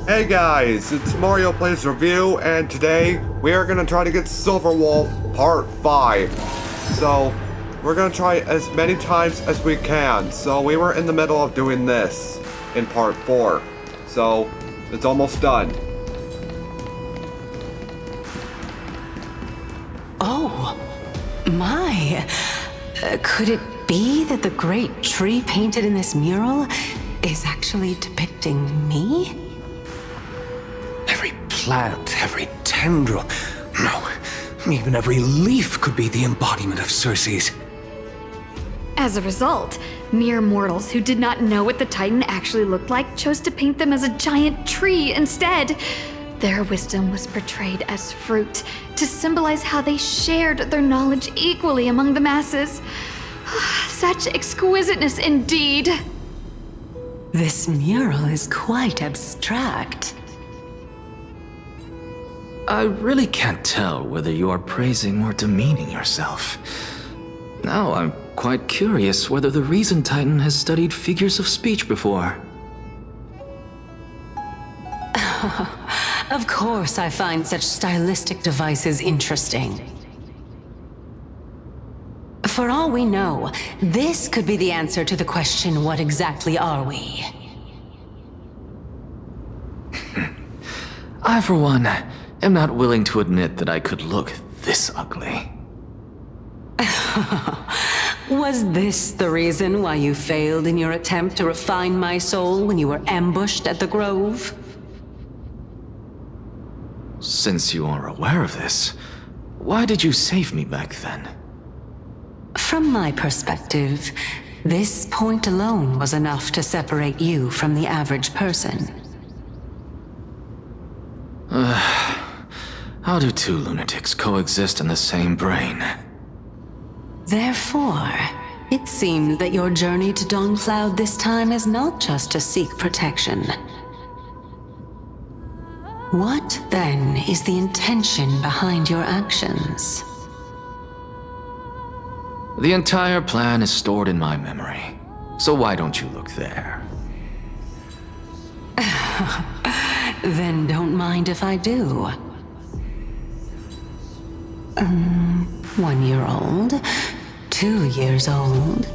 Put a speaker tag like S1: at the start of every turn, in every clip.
S1: Hey guys, it's Mario Plays Review, and today we are going to try to get Silver Wolf Part 5. So, we're going to try as many times as we can. So, we were in the middle of doing this in Part 4. So, it's almost done.
S2: Oh, my. Could it be that the great tree painted in this mural is actually depicting me?
S3: Every plant, every tendril, no, even every leaf could be the embodiment of Circe's.
S4: As a result, mere mortals who did not know what the Titan actually looked like chose to paint them as a giant tree instead. Their wisdom was portrayed as fruit to symbolize how they shared their knowledge equally among the masses. Such exquisiteness indeed.
S2: This mural is quite abstract.
S5: I really can't tell whether you are praising or demeaning yourself. Now I'm quite curious whether the Reason Titan has studied figures of speech before.
S2: Of course I find such stylistic devices interesting. For all we know, this could be the answer to the question, what exactly are we?
S5: I, for one, am not willing to admit that I could look this ugly.
S2: Was this the reason why you failed in your attempt to refine my soul when you were ambushed at the Grove?
S5: Since you are aware of this, why did you save me back then?
S2: From my perspective, this point alone was enough to separate you from the average person.
S5: How do two lunatics coexist in the same brain?
S2: Therefore, it seems that your journey to Dawnfloud this time is not just to seek protection. What, then, is the intention behind your actions?
S5: The entire plan is stored in my memory, so why don't you look there?
S2: Then don't mind if I do. 1 year old, 2 years old.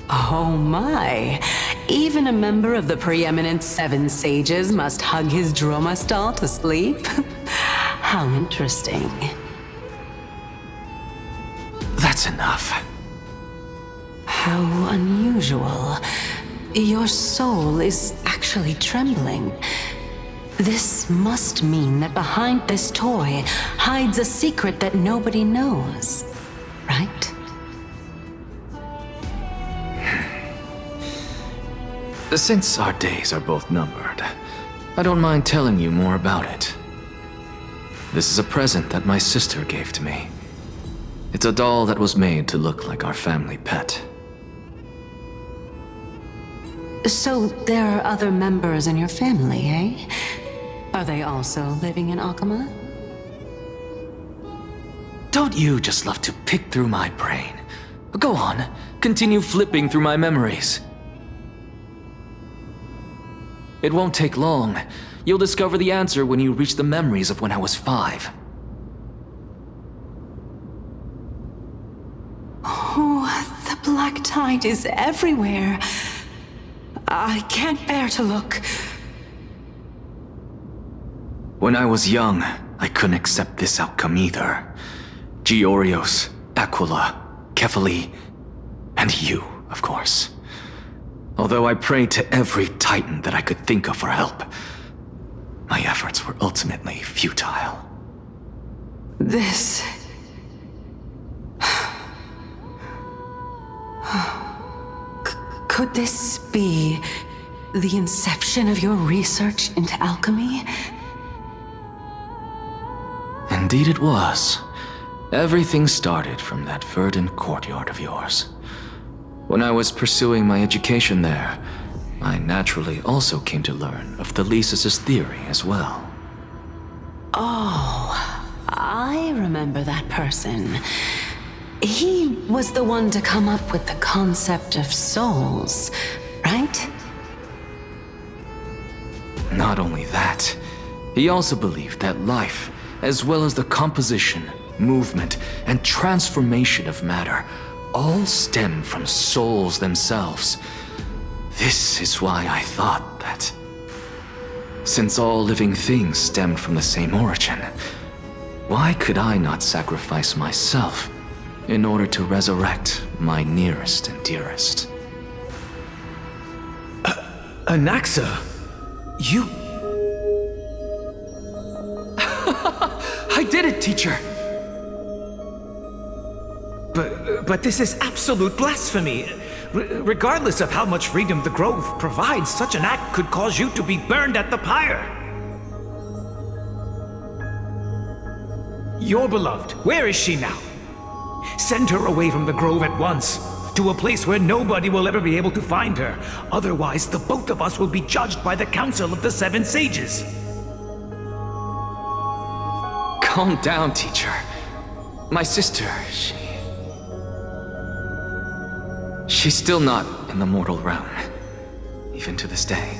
S2: Oh my! Even a member of the preeminent Seven Sages must hug his droma stall to sleep? How interesting.
S5: That's enough.
S2: How unusual. Your soul is actually trembling. This must mean that behind this toy hides a secret that nobody knows, right?
S5: Since our days are both numbered, I don't mind telling you more about it. This is a present that my sister gave to me. It's a doll that was made to look like our family pet.
S2: So there are other members in your family, eh? Are they also living in Akama?
S5: Don't you just love to pick through my brain? Go on, continue flipping through my memories. It won't take long. You'll discover the answer when you reach the memories of when I was 5.
S2: Oh, the black tide is everywhere. I can't bear to look.
S5: When I was young, I couldn't accept this outcome either. Georios, Aquila, Kefali, and you, of course. Although I prayed to every Titan that I could think of for help, my efforts were ultimately futile.
S2: This... Could this be the inception of your research into alchemy?
S5: Indeed it was. Everything started from that verdant courtyard of yours. When I was pursuing my education there, I naturally also came to learn of Thelesis' theory as well.
S2: Oh, I remember that person. He was the one to come up with the concept of souls, right?
S5: Not only that, he also believed that life, as well as the composition, movement, and transformation of matter, all stem from souls themselves. This is why I thought that, since all living things stemmed from the same origin, why could I not sacrifice myself in order to resurrect my nearest and dearest?
S3: Anaxa, you...
S5: I did it, teacher!
S3: But this is absolute blasphemy. Regardless of how much freedom the Grove provides, such an act could cause you to be burned at the pyre. Your beloved, where is she now? Send her away from the Grove at once, to a place where nobody will ever be able to find her. Otherwise, the both of us will be judged by the Council of the Seven Sages.
S5: Calm down, teacher. My sister, she's still not in the mortal realm, even to this day.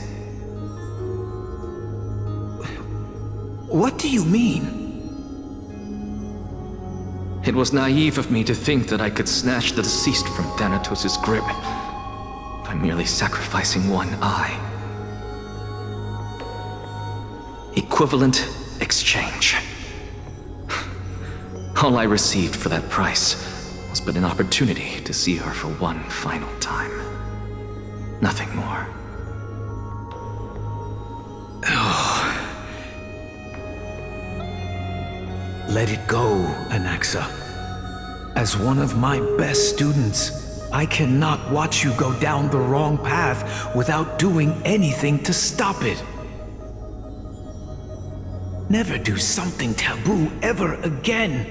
S3: What do you mean?
S5: It was naive of me to think that I could snatch the deceased from Thanatos' grip by merely sacrificing one eye. Equivalent exchange. All I received for that price was but an opportunity to see her for one final time. Nothing more.
S3: Let it go, Anaxa. As one of my best students, I cannot watch you go down the wrong path without doing anything to stop it. Never do something taboo ever again.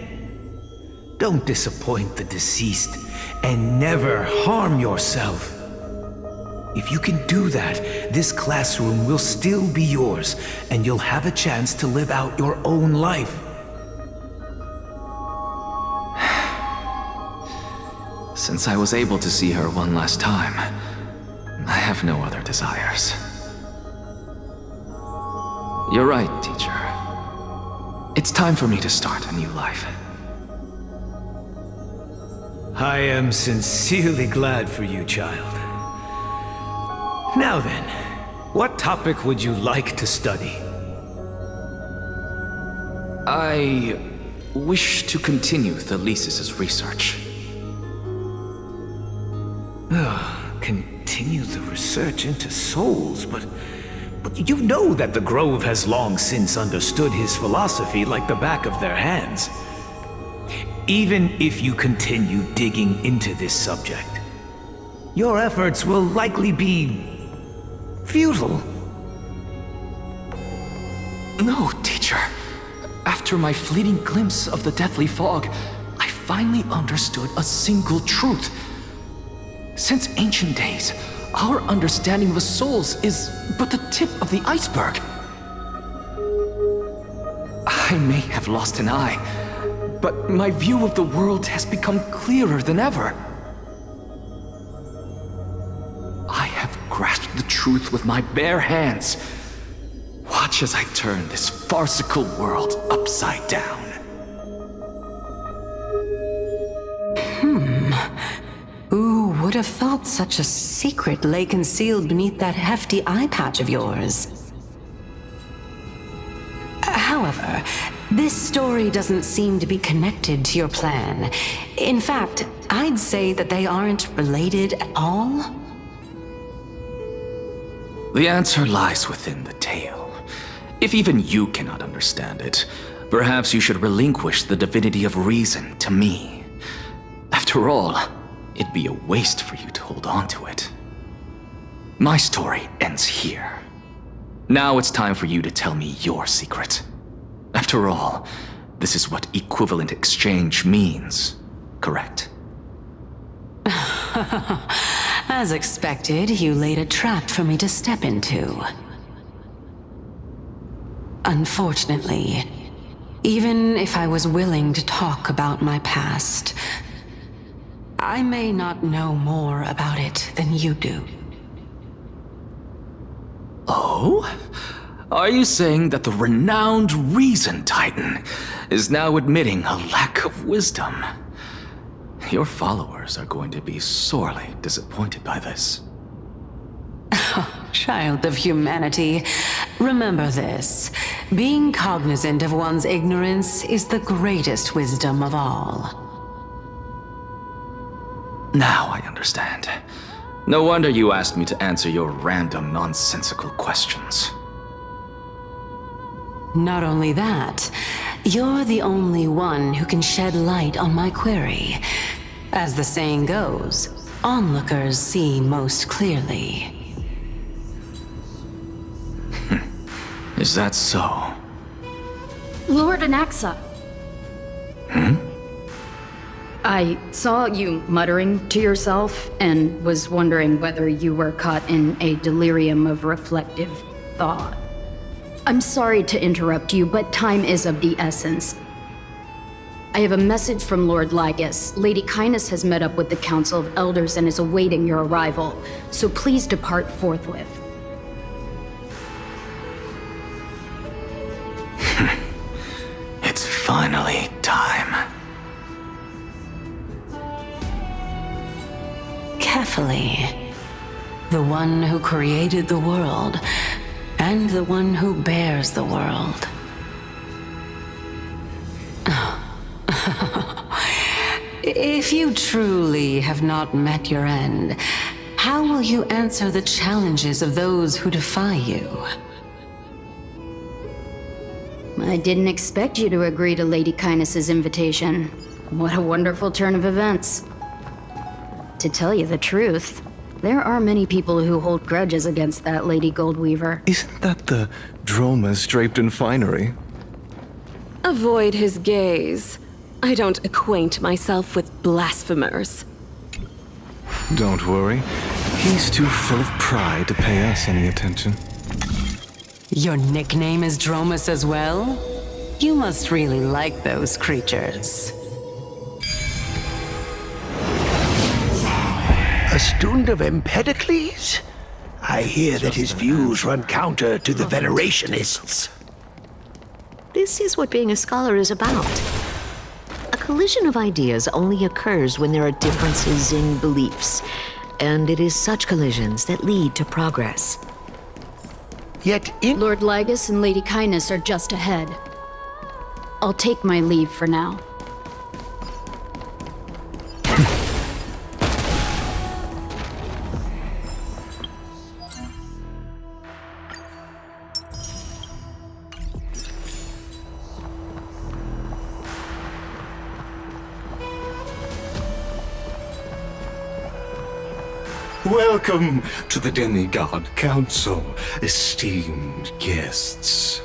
S3: Don't disappoint the deceased, and never harm yourself. If you can do that, this classroom will still be yours, and you'll have a chance to live out your own life.
S5: Since I was able to see her one last time, I have no other desires. You're right, teacher. It's time for me to start a new life.
S3: I am sincerely glad for you, child. Now then, what topic would you like to study?
S5: I wish to continue Thalesis' research.
S3: Continue the research into souls, but you know that the Grove has long since understood his philosophy like the back of their hands. Even if you continue digging into this subject, your efforts will likely be futile.
S5: No, teacher. After my fleeting glimpse of the deathly fog, I finally understood a single truth. Since ancient days, our understanding of the souls is but the tip of the iceberg. I may have lost an eye, but my view of the world has become clearer than ever. I have grasped the truth with my bare hands. Watch as I turn this farcical world upside down.
S2: Who would have thought such a secret lay concealed beneath that hefty eye patch of yours? However, this story doesn't seem to be connected to your plan. In fact, I'd say that they aren't related at all.
S5: The answer lies within the tale. If even you cannot understand it, perhaps you should relinquish the divinity of reason to me. After all, it'd be a waste for you to hold on to it. My story ends here. Now it's time for you to tell me your secret. After all, this is what equivalent exchange means, correct?
S2: As expected, you laid a trap for me to step into. Unfortunately, even if I was willing to talk about my past, I may not know more about it than you do.
S5: Oh? Are you saying that the renowned Reason Titan is now admitting a lack of wisdom? Your followers are going to be sorely disappointed by this.
S2: Child of humanity, remember this. Being cognizant of one's ignorance is the greatest wisdom of all.
S5: Now I understand. No wonder you asked me to answer your random, nonsensical questions.
S2: Not only that, you're the only one who can shed light on my query. As the saying goes, onlookers see most clearly.
S5: Is that so?
S6: Lord Anaxa. I saw you muttering to yourself and was wondering whether you were caught in a delirium of reflective thought. I'm sorry to interrupt you, but time is of the essence. I have a message from Lord Lygus. Lady Kindness has met up with the Council of Elders and is awaiting your arrival, so please depart forthwith.
S5: It's finally time.
S2: Kefali, the one who created the world, and the one who bears the world. If you truly have not met your end, how will you answer the challenges of those who defy you?
S6: I didn't expect you to agree to Lady Kindness's invitation. What a wonderful turn of events. To tell you the truth, there are many people who hold grudges against that Lady Goldweaver.
S7: Isn't that the dromas draped in finery?
S8: Avoid his gaze. I don't acquaint myself with blasphemers.
S7: Don't worry. He's too full of pride to pay us any attention.
S2: Your nickname is Dromus as well? You must really like those creatures.
S9: A student of Empedocles? I hear that his views run counter to the Venerationists.
S10: This is what being a scholar is about. A collision of ideas only occurs when there are differences in beliefs, and it is such collisions that lead to progress.
S9: Yet in
S6: Lord Lygus and Lady Kindness are just ahead. I'll take my leave for now.
S9: Welcome to the Demigod Council, esteemed guests.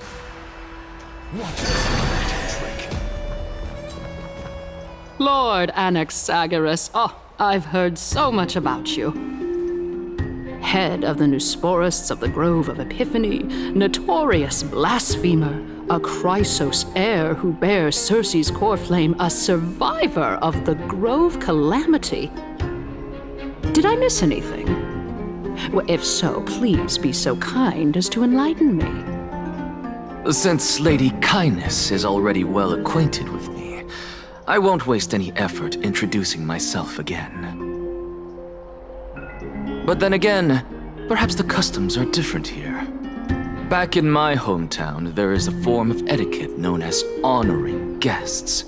S11: Lord Anaxagoras, I've heard so much about you. Head of the Nusporists of the Grove of Epiphany, notorious blasphemer, a Chrysos heir who bears Circe's core flame, a survivor of the Grove calamity. Did I miss anything? Well, if so, please be so kind as to enlighten me.
S5: Since Lady Kindness is already well acquainted with me, I won't waste any effort introducing myself again. But then again, perhaps the customs are different here. Back in my hometown, there is a form of etiquette known as honoring guests.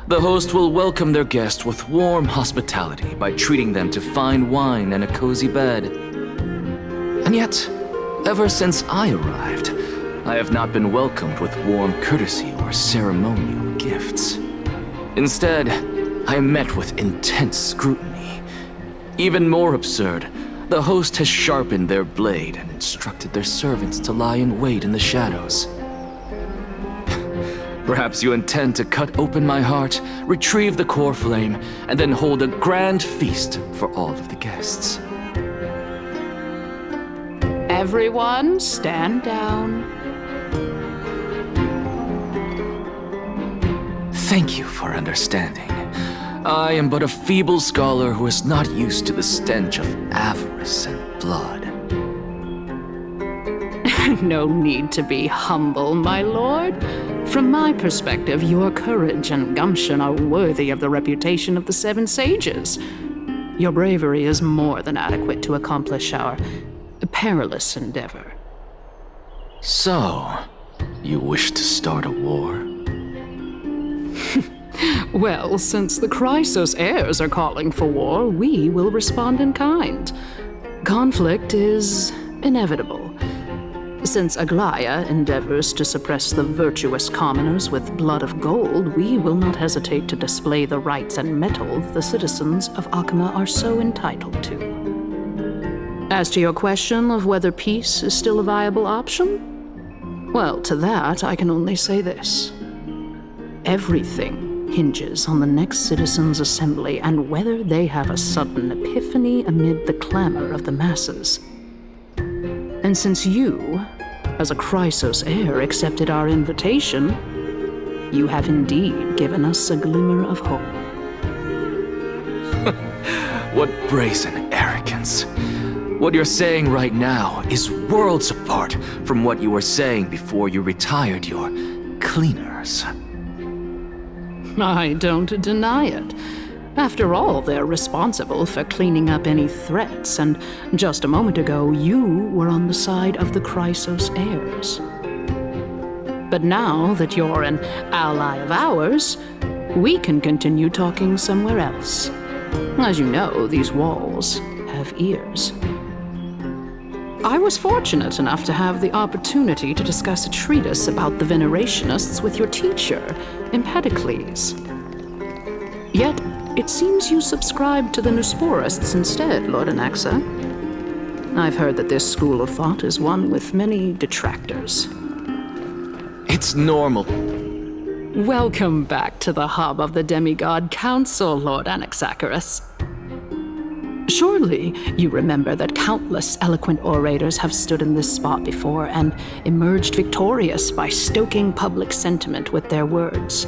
S5: The host will welcome their guest with warm hospitality by treating them to fine wine and a cozy bed. And yet, ever since I arrived, I have not been welcomed with warm courtesy or ceremonial gifts. Instead, I am met with intense scrutiny. Even more absurd, the host has sharpened their blade and instructed their servants to lie in wait in the shadows. Perhaps you intend to cut open my heart, retrieve the core flame, and then hold a grand feast for all of the guests.
S11: Everyone, stand down.
S5: Thank you for understanding. I am but a feeble scholar who is not used to the stench of avarice and blood.
S11: No need to be humble, my lord. From my perspective, your courage and gumption are worthy of the reputation of the Seven Sages. Your bravery is more than adequate to accomplish our perilous endeavor.
S5: So, you wish to start a war?
S11: Well, since the Chrysos heirs are calling for war, we will respond in kind. Conflict is inevitable. Since Aglaya endeavors to suppress the virtuous commoners with blood of gold, we will not hesitate to display the rights and mettle the citizens of Akama are so entitled to. As to your question of whether peace is still a viable option, well, to that I can only say this. Everything hinges on the next citizens' assembly and whether they have a sudden epiphany amid the clamor of the masses. And since you, as a Chrysos heir, accepted our invitation, you have indeed given us a glimmer of hope.
S5: What brazen arrogance. What you're saying right now is worlds apart from what you were saying before you retired your cleaners.
S11: I don't deny it. After all, they're responsible for cleaning up any threats, and just a moment ago, you were on the side of the Chrysos heirs. But now that you're an ally of ours, we can continue talking somewhere else. As you know, these walls have ears. I was fortunate enough to have the opportunity to discuss a treatise about the Venerationists with your teacher, Empedocles. Yet, it seems you subscribe to the Nusporists instead, Lord Anaxa. I've heard that this school of thought is one with many detractors.
S5: It's normal.
S11: Welcome back to the hub of the Demigod Council, Lord Anaxagoras. Surely you remember that countless eloquent orators have stood in this spot before and emerged victorious by stoking public sentiment with their words.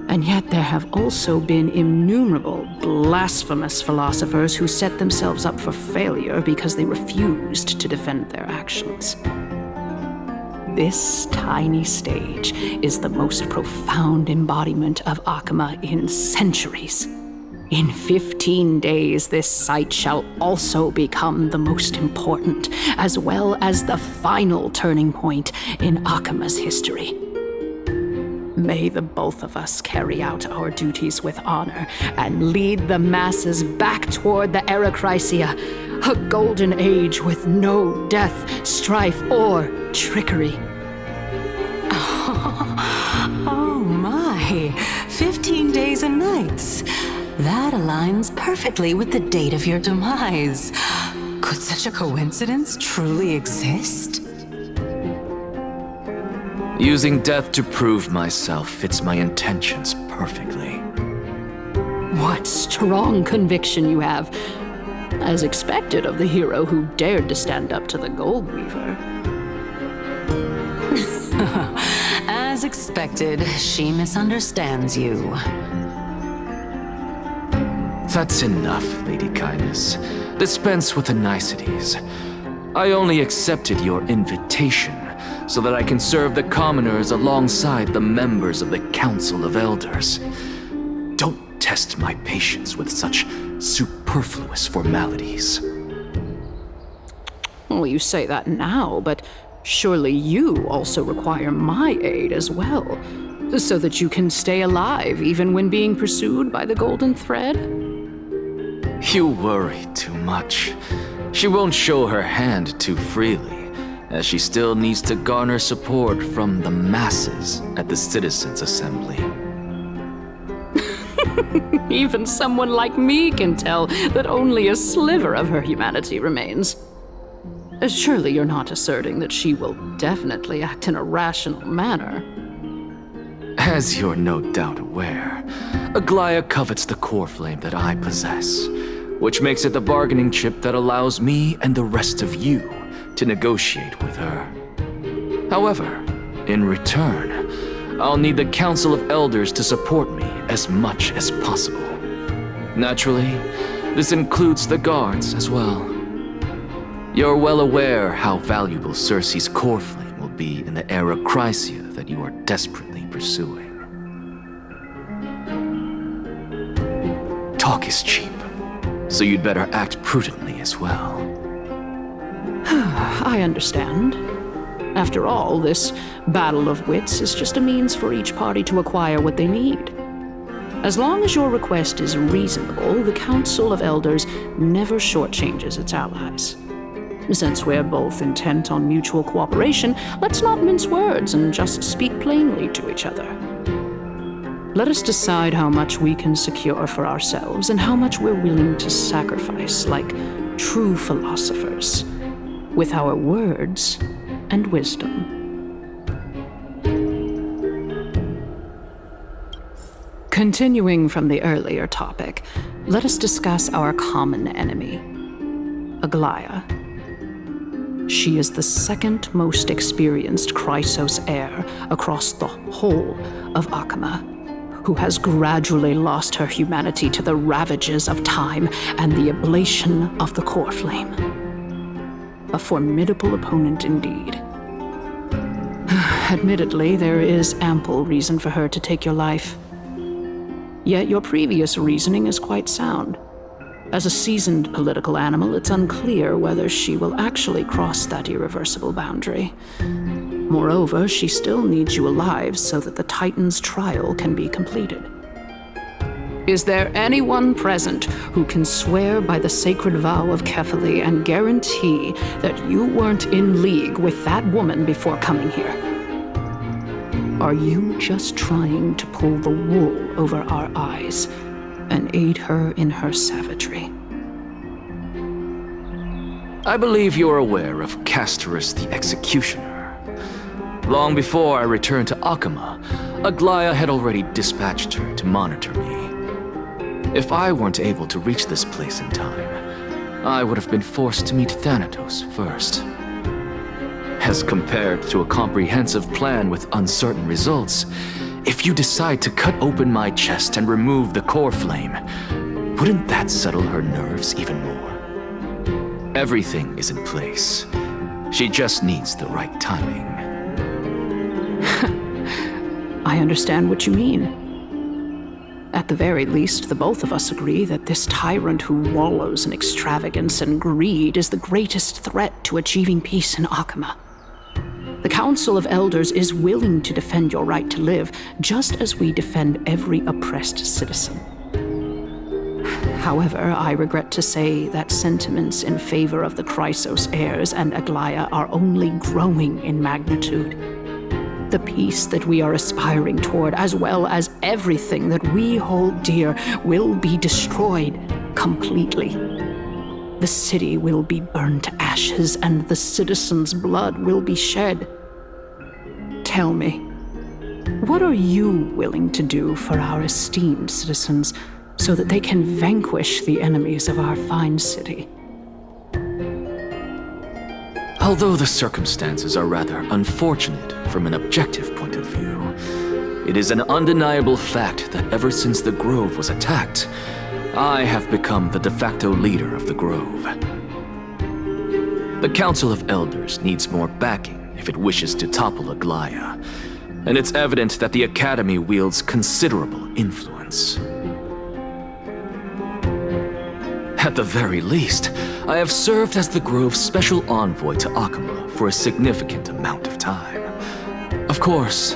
S11: And yet there have also been innumerable blasphemous philosophers who set themselves up for failure because they refused to defend their actions. This tiny stage is the most profound embodiment of Akama in centuries. In 15 days, this site shall also become the most important, as well as the final turning point in Akama's history. May the both of us carry out our duties with honor and lead the masses back toward the Erechrysia, a golden age with no death, strife, or trickery.
S2: Oh my, 15 days and nights. That aligns perfectly with the date of your demise. Could such a coincidence truly exist?
S5: Using death to prove myself fits my intentions perfectly.
S11: What strong conviction you have, as expected of the hero who dared to stand up to the Gold Weaver.
S2: As expected, she misunderstands you.
S5: That's enough, Lady Kindness. Dispense with the niceties. I only accepted your invitation so that I can serve the commoners alongside the members of the Council of Elders. Don't test my patience with such superfluous formalities.
S11: Well, you say that now, but surely you also require my aid as well, so that you can stay alive even when being pursued by the Golden Thread?
S5: You worry too much. She won't show her hand too freely, as she still needs to garner support from the masses at the Citizens' Assembly.
S11: Even someone like me can tell that only a sliver of her humanity remains. Surely you're not asserting that she will definitely act in a rational manner.
S5: As you're no doubt aware, Aglaya covets the core flame that I possess, which makes it the bargaining chip that allows me and the rest of you to negotiate with her. However, in return, I'll need the Council of Elders to support me as much as possible. Naturally, this includes the guards as well. You're well aware how valuable Cersei's core flame will be in the era Chrysia that you are desperately pursuing. Talk is cheap, so you'd better act prudently as well.
S11: I understand. After all, this battle of wits is just a means for each party to acquire what they need. As long as your request is reasonable, the Council of Elders never shortchanges its allies. Since we're both intent on mutual cooperation, let's not mince words and just speak plainly to each other. Let us decide how much we can secure for ourselves and how much we're willing to sacrifice like true philosophers, with our words and wisdom. Continuing from the earlier topic, let us discuss our common enemy, Aglaia. She is the second most experienced Chrysos heir across the whole of Akama, who has gradually lost her humanity to the ravages of time and the ablation of the core flame. A formidable opponent indeed. Admittedly, there is ample reason for her to take your life. Yet your previous reasoning is quite sound. As a seasoned political animal, it's unclear whether she will actually cross that irreversible boundary. Moreover, she still needs you alive so that the Titan's trial can be completed. Is there anyone present who can swear by the sacred vow of Kefali and guarantee that you weren't in league with that woman before coming here? Are you just trying to pull the wool over our eyes and aid her in her savagery?
S5: I believe you're aware of Castorus the Executioner. Long before I returned to Akama, Aglaia had already dispatched her to monitor me. If I weren't able to reach this place in time, I would have been forced to meet Thanatos first. As compared to a comprehensive plan with uncertain results, if you decide to cut open my chest and remove the core flame, wouldn't that settle her nerves even more? Everything is in place. She just needs the right timing.
S11: I understand what you mean. At the very least, the both of us agree that this tyrant who wallows in extravagance and greed is the greatest threat to achieving peace in Akama. The Council of Elders is willing to defend your right to live, just as we defend every oppressed citizen. However, I regret to say that sentiments in favor of the Chrysos heirs and Aglaia are only growing in magnitude. The peace that we are aspiring toward, as well as everything that we hold dear, will be destroyed completely. The city will be burned to ashes, and the citizens' blood will be shed. Tell me, what are you willing to do for our esteemed citizens so that they can vanquish the enemies of our fine city?
S5: Although the circumstances are rather unfortunate from an objective point of view, it is an undeniable fact that ever since the Grove was attacked, I have become the de facto leader of the Grove. The Council of Elders needs more backing if it wishes to topple Aglaia, and it's evident that the Academy wields considerable influence. At the very least, I have served as the Grove's special envoy to Akama for a significant amount of time. Of course,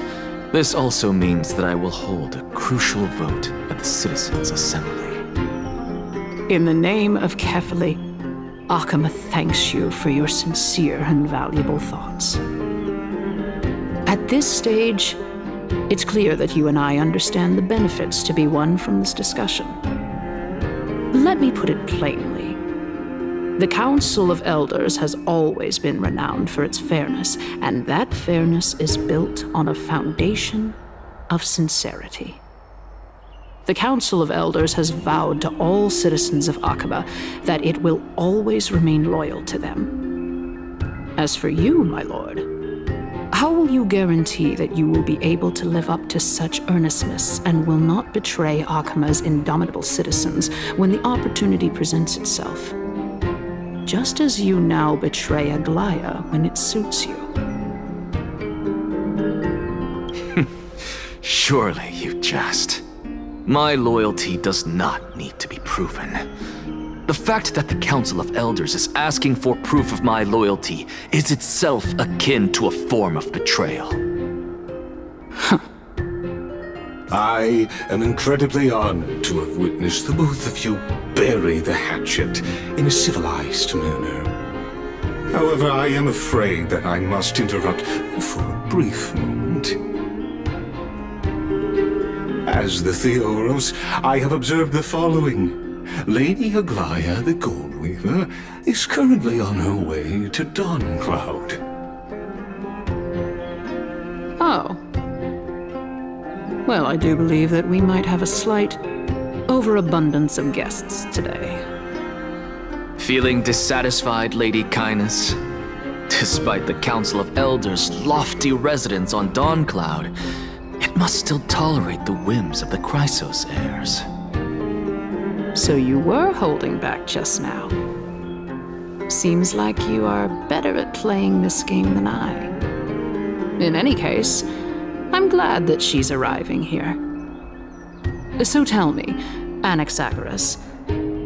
S5: this also means that I will hold a crucial vote at the Citizens' Assembly.
S11: In the name of Kefali, Akama thanks you for your sincere and valuable thoughts. At this stage, it's clear that you and I understand the benefits to be won from this discussion. Let me put it plainly. The Council of Elders has always been renowned for its fairness, and that fairness is built on a foundation of sincerity. The Council of Elders has vowed to all citizens of Akaba that it will always remain loyal to them. As for you, my lord, How will you guarantee that you will be able to live up to such earnestness and will not betray Akama's indomitable citizens when the opportunity presents itself? Just as you now betray Aglaya when it suits you.
S5: Surely you jest. My loyalty does not need to be proven. The fact that the Council of Elders is asking for proof of my loyalty is itself akin to a form of betrayal.
S12: I am incredibly honored to have witnessed the both of you bury the hatchet in a civilized manner. However, I am afraid that I must interrupt for a brief moment. As the Theoros, I have observed the following. Lady Aglaya the Goldweaver is currently on her way to Dawncloud.
S11: Oh. Well, I do believe that we might have a slight overabundance of guests today.
S5: Feeling dissatisfied, Lady Kindness? Despite the Council of Elders' lofty residence on Dawncloud, it must still tolerate the whims of the Chrysos heirs.
S11: So you were holding back just now. Seems like you are better at playing this game than I. In any case, I'm glad that she's arriving here. So tell me, Anaxagoras,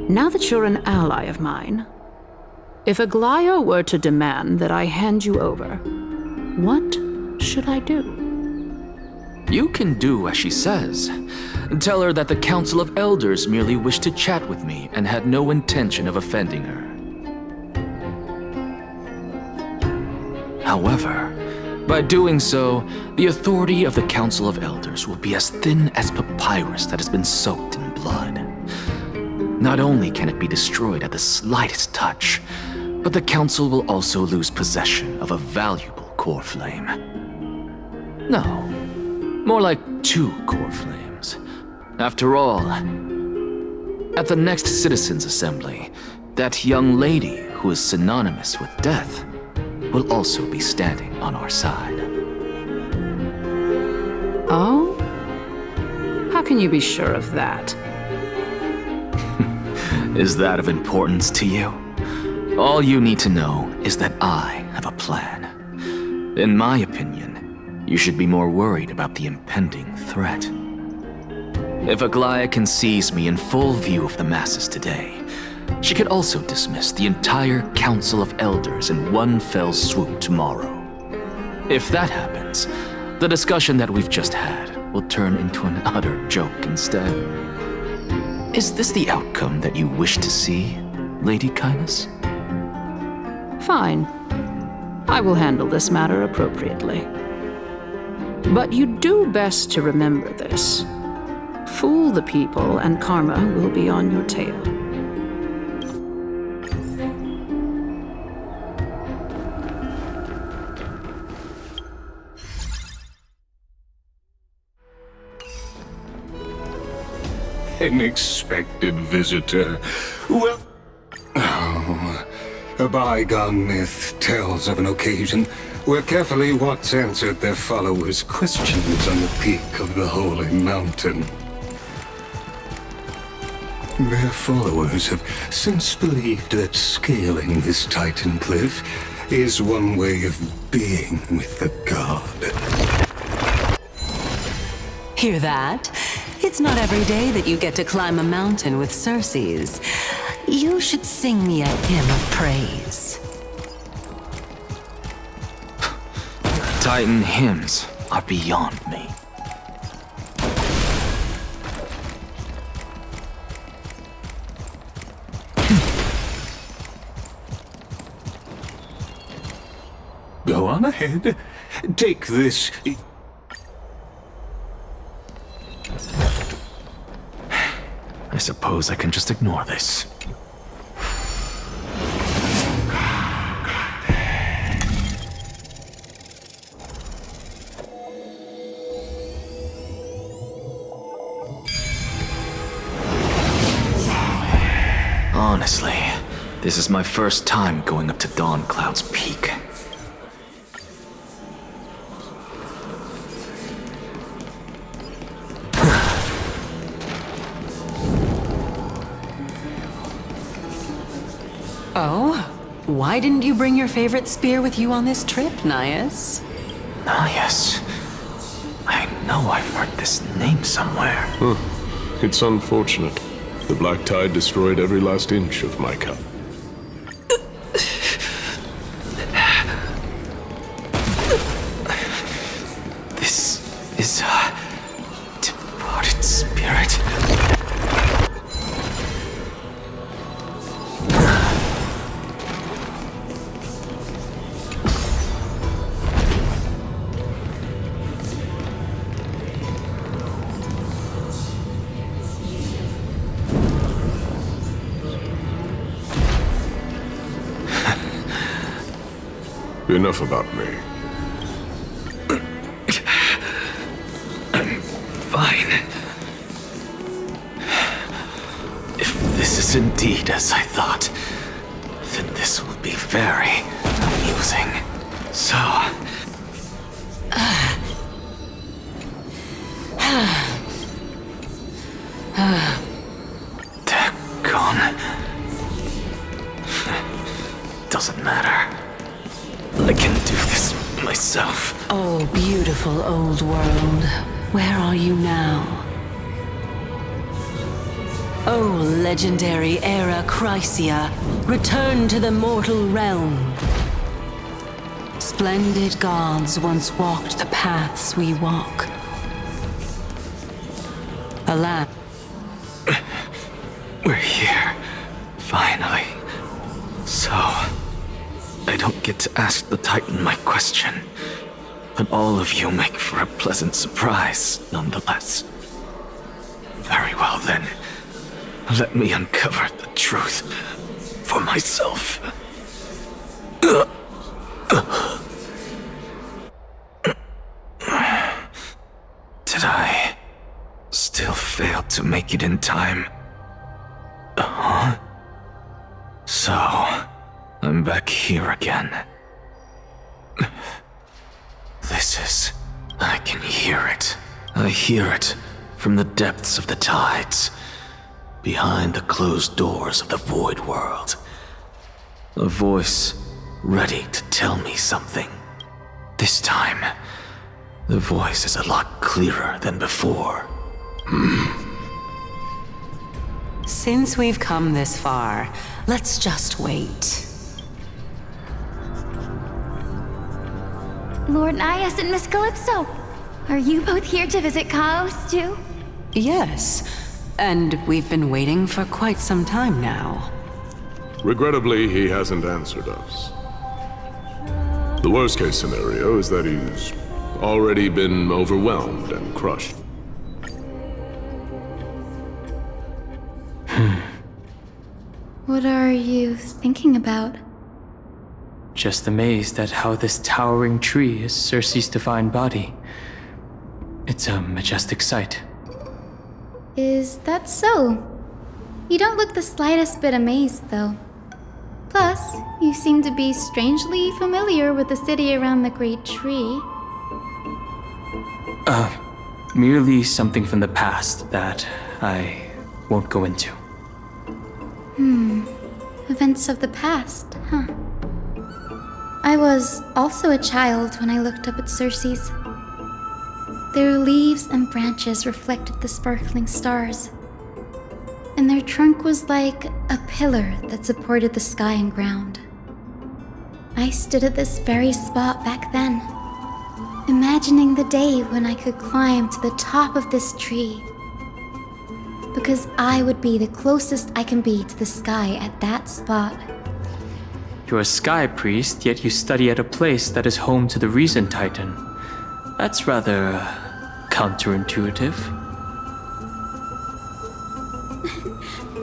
S11: now that you're an ally of mine, if Aglaya were to demand that I hand you over, what should I do?
S5: You can do as she says. Tell her that the Council of Elders merely wished to chat with me and had no intention of offending her. However, by doing so, the authority of the Council of Elders will be as thin as papyrus that has been soaked in blood. Not only can it be destroyed at the slightest touch, but the Council will also lose possession of a valuable core flame. No, more like 2 core flames. After all, at the next Citizens' Assembly, that young lady who is synonymous with death will also be standing on our side.
S11: Oh? How can you be sure of that?
S5: Is that of importance to you? All you need to know is that I have a plan. In my opinion, you should be more worried about the impending threat. If Aglaya can seize me in full view of the masses today, she could also dismiss the entire Council of Elders in one fell swoop tomorrow. If that happens, the discussion that we've just had will turn into an utter joke instead. Is this the outcome that you wish to see, Lady Kindness?
S11: Fine. I will handle this matter appropriately. But you do best to remember this. Fool the people and karma will be on your tail.
S12: Unexpected visitor. Well, a bygone myth tells of an occasion where carefully Watts answered their followers' questions on the peak of the holy mountain. Their followers have since believed that scaling this Titan cliff is one way of being with the god.
S2: Hear that? It's not every day that you get to climb a mountain with Circes. You should sing me a hymn of praise.
S5: Titan hymns are beyond me.
S12: Go on ahead. Take this.
S5: I suppose I can just ignore this. Honestly, this is my first time going up to Dawncloud's peak.
S2: Oh? Why didn't you bring your favorite spear with you on this trip, Nias?
S5: Nias. I know I've heard this name somewhere.
S13: It's unfortunate. The black tide destroyed every last inch of my cup.
S5: This is a departed spirit.
S13: Enough about me.
S5: I'm fine. If this is indeed as I thought, then this will be very amusing. So... Daggone. Doesn't matter. I can do this myself.
S2: Oh, beautiful old world. Where are you now? Oh, legendary era Chrysia, return to the mortal realm. Splendid gods once walked the paths we walk. Alas,
S5: We're here. Finally. So... I don't get to ask the Titan my question, but all of you make for a pleasant surprise, nonetheless. Very well then. Let me uncover the truth for myself. Did I still fail to make it in time? So, I'm back here again. This is... I can hear it. I hear it from the depths of the tides, behind the closed doors of the void world. A voice ready to tell me something. This time, the voice is a lot clearer than before.
S2: since we've come this far, let's just wait.
S4: Lord Nias and Miss Calypso, are you both here to visit Chaos too?
S2: Yes, and we've been waiting for quite some time now.
S13: Regrettably, he hasn't answered us. The worst case scenario is that he's already been overwhelmed and crushed.
S4: What are you thinking about?
S14: Just amazed at how this towering tree is Circe's divine body. It's a majestic sight.
S15: Is that so? You don't look the slightest bit amazed, though. Plus, you seem to be strangely familiar with the city around the great tree.
S14: Merely something from the past that I won't go into.
S15: Events of the past, huh? I was also a child when I looked up at Circe's. Their leaves and branches reflected the sparkling stars, and their trunk was like a pillar that supported the sky and ground. I stood at this very spot back then, imagining the day when I could climb to the top of this tree, because I would be the closest I can be to the sky at that spot.
S14: You're a sky priest, yet you study at a place that is home to the Reason Titan. That's rather counterintuitive.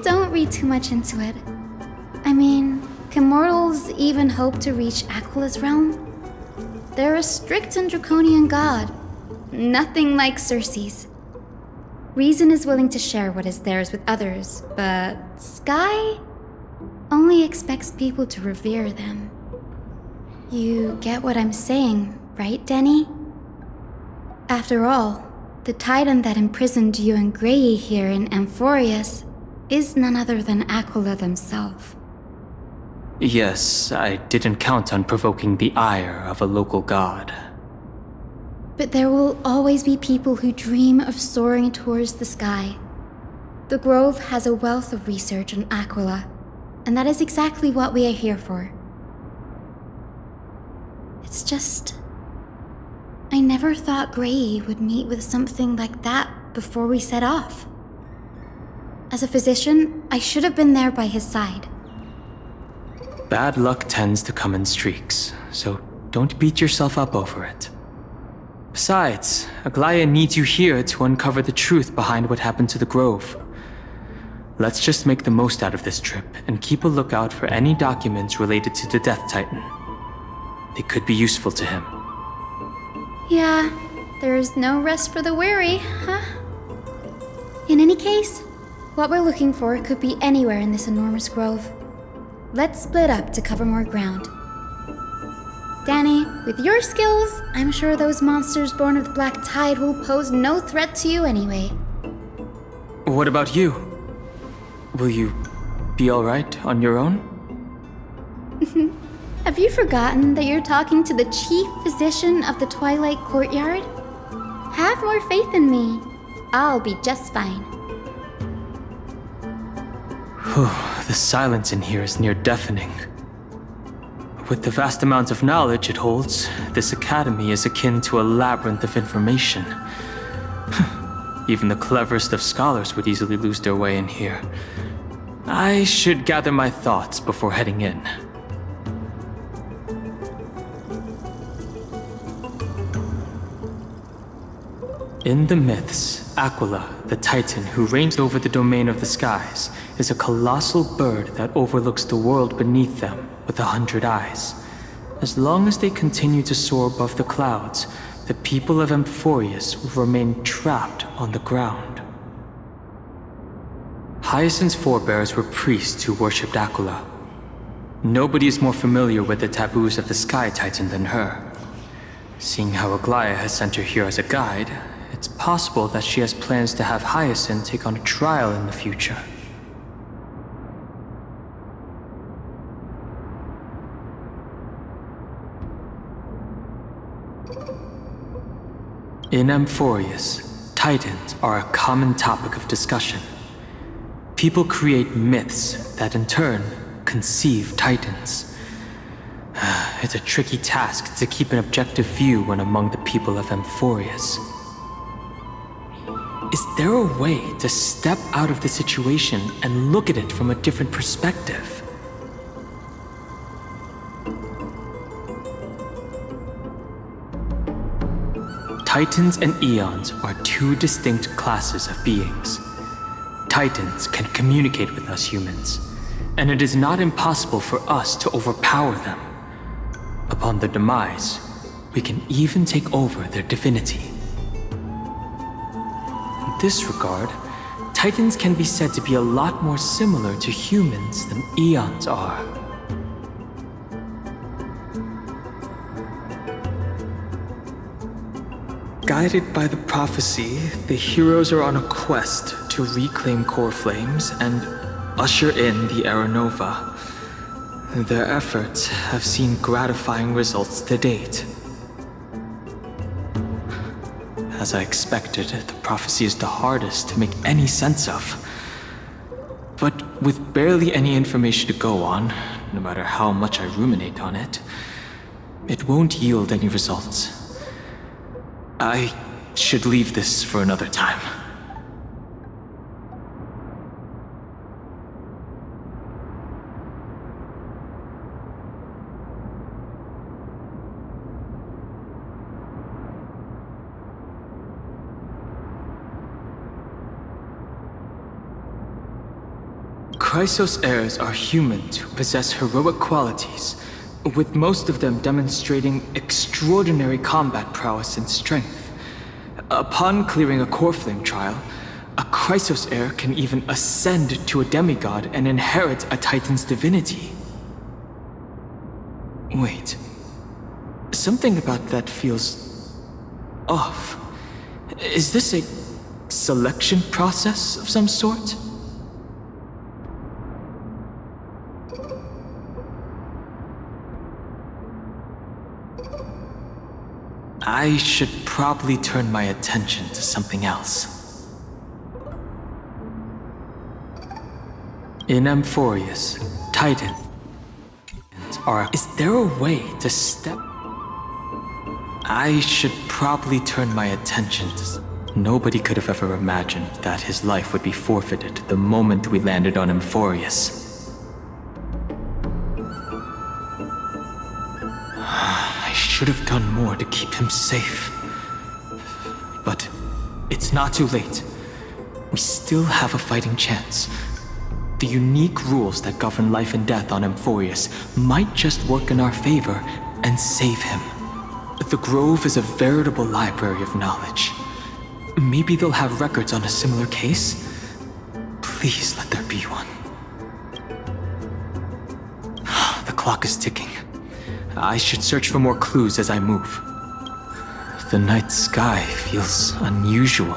S15: Don't read too much into it. I mean, can mortals even hope to reach Aquala's realm? They're a strict and draconian god. Nothing like Circe's. Reason is willing to share what is theirs with others, but Sky only expects people to revere them. You get what I'm saying, right, Denny? After all, the Titan that imprisoned you and Grey here in Amphorius is none other than Aquila themselves.
S14: Yes, I didn't count on provoking the ire of a local god.
S15: But there will always be people who dream of soaring towards the sky. The Grove has a wealth of research on Aquila, and that is exactly what we are here for. It's just... I never thought Gray would meet with something like that before we set off. As a physician, I should have been there by his side.
S14: Bad luck tends to come in streaks, so don't beat yourself up over it. Besides, Aglaya needs you here to uncover the truth behind what happened to the Grove. Let's just make the most out of this trip and keep a lookout for any documents related to the Death Titan. They could be useful to him.
S15: Yeah, there is no rest for the weary, huh? In any case, what we're looking for could be anywhere in this enormous grove. Let's split up to cover more ground. Danny, with your skills, I'm sure those monsters born of the Black Tide will pose no threat to you anyway.
S14: What about you? Will you be alright on your own?
S15: Have you forgotten that you're talking to the chief physician of the Twilight Courtyard? Have more faith in me. I'll be just fine.
S14: The silence in here is near deafening. With the vast amount of knowledge it holds, this academy is akin to a labyrinth of information. Even the cleverest of scholars would easily lose their way in here. I should gather my thoughts before heading in. In the myths, Aquila, the Titan who reigns over the domain of the skies, is a colossal bird that overlooks the world beneath them with 100 eyes. As long as they continue to soar above the clouds, the people of Amphorius will remain trapped on the ground. Hyacinth's forebears were priests who worshipped Aquila. Nobody is more familiar with the taboos of the Sky Titan than her. Seeing how Aglaya has sent her here as a guide, it's possible that she has plans to have Hyacinth take on a trial in the future. In Amphorius, Titans are a common topic of discussion. People create myths that in turn conceive Titans. It's a tricky task to keep an objective view when among the people of Amphorius. Is there a way to step out of the situation and look at it from a different perspective? Titans and Eons are two distinct classes of beings. Titans can communicate with us humans, and it is not impossible for us to overpower them. Upon their demise, we can even take over their divinity. In this regard, Titans can be said to be a lot more similar to humans than Eons are. Guided by the prophecy, the heroes are on a quest to reclaim core flames and usher in the Era Nova. Their efforts have seen gratifying results to date. As I expected, the prophecy is the hardest to make any sense of. But with barely any information to go on, no matter how much I ruminate on it, it won't yield any results. I should leave this for another time. Chrysos heirs are humans who possess heroic qualities, with most of them demonstrating extraordinary combat prowess and strength. Upon clearing a core flame trial, a Chrysos heir can even ascend to a demigod and inherit a Titan's divinity. Wait. Something about that feels off. Is this a selection process of some sort? I should probably turn my attention to something else. In Amphorius, Titan are... Is there a way to step... I should probably turn my attention to... Nobody could have ever imagined that his life would be forfeited the moment we landed on Amphorius. I should have done more to keep him safe. But it's not too late. We still have a fighting chance. The unique rules that govern life and death on Amphorius might just work in our favor and save him. The Grove is a veritable library of knowledge. Maybe they'll have records on a similar case? Please let there be one. The clock is ticking. I should search for more clues as I move. The night sky feels unusual,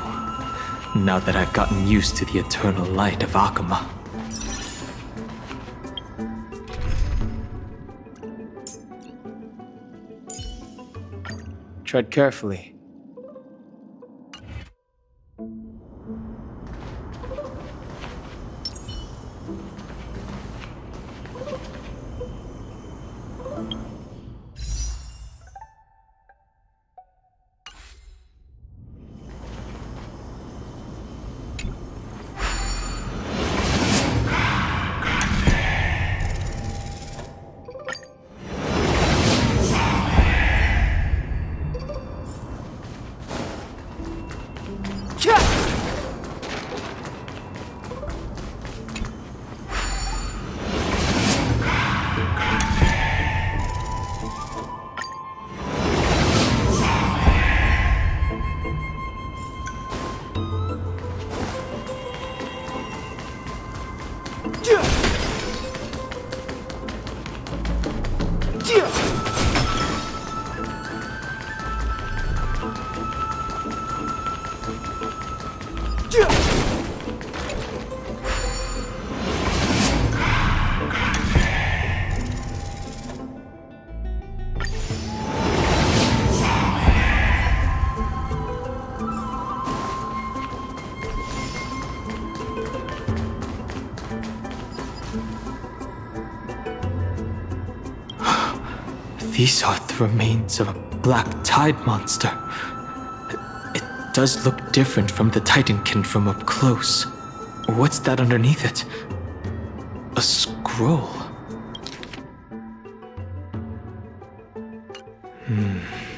S14: now that I've gotten used to the eternal light of Akama. Tread carefully. These are the remains of a black tide monster. It does look different from the Titankin from up close. What's that underneath it? A scroll.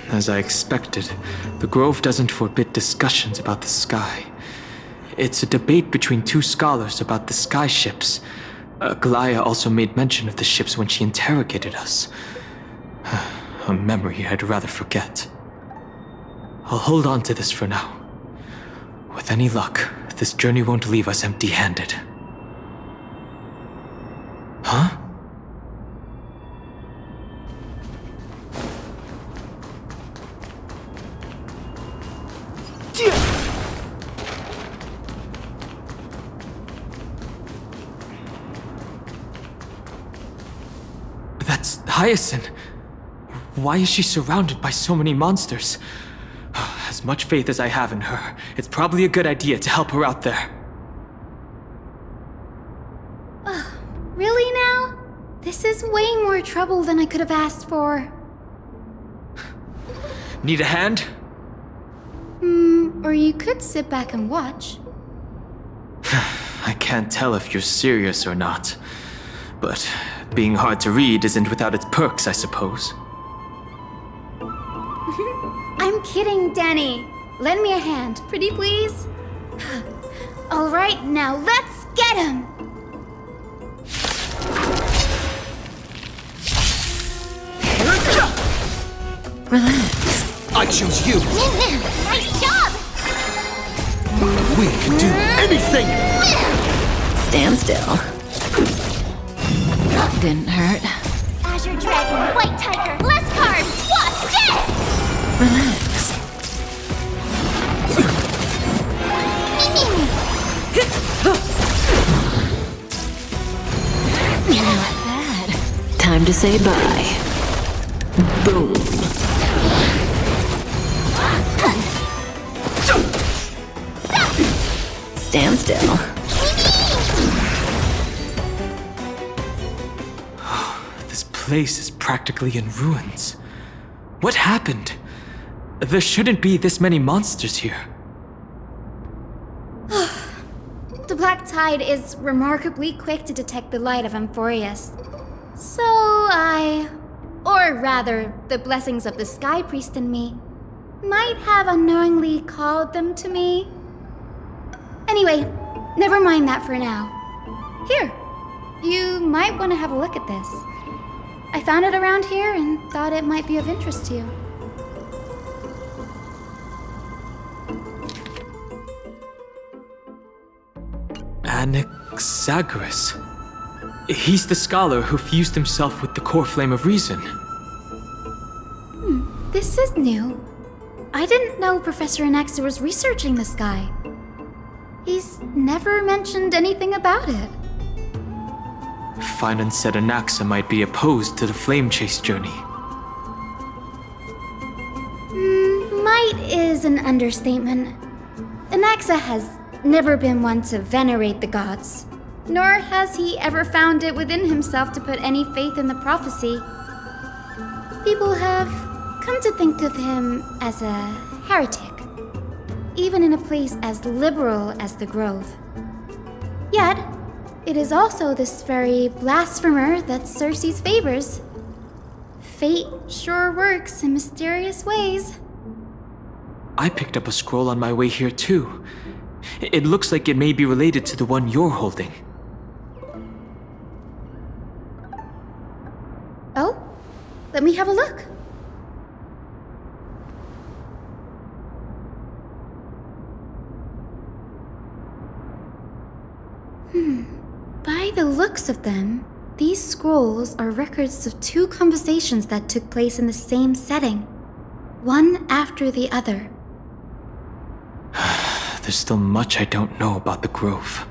S14: As I expected, the Grove doesn't forbid discussions about the sky. It's a debate between two scholars about the sky ships. Glaya also made mention of the ships when she interrogated us. A memory I'd rather forget. I'll hold on to this for now. With any luck, this journey won't leave us empty-handed. Huh? That's Hyacinth. Why is she surrounded by so many monsters? As much faith as I have in her, it's probably a good idea to help her out there.
S15: Really now? This is way more trouble than I could have asked for.
S14: Need a hand?
S15: Or you could sit back and watch.
S14: I can't tell if you're serious or not. But being hard to read isn't without its perks, I suppose.
S15: I'm kidding, Danny. Lend me a hand, pretty please. All right, now let's get him.
S9: Relax. I choose you.
S15: Nice job.
S9: We can do anything.
S10: Stand still. Didn't hurt.
S15: Azure Dragon, White Tiger, less carbs. Watch this.
S10: Relax.
S15: Not bad.
S10: Time to say bye.
S9: Boom.
S10: Stand still.
S14: This place is practically in ruins. What happened? There shouldn't be this many monsters here.
S15: The Black Tide is remarkably quick to detect the light of Amphorius. So or rather, the blessings of the Sky Priest in me, might have unknowingly called them to me. Anyway, never mind that for now. Here, you might want to have a look at this. I found it around here and thought it might be of interest to you.
S14: Anaxagoras. He's the scholar who fused himself with the core flame of reason.
S15: This is new. I didn't know Professor Anaxa was researching the sky. He's never mentioned anything about it.
S14: Finan said Anaxa might be opposed to the flame chase journey.
S15: Might is an understatement. Anaxa has never been one to venerate the gods, nor has he ever found it within himself to put any faith in the prophecy. People have come to think of him as a heretic, even in a place as liberal as the Grove. Yet, it is also this very blasphemer that Circe's favors. Fate sure works in mysterious ways.
S14: I picked up a scroll on my way here too. It looks like it may be related to the one you're holding.
S15: Oh? Let me have a look. By the looks of them, these scrolls are records of two conversations that took place in the same setting, one after the other.
S14: There's still much I don't know about the Grove.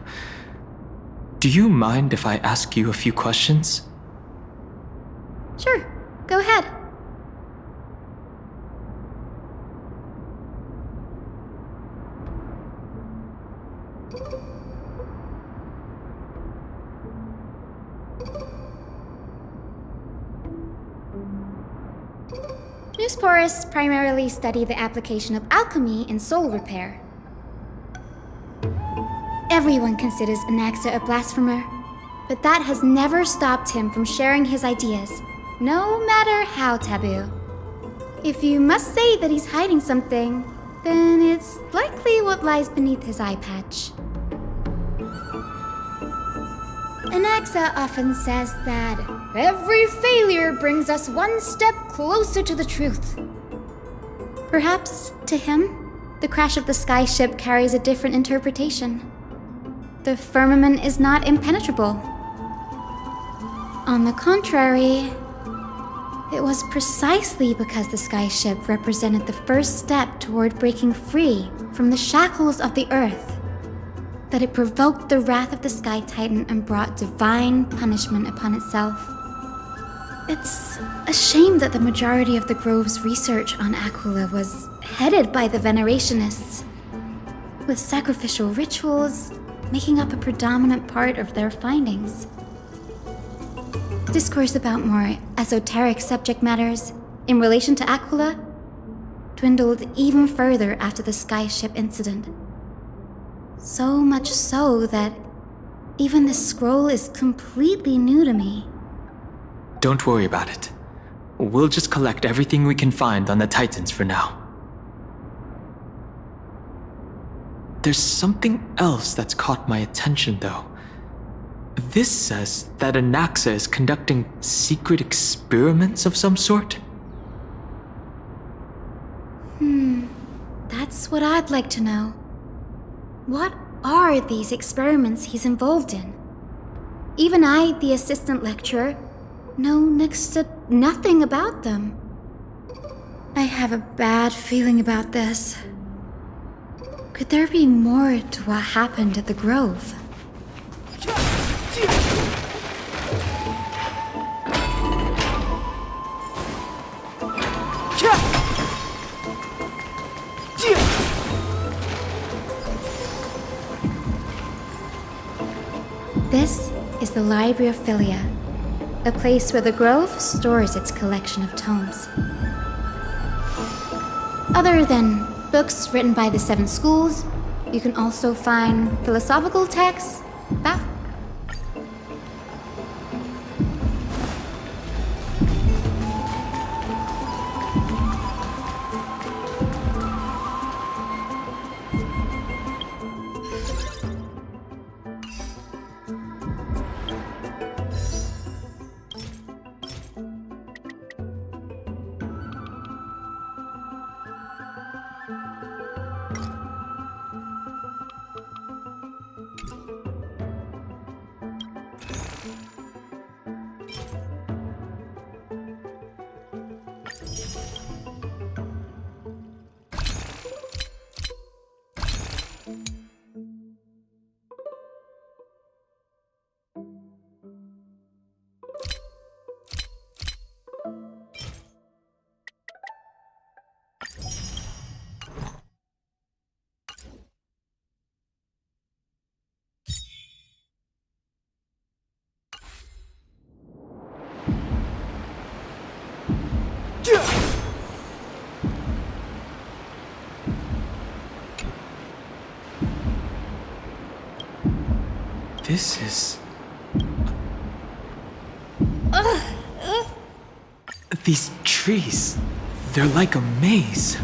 S14: Do you mind if I ask you a few questions?
S15: Sure, go ahead. Newsporists primarily study the application of alchemy in soul repair. Everyone considers Anaxa a blasphemer, but that has never stopped him from sharing his ideas, no matter how taboo. If you must say that he's hiding something, then it's likely what lies beneath his eye patch. Anaxa often says that every failure brings us one step closer to the truth. Perhaps, to him, the crash of the sky ship carries a different interpretation. The firmament is not impenetrable. On the contrary, it was precisely because the sky ship represented the first step toward breaking free from the shackles of the earth that it provoked the wrath of the Sky Titan and brought divine punishment upon itself. It's a shame that the majority of the Grove's research on Aquila was headed by the Venerationists, with sacrificial rituals making up a predominant part of their findings. Discourse about more esoteric subject matters in relation to Aquila dwindled even further after the skyship incident. So much so that even this scroll is completely new to me.
S14: Don't worry about it. We'll just collect everything we can find on the Titans for now. There's something else that's caught my attention, though. This says that Anaxa is conducting secret experiments of some sort.
S15: That's what I'd like to know. What are these experiments he's involved in? Even I, the assistant lecturer, know next to nothing about them. I have a bad feeling about this. Could there be more to what happened at the Grove? This is the Library of Philia, a place where the Grove stores its collection of tomes. Other than books written by the 7 schools, you can also find philosophical texts,
S14: This is... These trees, they're like a maze.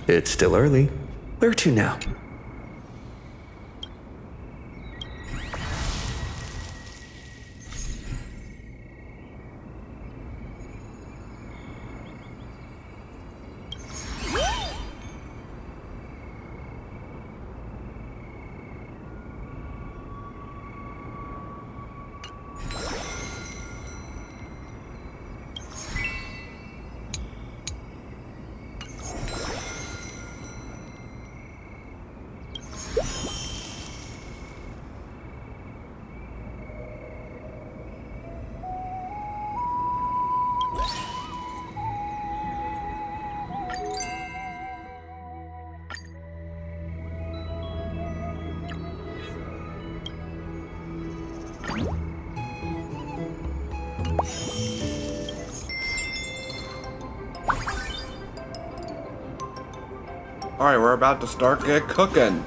S16: It's still early. Where to now?
S1: Alright, we're about to start get cooking.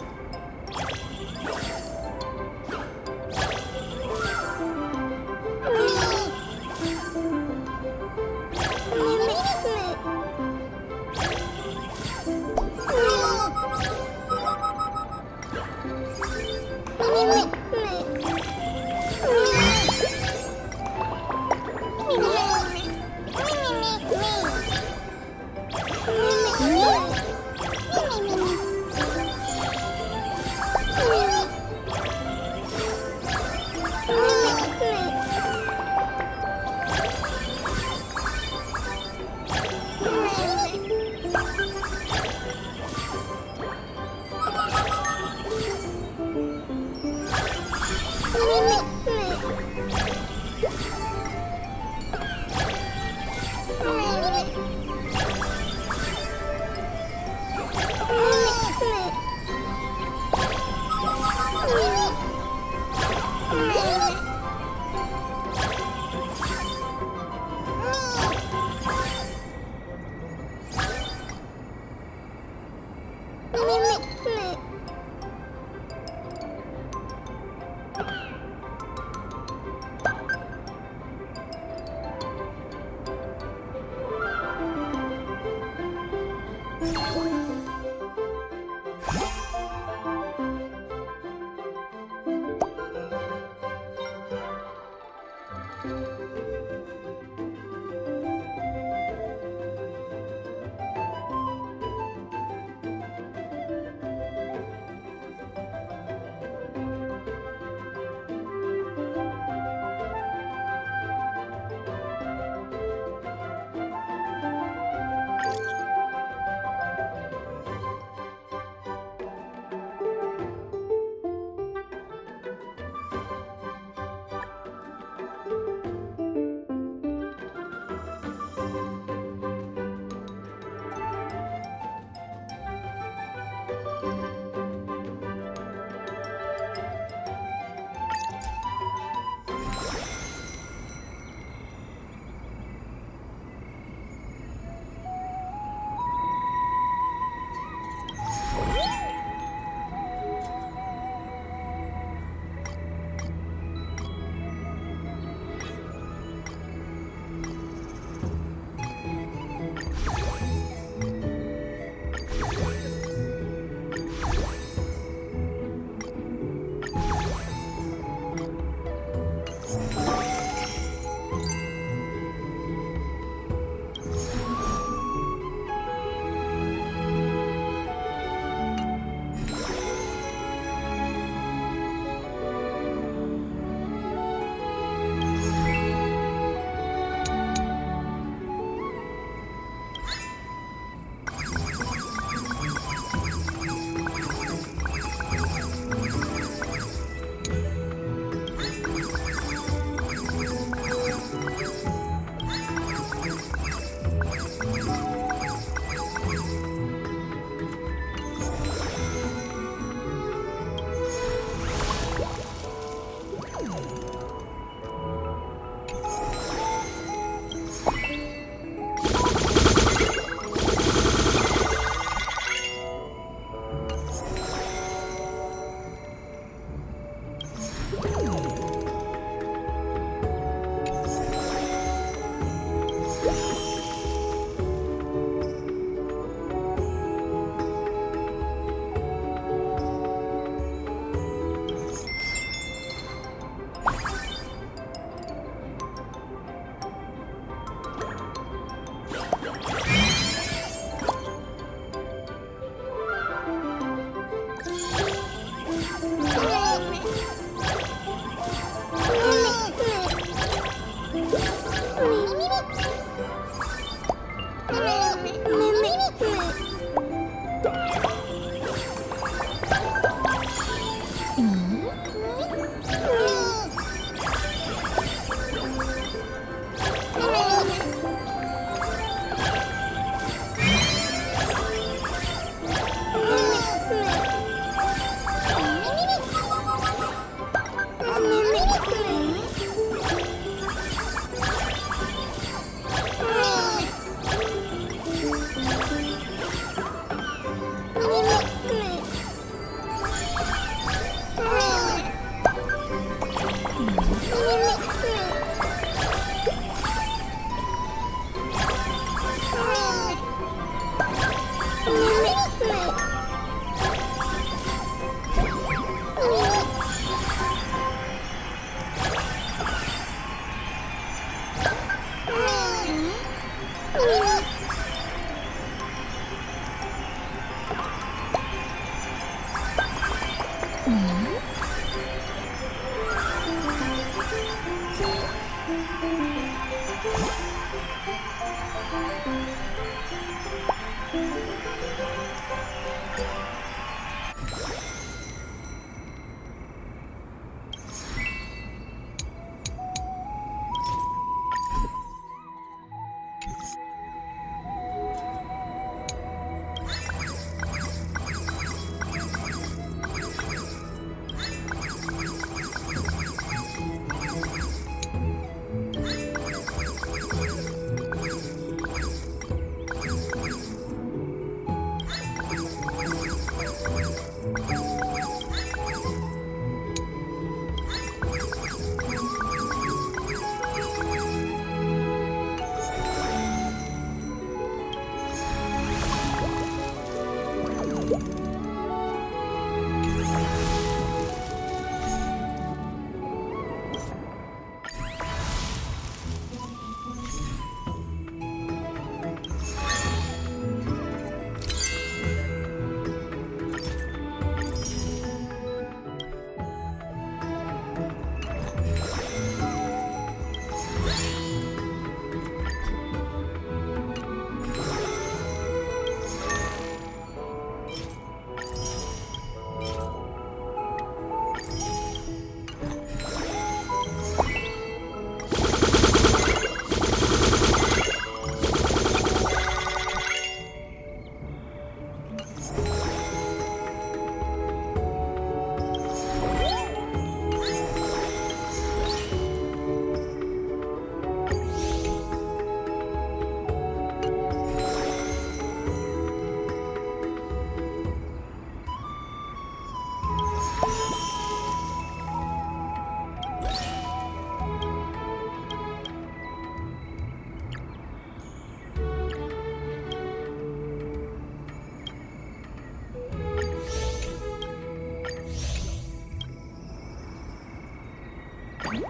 S1: Alright,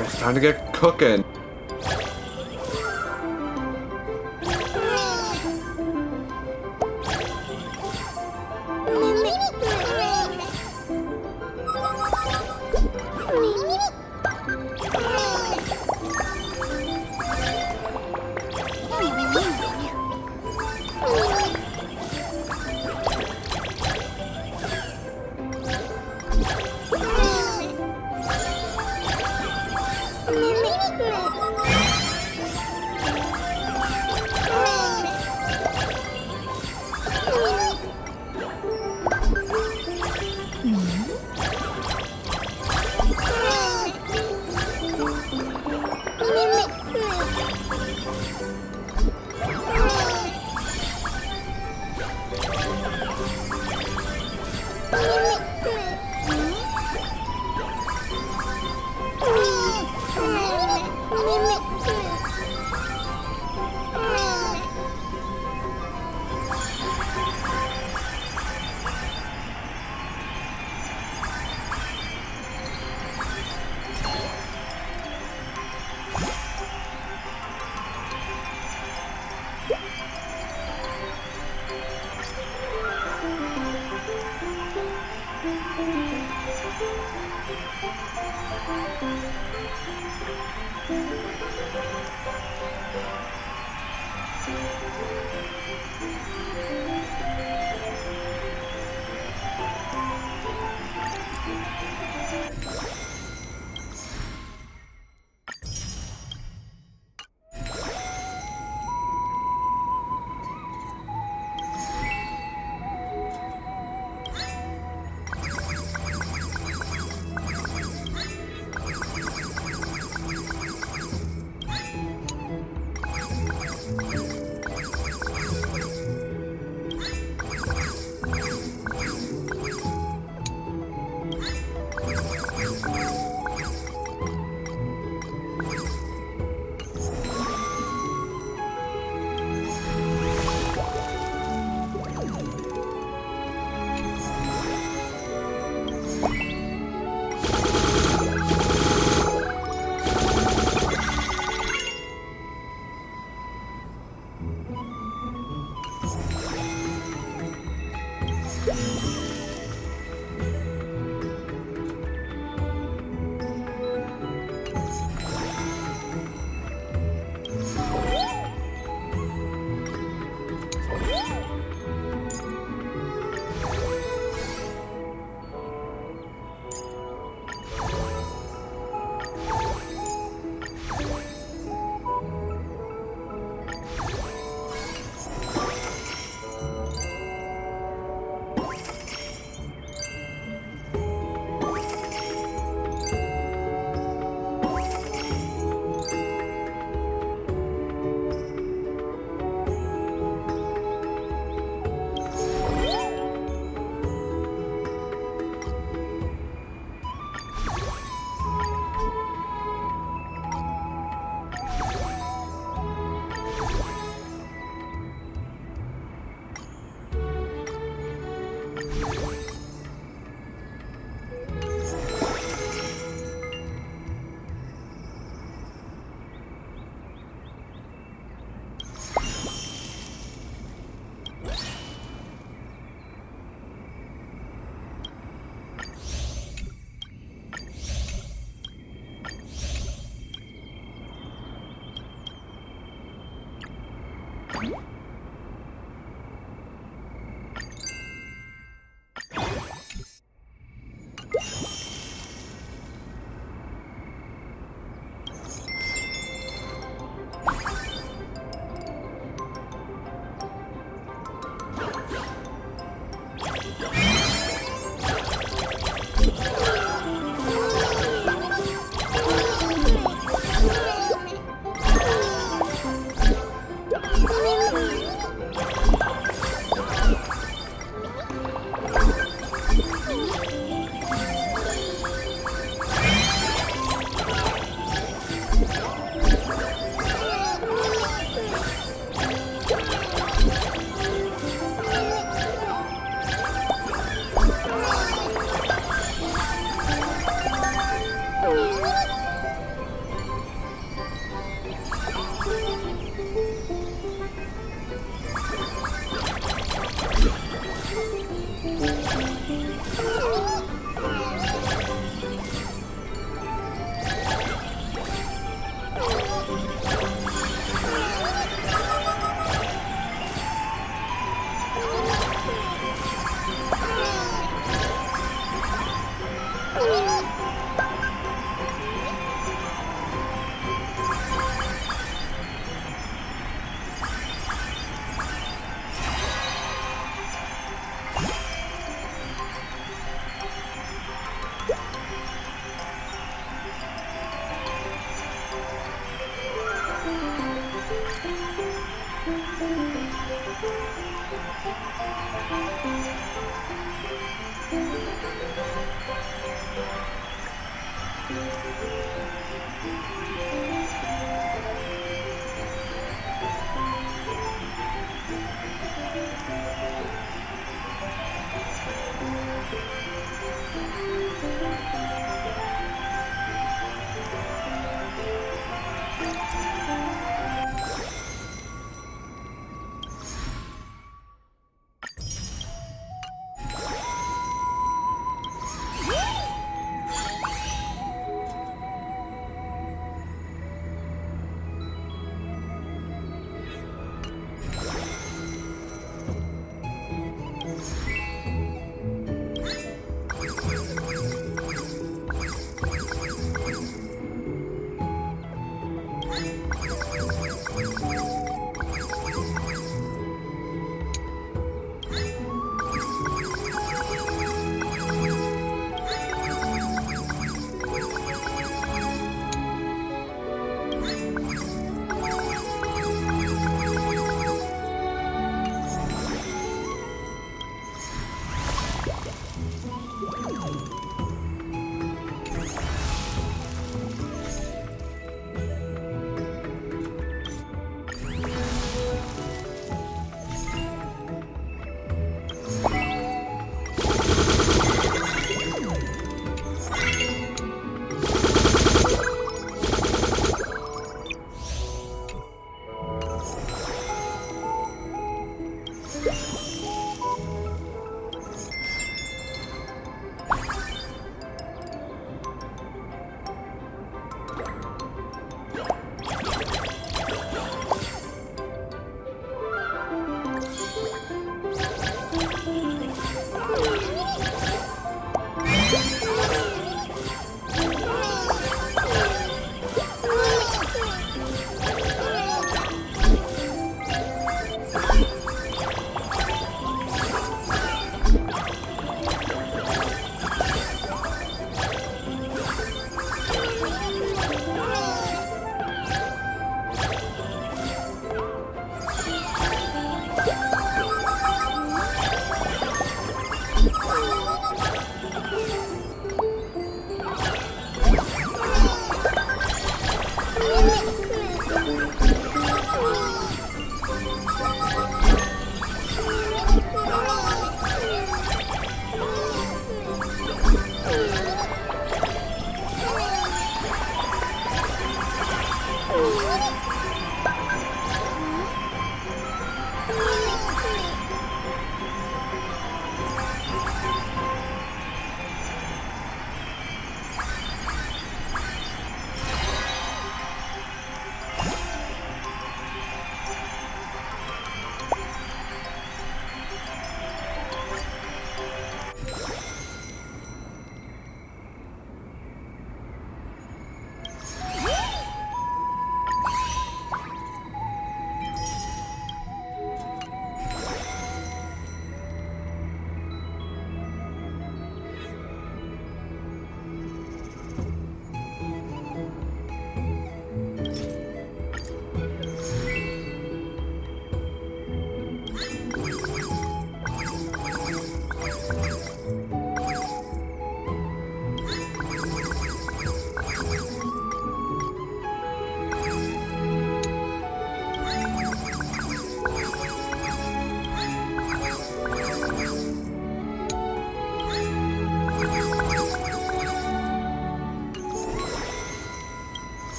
S1: it's time to get cooking.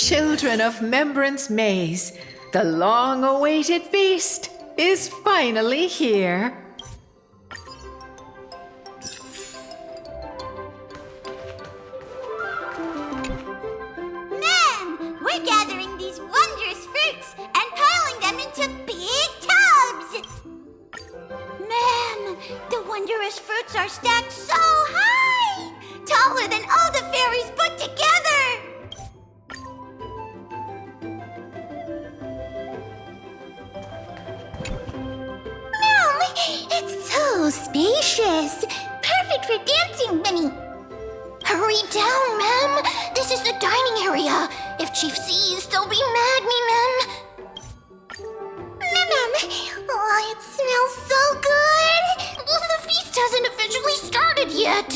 S17: Children of Membrance Maze, the long-awaited feast is finally here.
S18: Ma'am, we're gathering these wondrous fruits and piling them into big tubs. Ma'am, the wondrous fruits are stacked so high, taller than all the fairies put together. Ma'am, it's so spacious. Perfect for dancing, Minnie. Hurry down, ma'am. This is the dining area. If Chief sees, they'll be mad me, ma'am. Ma'am, oh, it smells so good. The feast hasn't officially started yet.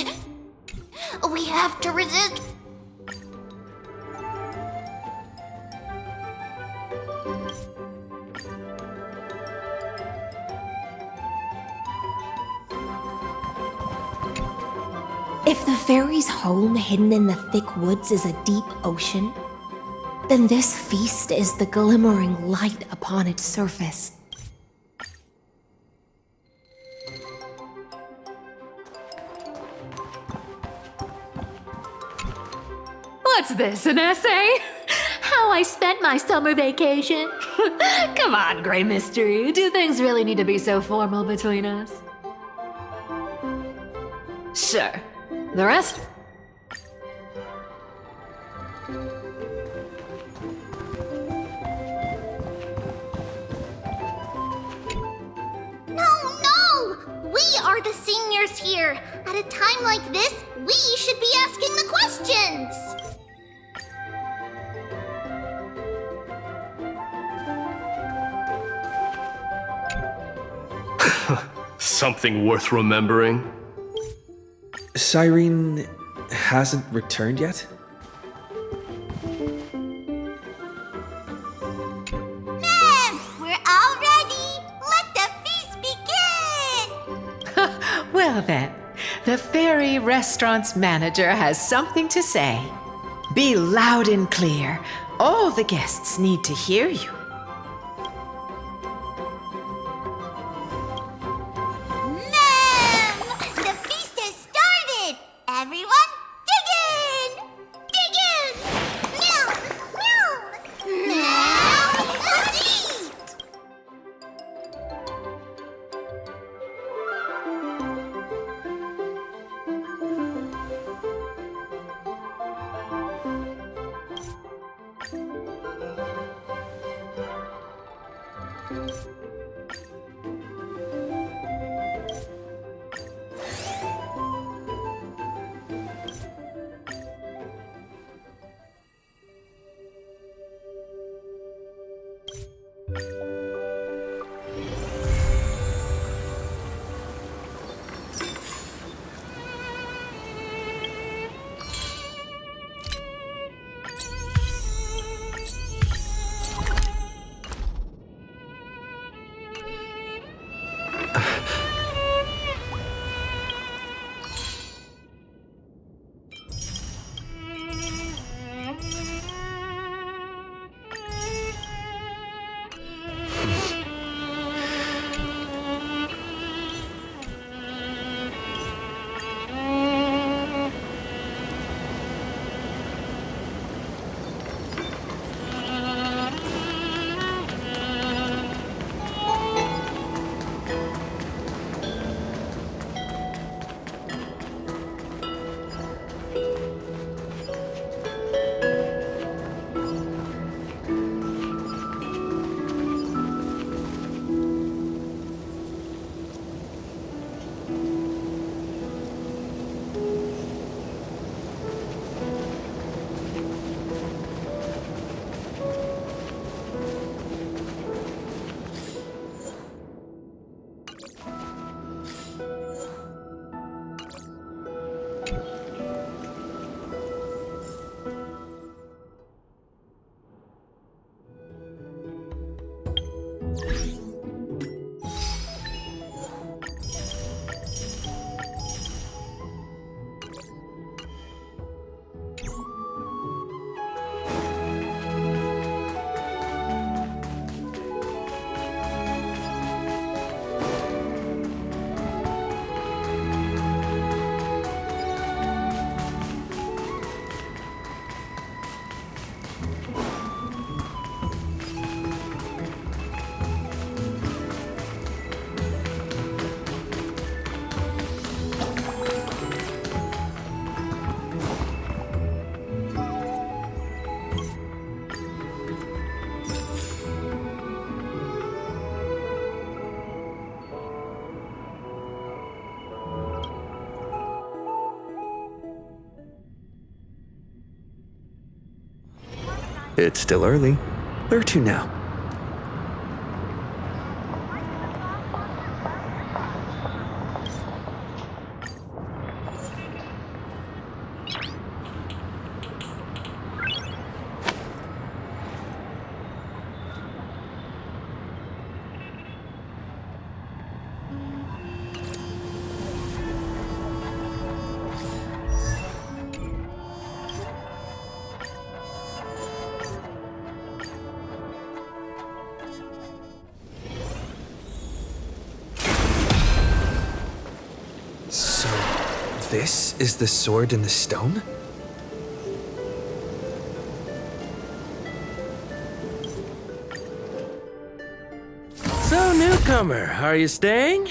S18: We have to resist.
S19: If the fairy's home hidden in the thick woods is a deep ocean, then this feast is the glimmering light upon its surface.
S4: What's this, an essay? How I spent my summer vacation? Come on, Grey Mystery. Do things really need to be so formal between us? Sure. The rest?
S18: No! We are the seniors here. At a time like this, we should be asking the questions.
S20: Something worth remembering?
S21: Cyrene hasn't returned yet?
S18: Ma'am, we're all ready. Let the feast begin.
S17: Well then, the fairy restaurant's manager has something to say. Be loud and clear. All the guests need to hear you.
S18: The feast has started. Everyone, dig in. Dig in. Meow, meow. Meow, let's eat.
S16: It's still early.
S21: Where to now? So, this is the sword in the stone?
S3: So, newcomer, are you staying?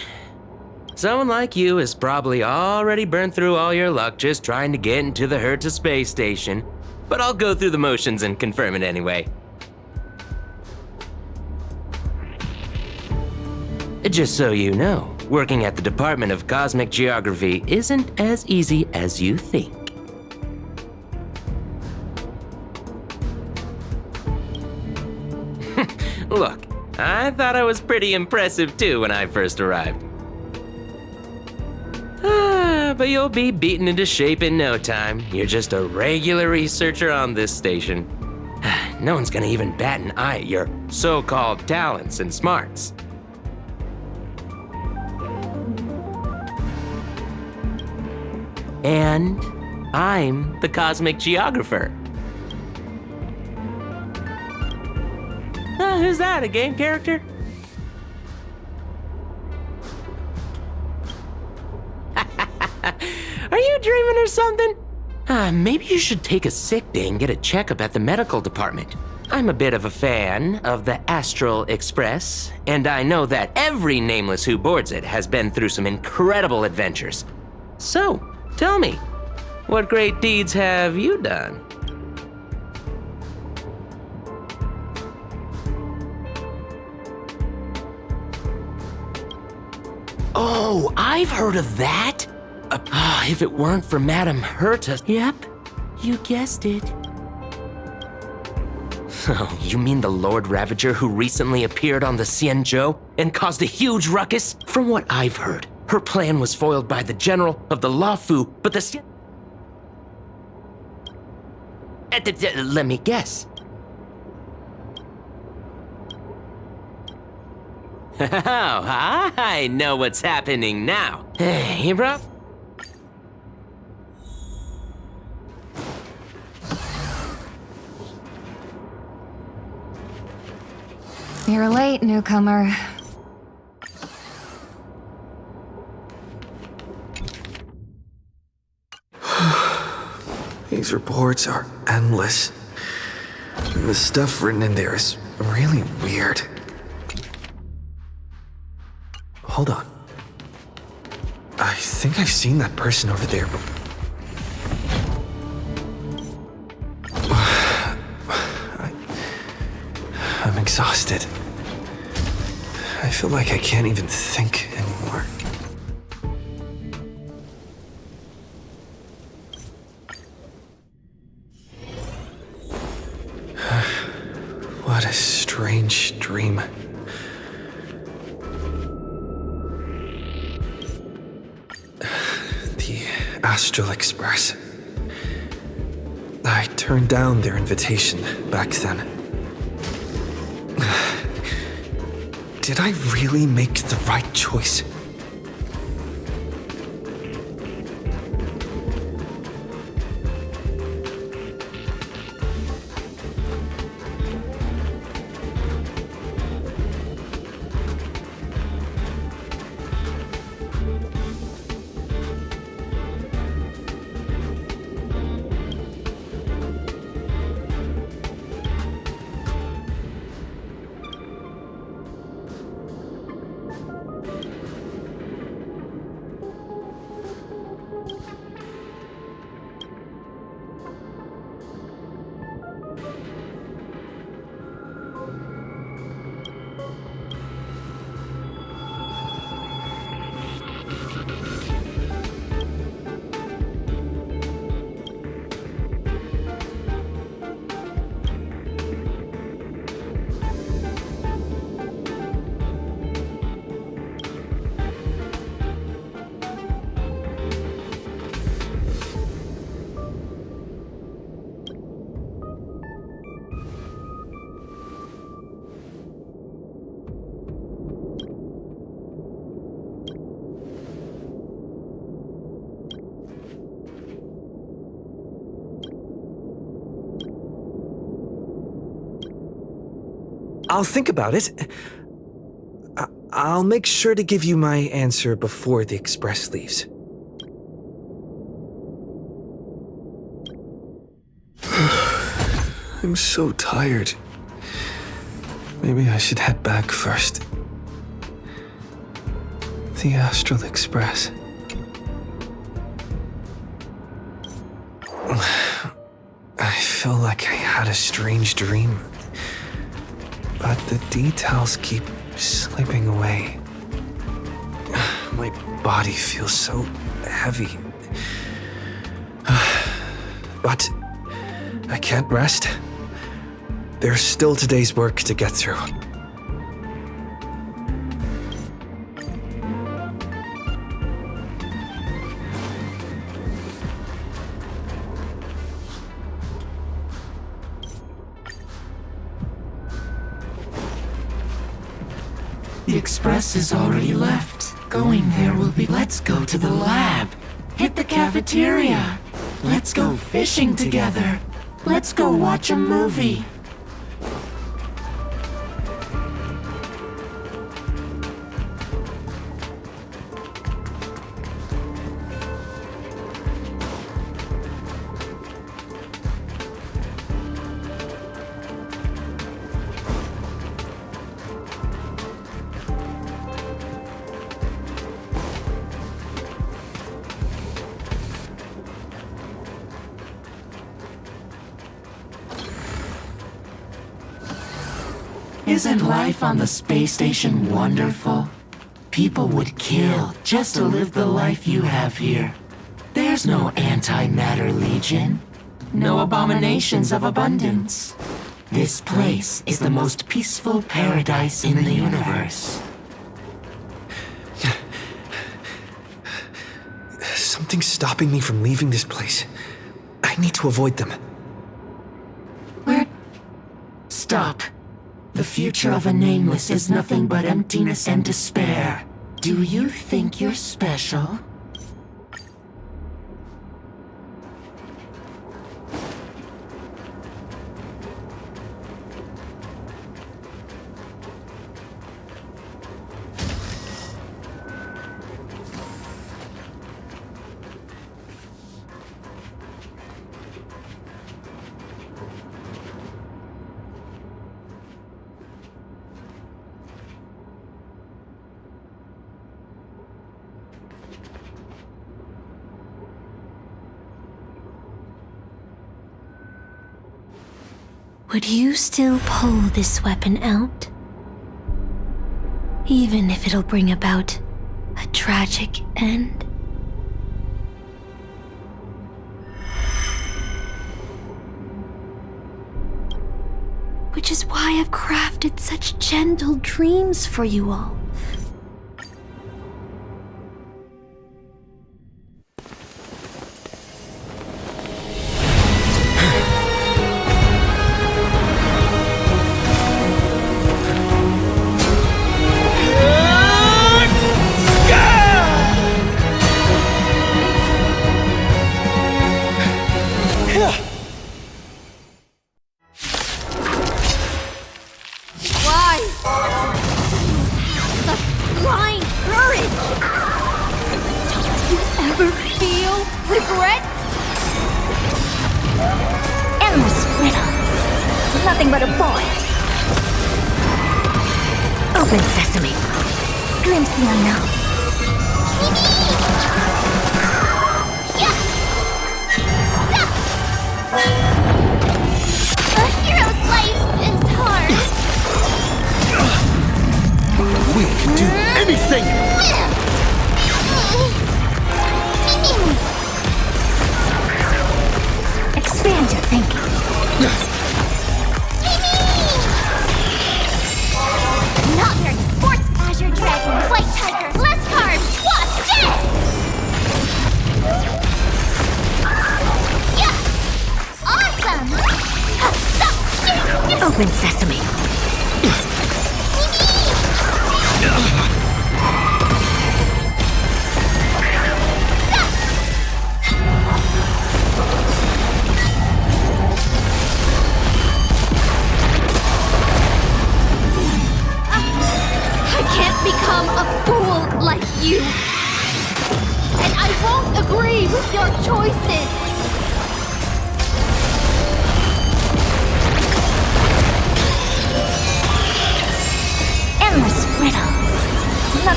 S3: Someone like you has probably already burned through all your luck just trying to get into the Herta space station, but I'll go through the motions and confirm it anyway. Just so you know, working at the Department of Cosmic Geography isn't as easy as you think. Look, I thought I was pretty impressive too when I first arrived. But you'll be beaten into shape in no time. You're just a regular researcher on this station. No one's gonna even bat an eye at your so-called talents and smarts. And I'm the Cosmic Geographer. Who's that, a game character? Are you dreaming or something? Maybe you should take a sick day and get a checkup at the medical department. I'm a bit of a fan of the Astral Express, and I know that every nameless who boards it has been through some incredible adventures. So, tell me, what great deeds have you done? Oh, I've heard of that! If it weren't for Madame Herta... Yep, you guessed it. Oh, you mean the Lord Ravager who recently appeared on the Xianzhou and caused a huge ruckus? From what I've heard, her plan was foiled by the general of the Luofu, but the let me guess. Oh, I know what's happening now. Hey, bro.
S22: You're late, newcomer.
S21: These reports are endless. And the stuff written in there is really weird. Hold on. I think I've seen that person over there, but... I'm exhausted. I feel like I can't even think anymore. What a strange dream. The Astral Express. I turned down their invitation back then. Did I really make the right choice? I'll think about it. I'll make sure to give you my answer before the express leaves. I'm so tired. Maybe I should head back first. The Astral Express. I feel like I had a strange dream, but the details keep slipping away. My body feels so heavy. But I can't rest. There's still today's work to get through.
S3: The express is already left. Going there will be... Let's go to the lab. Hit the cafeteria. Let's go fishing together. Let's go watch a movie. Isn't life on the space station wonderful? People would kill just to live the life you have here. There's no antimatter legion, no abominations of abundance. This place is the most peaceful paradise in the universe.
S21: Something's stopping me from leaving this place. I need to avoid them.
S3: Stop. The future of a nameless is nothing but emptiness and despair. Do you think you're special?
S19: Would you still pull this weapon out? Even if it'll bring about a tragic end? Which is why I've crafted such gentle dreams for you all.
S18: Nothing but a boy. Open sesame. Glimpse the unknown. A hero's life is hard.
S9: We can do anything!
S18: Expand your thinking. Not very sports, Azure Dragon, White Tiger, less carbs, watch this! Yeah! Awesome! Open sesame.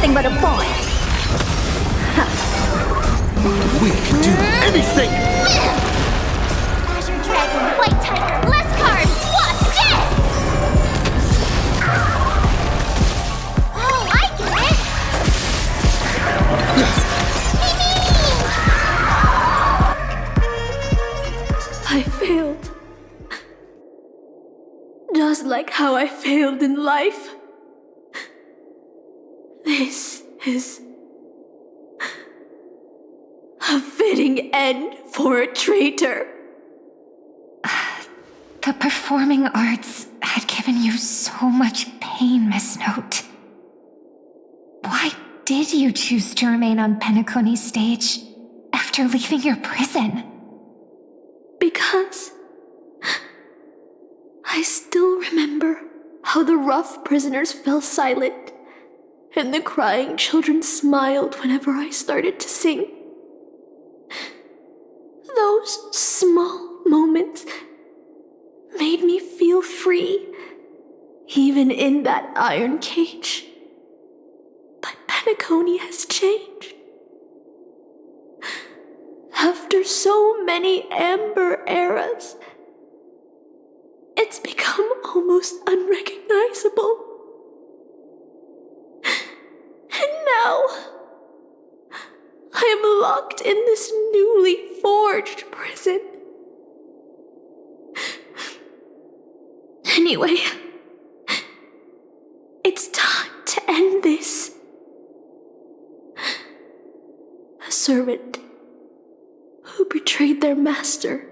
S7: nothing but a boy.
S9: We can do anything!
S18: Azure Dragon, White Tiger, less cards! What's this? Oh, I get it!
S8: I failed. Just like how I failed in life. This is a fitting end for a traitor.
S22: The performing arts had given you so much pain, Miss Note. Why did you choose to remain on Penacony's stage after leaving your prison?
S8: Because I still remember how the rough prisoners fell silent and the crying children smiled whenever I started to sing. Those small moments made me feel free, even in that iron cage. But Penacony has changed. After so many amber eras, it's become almost unrecognizable. And now, I am locked in this newly forged prison. Anyway, it's time to end this. A servant who betrayed their master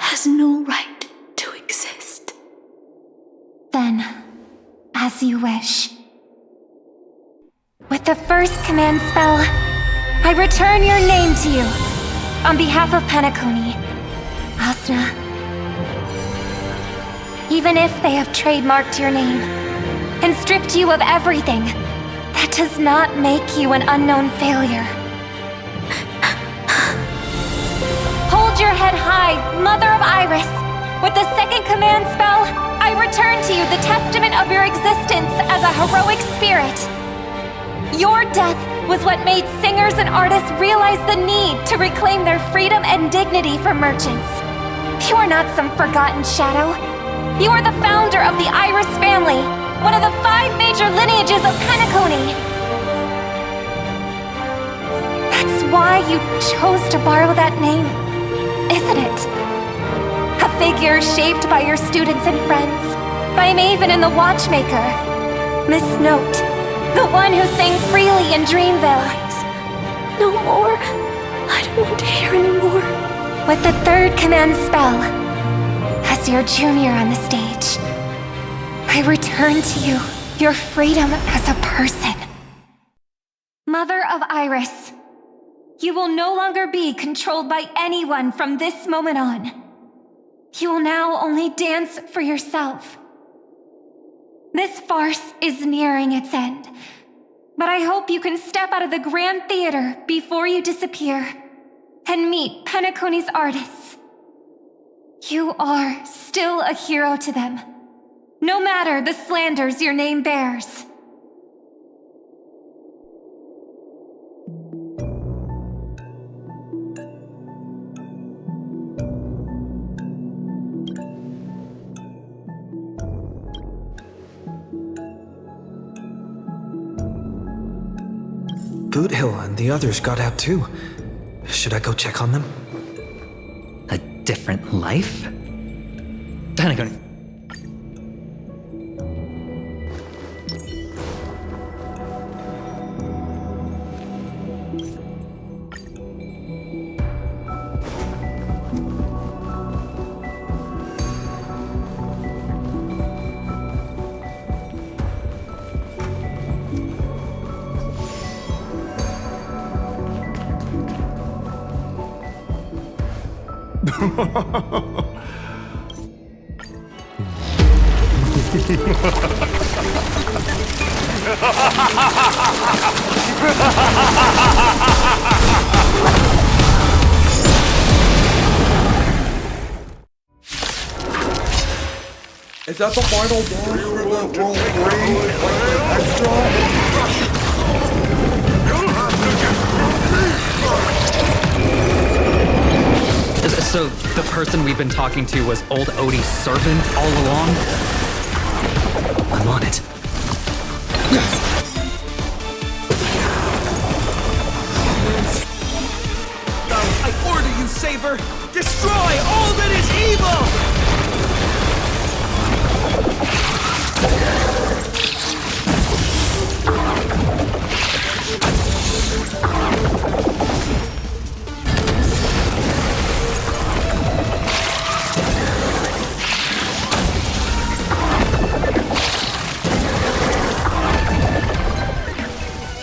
S8: has no right to exist.
S22: Then, as you wish. With the first command spell, I return your name to you. On behalf of Penacony, Asna. Even if they have trademarked your name and stripped you of everything, that does not make you an unknown failure. Hold your head high, Mother of Iris. With the second command spell, I return to you the testament of your existence as a heroic spirit. Your death was what made singers and artists realize the need to reclaim their freedom and dignity for merchants. You are not some forgotten shadow. You are the founder of the Iris family, one of the 5 major lineages of Penacony. That's why you chose to borrow that name, isn't it? A figure shaped by your students and friends, by Maven and the Watchmaker, Miss Note, the one who sang freely in Dreamville.
S8: No more. I don't want to hear anymore.
S22: With the third command spell, as your junior on the stage, I return to you your freedom as a person. Mother of Iris, you will no longer be controlled by anyone from this moment on. You will now only dance for yourself. This farce is nearing its end, but I hope you can step out of the Grand Theater before you disappear and meet Penacony's artists. You are still a hero to them, no matter the slanders your name bears.
S21: Boothill and the others got out too. Should I go check on them?
S23: A different life? Penacony.
S1: Is that the final boss for the World 3? Like the extra?
S6: So, the person we've been talking to was old Odie's servant all along? I'm on it.
S7: I order you, Saber! Destroy all that is evil!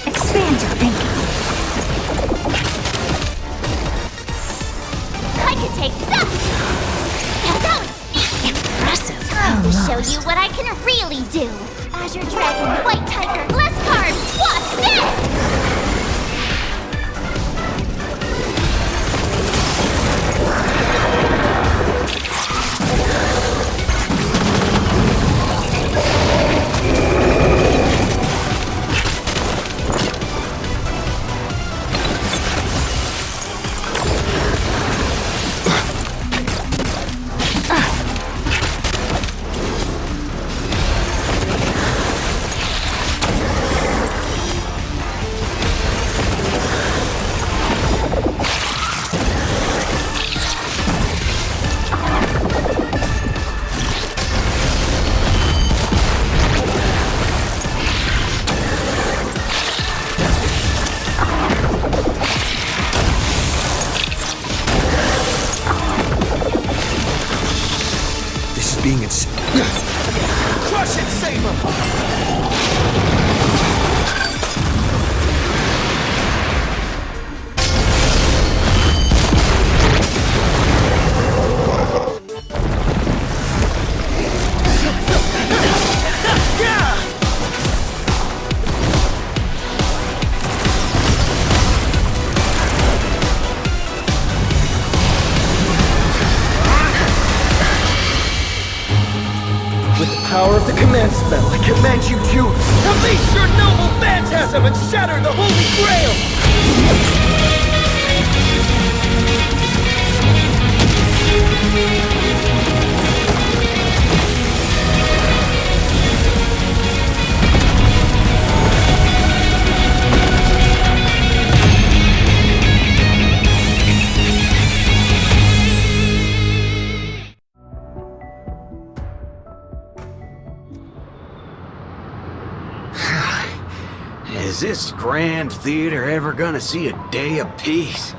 S18: Expand your thinking. I could take that! Now that was impressive. Time to show you what I can really do. Azure Dragon, White Tiger, less cards! Watch this!
S9: Being ins-
S7: Crush it, Saber! Power of the command spell, I command you to release your noble phantasm and shatter the Holy Grail!
S11: Is this grand theater ever gonna see a day of peace?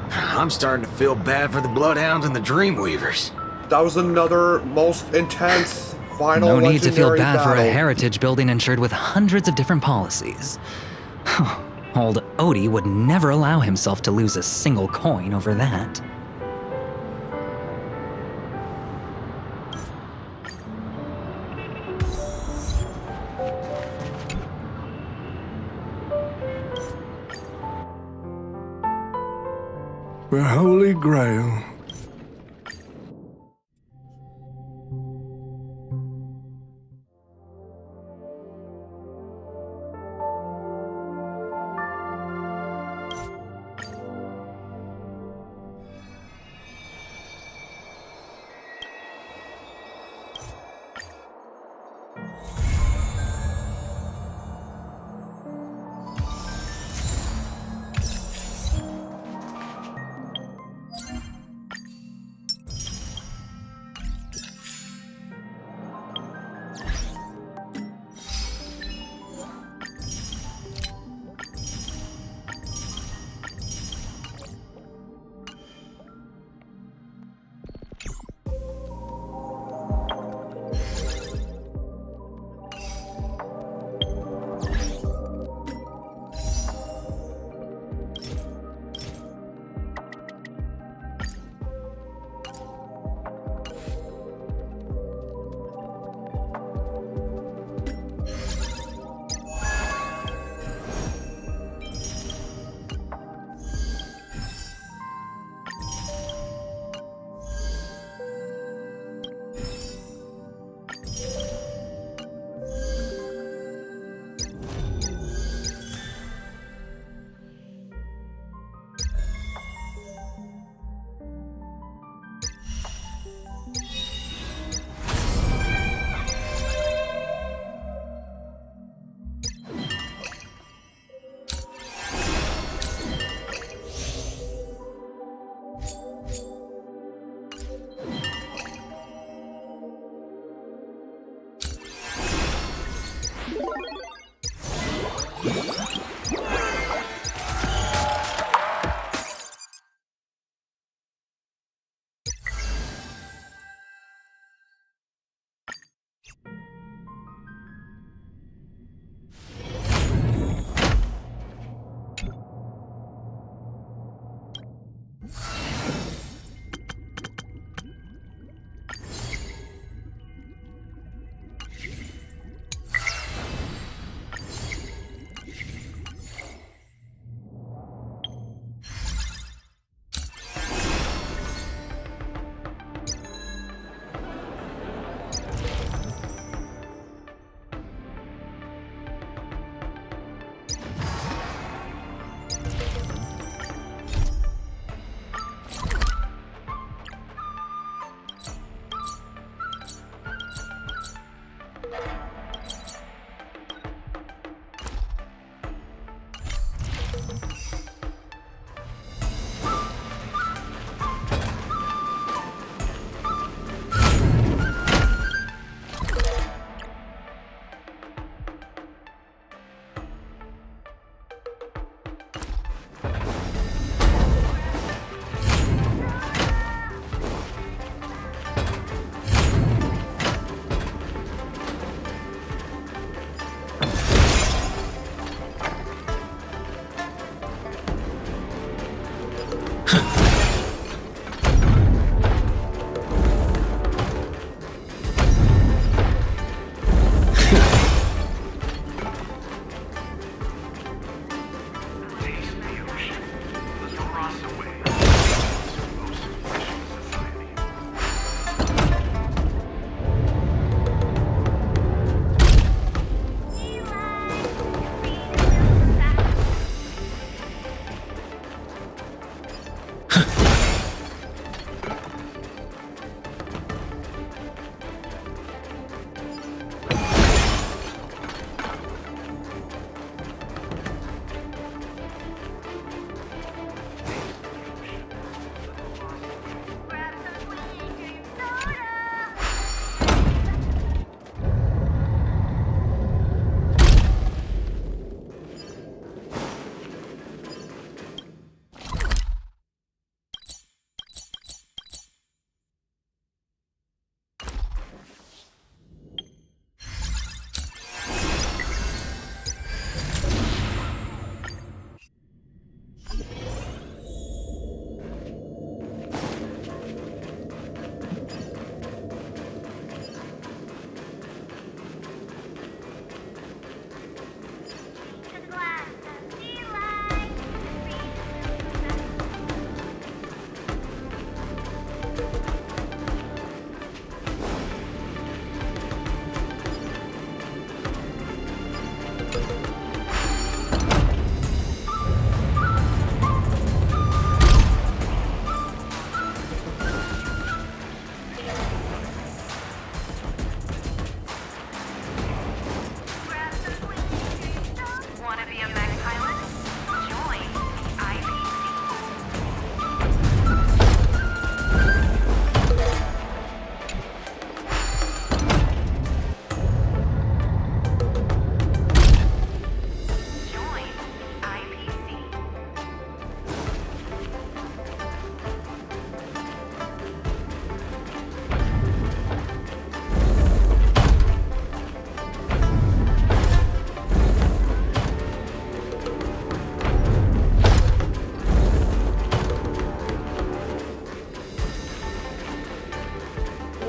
S11: I'm starting to feel bad for the Bloodhounds and the Dreamweavers.
S1: That was another most intense final
S23: No need to feel
S1: legendary
S23: bad for a
S1: battle.
S23: heritage building insured with hundreds of different policies. Old Odie would never allow himself to lose a single coin over that.
S9: The Holy Grail.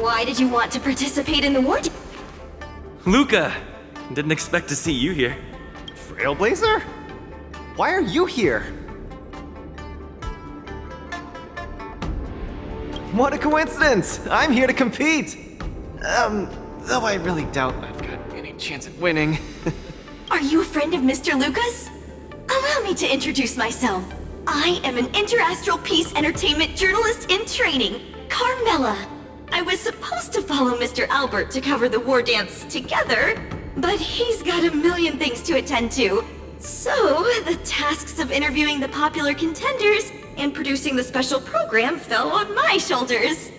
S22: Why did you want to participate in the war?
S2: Luca! Didn't expect to see you here.
S5: Trailblazer? Why are you here? What a coincidence! I'm here to compete! Though I really doubt I've got any chance at winning.
S22: Are you a friend of Mr. Lucas? Allow me to introduce myself. I am an interastral peace entertainment journalist in training, Carmela. I was supposed to follow Mr. Albert to cover the war dance together, but he's got a million things to attend to. So, the tasks of interviewing the popular contenders and producing the special program fell on my shoulders.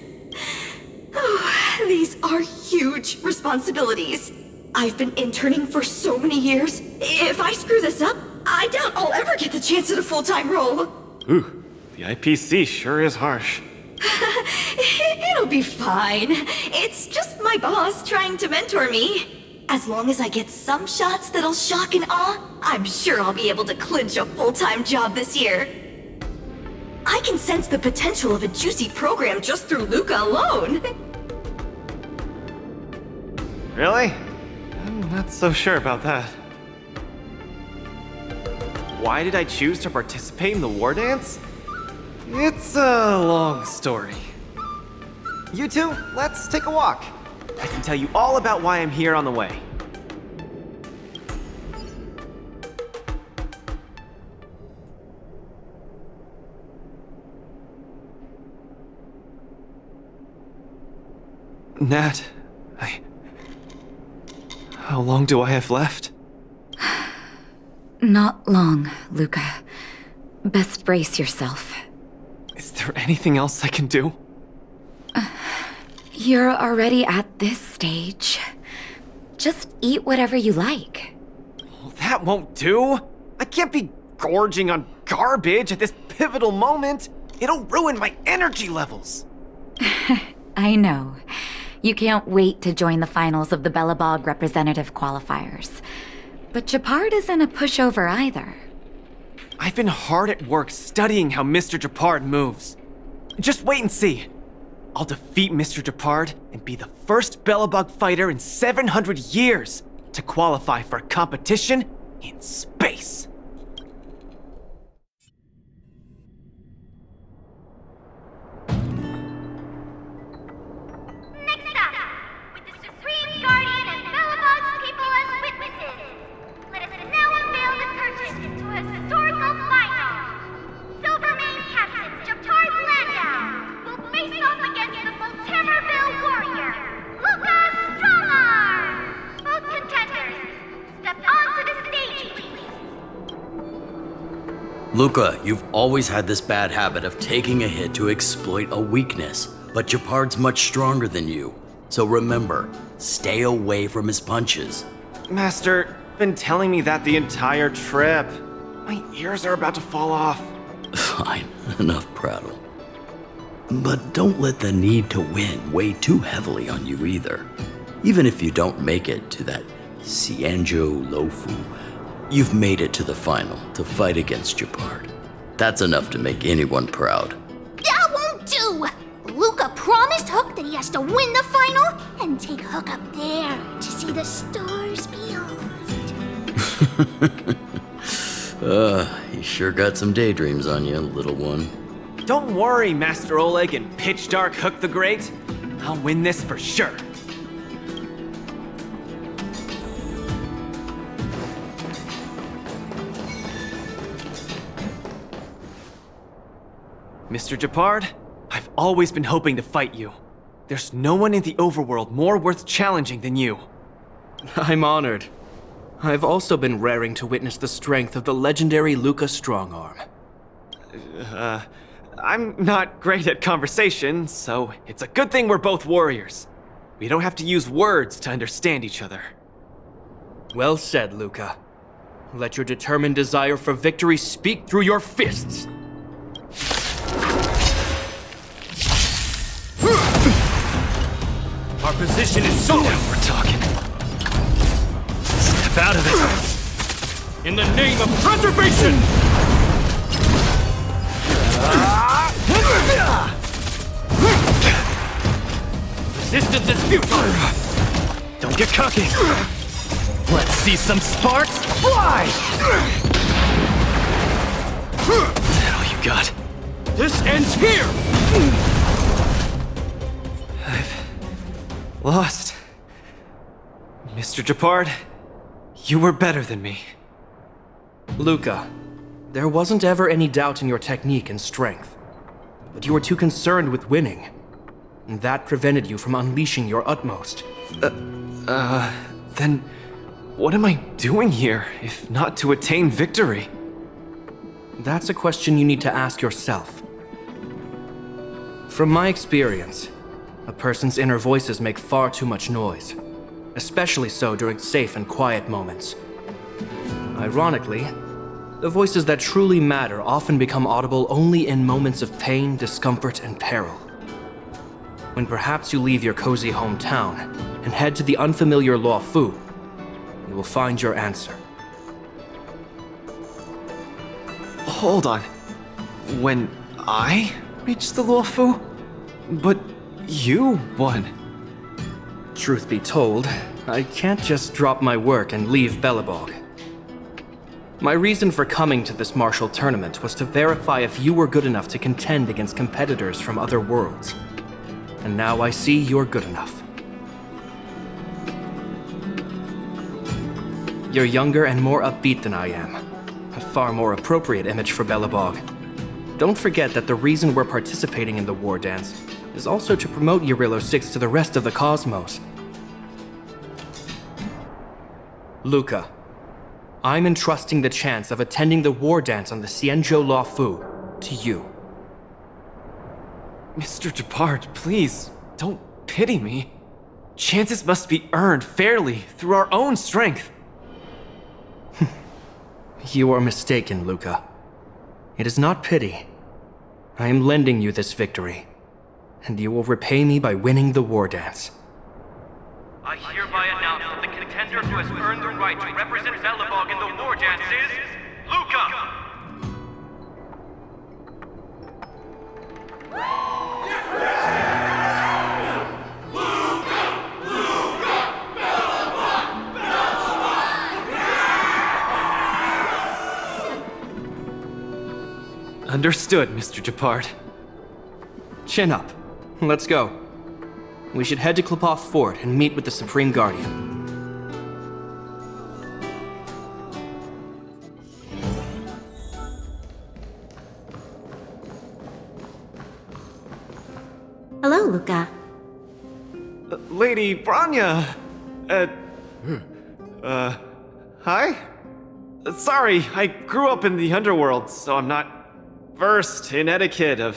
S22: Oh, these are huge responsibilities. I've been interning for so many years. If I screw this up, I doubt I'll ever get the chance at a full-time role.
S5: Ooh, the IPC sure is harsh.
S22: It'll be fine. It's just my boss trying to mentor me. As long as I get some shots that'll shock and awe, I'm sure I'll be able to clinch a full-time job this year. I can sense the potential of a juicy program just through Luca alone.
S5: Really? I'm not so sure about that. Why did I choose to participate in the war dance? It's a long story. You two, let's take a walk. I can tell you all about why I'm here on the way. Nat, how long do I have left?
S4: Not long, Luca. Best brace yourself.
S5: Is there anything else I can do?
S4: You're already at this stage. Just eat whatever you like.
S5: Well, that won't do. I can't be gorging on garbage at this pivotal moment. It'll ruin my energy levels.
S4: I know. You can't wait to join the finals of the Bellabog representative qualifiers. But Japard isn't a pushover either.
S5: I've been hard at work studying how Mr. Japard moves. Just wait and see. I'll defeat Mr. Japard and be the first Bellabog fighter in 700 years to qualify for a competition in space.
S18: Next up, with the Supreme Guardian and Bellabog's people as witnesses, let us now unveil the curtain to a historical final. Silvermane Captain Japard Landau will face off against the Multimerville Warrior, Luca Strongarm! Both contenders, step onto the stage, please.
S12: Luca, you've always had this bad habit of taking a hit to exploit a weakness, but Japard's much stronger than you. So remember, stay away from his punches.
S5: Master, been telling me that the entire trip. My ears are about to fall off.
S12: Fine, enough prattle. But don't let the need to win weigh too heavily on you either. Even if you don't make it to that Cianjo Lofu, you've made it to the final to fight against Japard. That's enough to make anyone proud.
S18: That won't do! Luca promised Hook that he has to win the final and take Hook up there to see the stars beyond.
S12: You sure got some daydreams on you, little one.
S5: Don't worry, Master Oleg and Pitch Dark Hook the Great. I'll win this for sure. Mr. Japard, I've always been hoping to fight you. There's no one in the overworld more worth challenging than you.
S2: I'm honored. I've also been raring to witness the strength of the legendary Luca Strongarm.
S5: I'm not great at conversation, so it's a good thing we're both warriors. We don't have to use words to understand each other.
S2: Well said, Luca. Let your determined desire for victory speak through your fists. Our position is solid.
S23: Now we're talking. Step out of it.
S2: In the name of preservation! resistance is futile!
S5: Don't get cocky! Let's see some sparks fly! Is that all you got?
S2: This ends here!
S5: I've lost. Mr. Japard, you were better than me.
S2: Luca, there wasn't ever any doubt in your technique and strength. But you were too concerned with winning. And that prevented you from unleashing your utmost.
S5: Then what am I doing here, if not to attain victory?
S2: That's a question you need to ask yourself. From my experience, a person's inner voices make far too much noise, especially so during safe and quiet moments. Ironically, the voices that truly matter often become audible only in moments of pain, discomfort, and peril. When perhaps you leave your cozy hometown and head to the unfamiliar Luo Fu, you will find your answer.
S5: Hold on. When I reached the Luo Fu? But you won.
S2: Truth be told, I can't just drop my work and leave Belobog. My reason for coming to this martial tournament was to verify if you were good enough to contend against competitors from other worlds. And now I see you're good enough. You're younger and more upbeat than I am. A far more appropriate image for Belobog. Don't forget that the reason we're participating in the war dance is also to promote Eurillo 6 to the rest of the cosmos. Luca, I'm entrusting the chance of attending the war dance on the Xianzhou Luo Fu to you.
S5: Mr. Japard, please, don't pity me. Chances must be earned fairly through our own strength.
S2: You are mistaken, Luca. It is not pity. I am lending you this victory, and you will repay me by winning the war dance.
S10: I hereby announce that the contender who has earned the right to represent Belobog in the war dance is Luca!
S5: Understood, Mr. Japard.
S2: Chin up. Let's go. We should head to Klepoth Fort and meet with the Supreme Guardian.
S13: Hello, Luca.
S5: Lady Branya! Hi? Sorry, I grew up in the underworld, so I'm not versed in etiquette of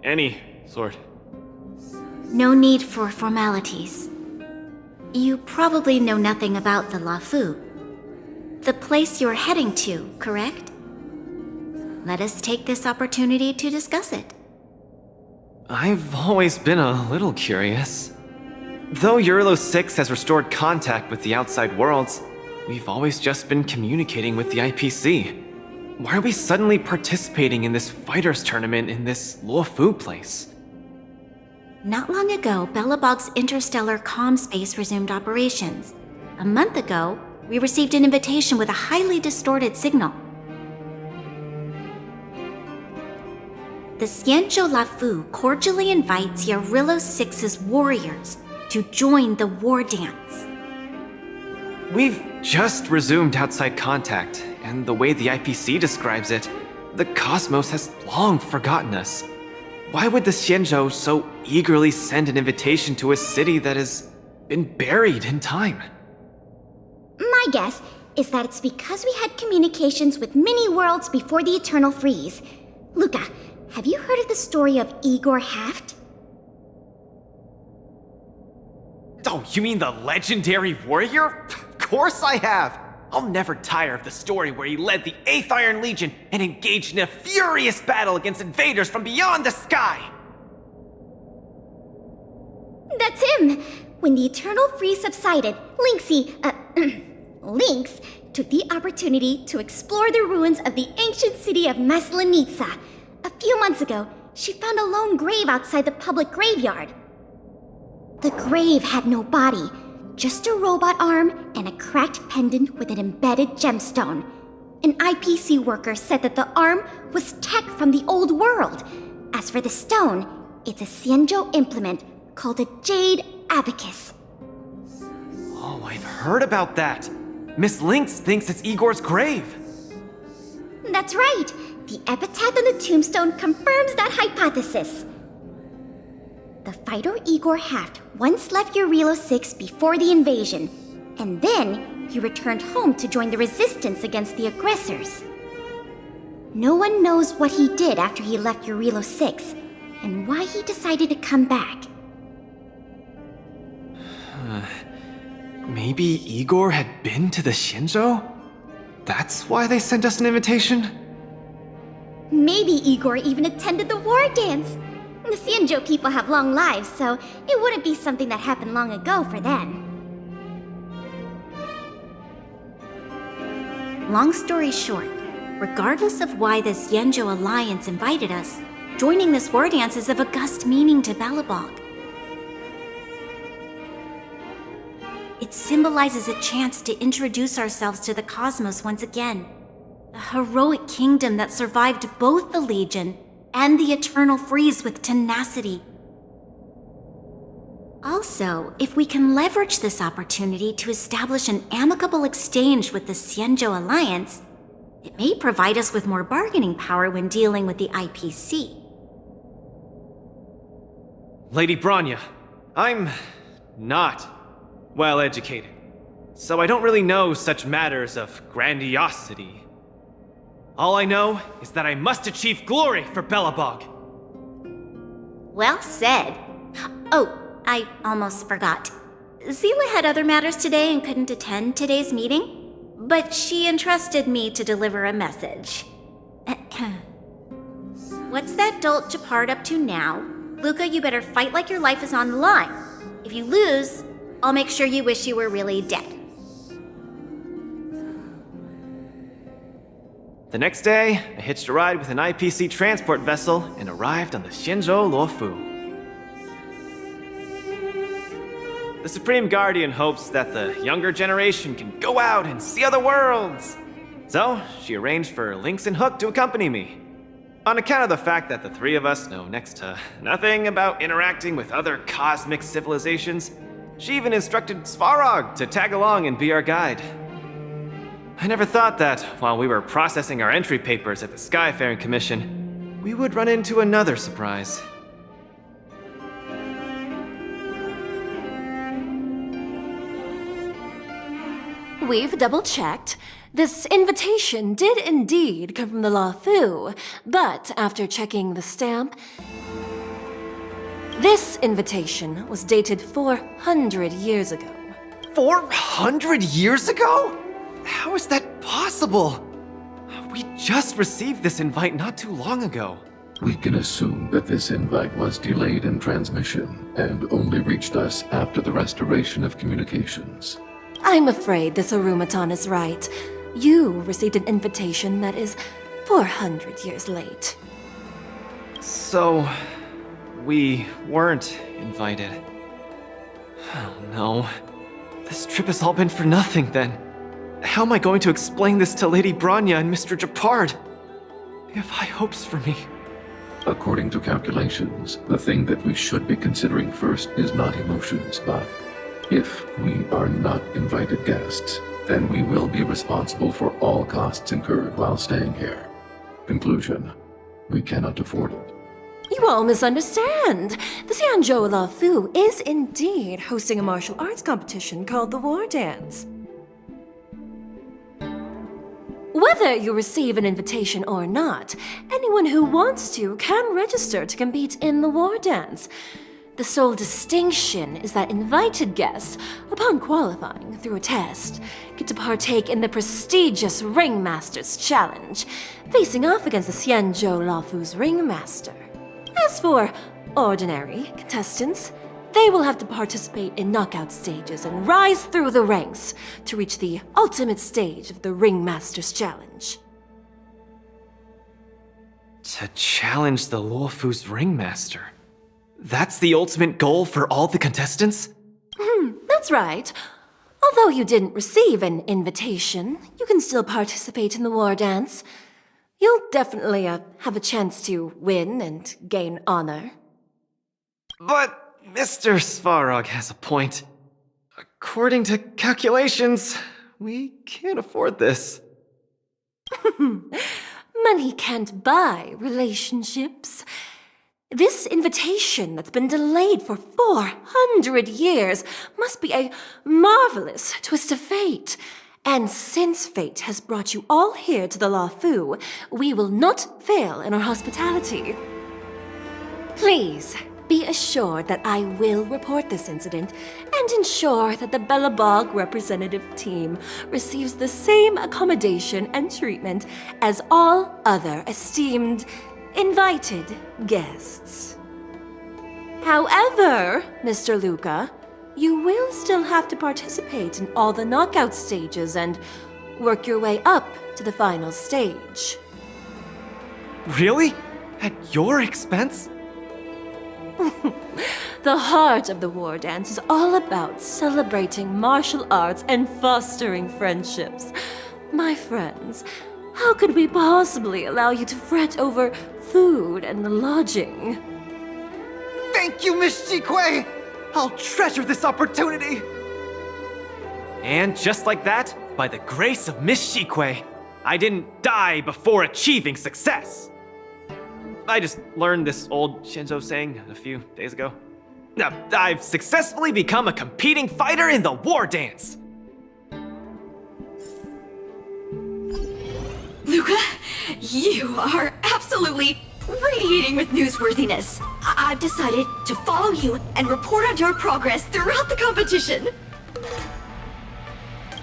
S5: any sort.
S13: No need for formalities. You probably know nothing about the Luo Fu. The place you're heading to, correct? Let us take this opportunity to discuss it.
S5: I've always been a little curious. Though Eurillo 6 has restored contact with the outside worlds, we've always just been communicating with the IPC. Why are we suddenly participating in this fighters tournament in this Luo Fu place?
S13: Not long ago, Belobog's interstellar comm space resumed operations. A month ago, we received an invitation with a highly distorted signal. The Xianzhou Luo Fu cordially invites Eurillo 6's warriors to join the war dance.
S5: We've just resumed outside contact, and the way the IPC describes it, the cosmos has long forgotten us. Why would the Xianzhou so eagerly send an invitation to a city that has been buried in time?
S18: My guess is that it's because we had communications with many worlds before the Eternal Freeze. Luca, have you heard of the story of Igor Haft?
S5: Oh, you mean the legendary warrior? Of course I have! I'll never tire of the story where he led the 8th Iron Legion and engaged in a furious battle against invaders from beyond the sky!
S18: That's him! When the Eternal Freeze subsided, Lynx took the opportunity to explore the ruins of the ancient city of Maslenitsa. A few months ago, she found a lone grave outside the public graveyard.
S13: The grave had no body, just a robot arm and a cracked pendant with an embedded gemstone. An IPC worker said that the arm was tech from the old world. As for the stone, it's a Xianzhou implement called a Jade Abacus.
S5: Oh, I've heard about that. Miss Lynx thinks it's Igor's grave.
S13: That's right. The epitaph on the tombstone confirms that hypothesis. The fighter Igor Haft once left Eurilo 6 before the invasion, and then he returned home to join the resistance against the aggressors. No one knows what he did after he left Eurilo 6, and why he decided to come back.
S5: Maybe Igor had been to the Xianzhou? That's why they sent us an invitation?
S13: Maybe Igor even attended the war dance. The Xianzhou people have long lives, so it wouldn't be something that happened long ago for them. Long story short, regardless of why the Xianzhou Alliance invited us, joining this war dance is of august meaning to Belobog. It symbolizes a chance to introduce ourselves to the cosmos once again. A heroic kingdom that survived both the Legion and the Eternal Freeze with tenacity. Also, if we can leverage this opportunity to establish an amicable exchange with the Xianzhou Alliance, it may provide us with more bargaining power when dealing with the IPC.
S5: Lady Bronya, I'm not well educated, so I don't really know such matters of grandiosity. All I know is that I must achieve glory for Belobog.
S13: Well said. Oh, I almost forgot. Zila had other matters today and couldn't attend today's meeting, but she entrusted me to deliver a message. What's that dolt Japard up to now? Luca, you better fight like your life is on the line. If you lose, I'll make sure you wish you were really dead.
S5: The next day, I hitched a ride with an IPC transport vessel and arrived on the Xianzhou Luofu. The Supreme Guardian hopes that the younger generation can go out and see other worlds. So, she arranged for Lynx and Hook to accompany me. On account of the fact that the three of us know next to nothing about interacting with other cosmic civilizations, she even instructed Svarog to tag along and be our guide. I never thought that, while we were processing our entry papers at the Skyfaring Commission, we would run into another surprise.
S14: We've double-checked. This invitation did indeed come from the Luofu, but after checking the stamp, this invitation was dated 400 years ago.
S5: 400 years ago? How is that possible? We just received this invite not too long ago.
S15: We can assume that this invite was delayed in transmission and only reached us after the restoration of communications.
S14: I'm afraid this Arumaton is right. You received an invitation that is 400 years late.
S5: So, we weren't invited. Oh no. This trip has all been for nothing then. How am I going to explain this to Lady Bronya and Mr. Japard? They have high hopes for me.
S15: According to calculations, the thing that we should be considering first is not emotions, but if we are not invited guests, then we will be responsible for all costs incurred while staying here. Conclusion: we cannot afford it.
S14: You all misunderstand. The Xianzhou Luofu is indeed hosting a martial arts competition called the War Dance. Whether you receive an invitation or not, anyone who wants to can register to compete in the War Dance. The sole distinction is that invited guests, upon qualifying through a test, get to partake in the prestigious Ringmaster's Challenge, facing off against the Xianzhou Luofu's Ringmaster. As for ordinary contestants, they will have to participate in knockout stages and rise through the ranks to reach the ultimate stage of the Ringmaster's Challenge.
S5: To challenge the Luofu's Ringmaster? That's the ultimate goal for all the contestants?
S14: That's right. Although you didn't receive an invitation, you can still participate in the war dance. You'll definitely have a chance to win and gain honor.
S5: But Mr. Svarog has a point. According to calculations, we can't afford this.
S14: Money can't buy relationships. This invitation that's been delayed for 400 years must be a marvelous twist of fate. And since fate has brought you all here to the Lafu, we will not fail in our hospitality. Please, be assured that I will report this incident and ensure that the Belobog representative team receives the same accommodation and treatment as all other esteemed invited guests. However, Mr. Luca, you will still have to participate in all the knockout stages and work your way up to the final stage.
S5: Really? At your expense?
S14: The heart of the war dance is all about celebrating martial arts and fostering friendships. My friends, how could we possibly allow you to fret over food and lodging?
S5: Thank you, Miss Shikwe! I'll treasure this opportunity! And just like that, by the grace of Miss Shikwe, I didn't die before achieving success! I just learned this old Shinzo saying a few days ago. I've successfully become a competing fighter in the war dance!
S16: Luca, you are absolutely radiating with newsworthiness. I've decided to follow you and report on your progress throughout the competition.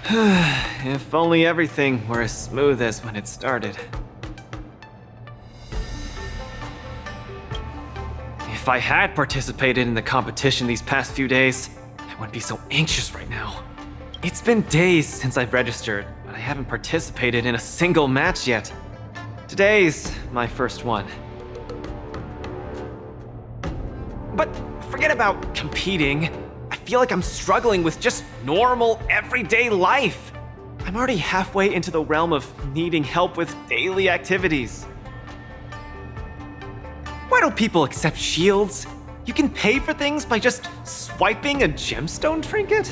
S5: If only everything were as smooth as when it started. If I had participated in the competition these past few days, I wouldn't be so anxious right now. It's been days since I've registered, but I haven't participated in a single match yet. Today's my first one. But forget about competing. I feel like I'm struggling with just normal, everyday life. I'm already halfway into the realm of needing help with daily activities. Why don't people accept shields? You can pay for things by just swiping a gemstone trinket?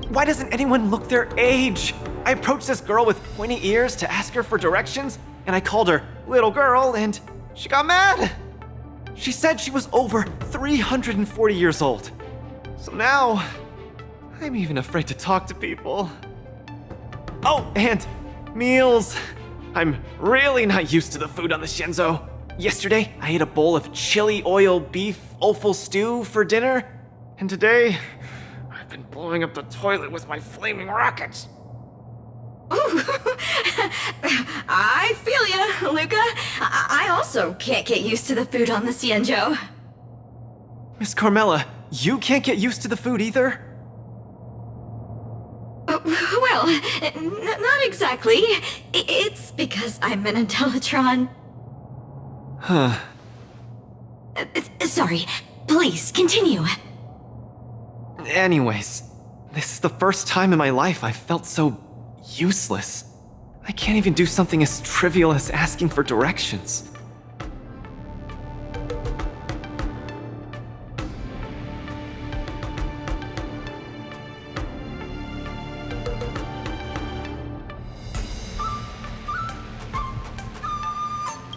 S5: Why doesn't anyone look their age? I approached this girl with pointy ears to ask her for directions, and I called her little girl, and she got mad. She said she was over 340 years old. So now, I'm even afraid to talk to people. Oh, and meals. I'm really not used to the food on the Shinzo. Yesterday, I ate a bowl of chili oil beef offal stew for dinner, and today, I've been blowing up the toilet with my flaming rockets.
S16: I feel ya, Luca. I also can't get used to the food on the Xianzhou.
S5: Miss Carmela, you can't get used to the food either?
S16: Well, not exactly. It's because I'm an Intellatron.
S5: Huh.
S16: Sorry. Please, continue.
S5: Anyways, this is the first time in my life I've felt so useless. I can't even do something as trivial as asking for directions.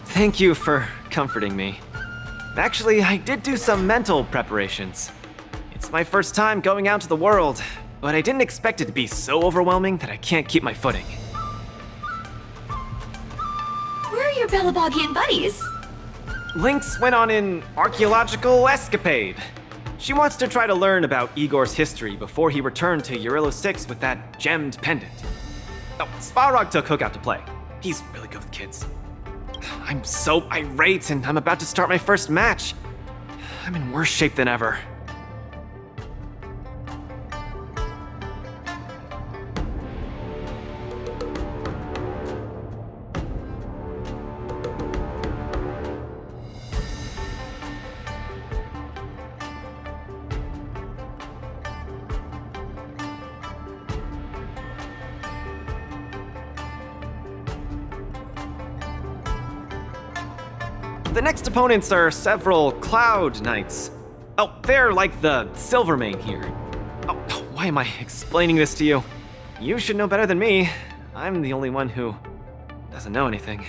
S5: Thank you for comforting me. Actually, I did do some mental preparations. It's my first time going out to the world, but I didn't expect it to be so overwhelming that I can't keep my footing.
S16: Where are your Belabogian buddies?
S5: Lynx went on an archaeological escapade. She wants to try to learn about Igor's history before he returned to Urilo 6 with that gemmed pendant. Oh, Svarog took Hook out to play. He's really good with kids. I'm so irate and I'm about to start my first match. I'm in worse shape than ever. the next opponents are several Cloud Knights. Oh, they're like the Silvermane here. Oh, why am I explaining this to you? You should know better than me. I'm the only one who doesn't know anything.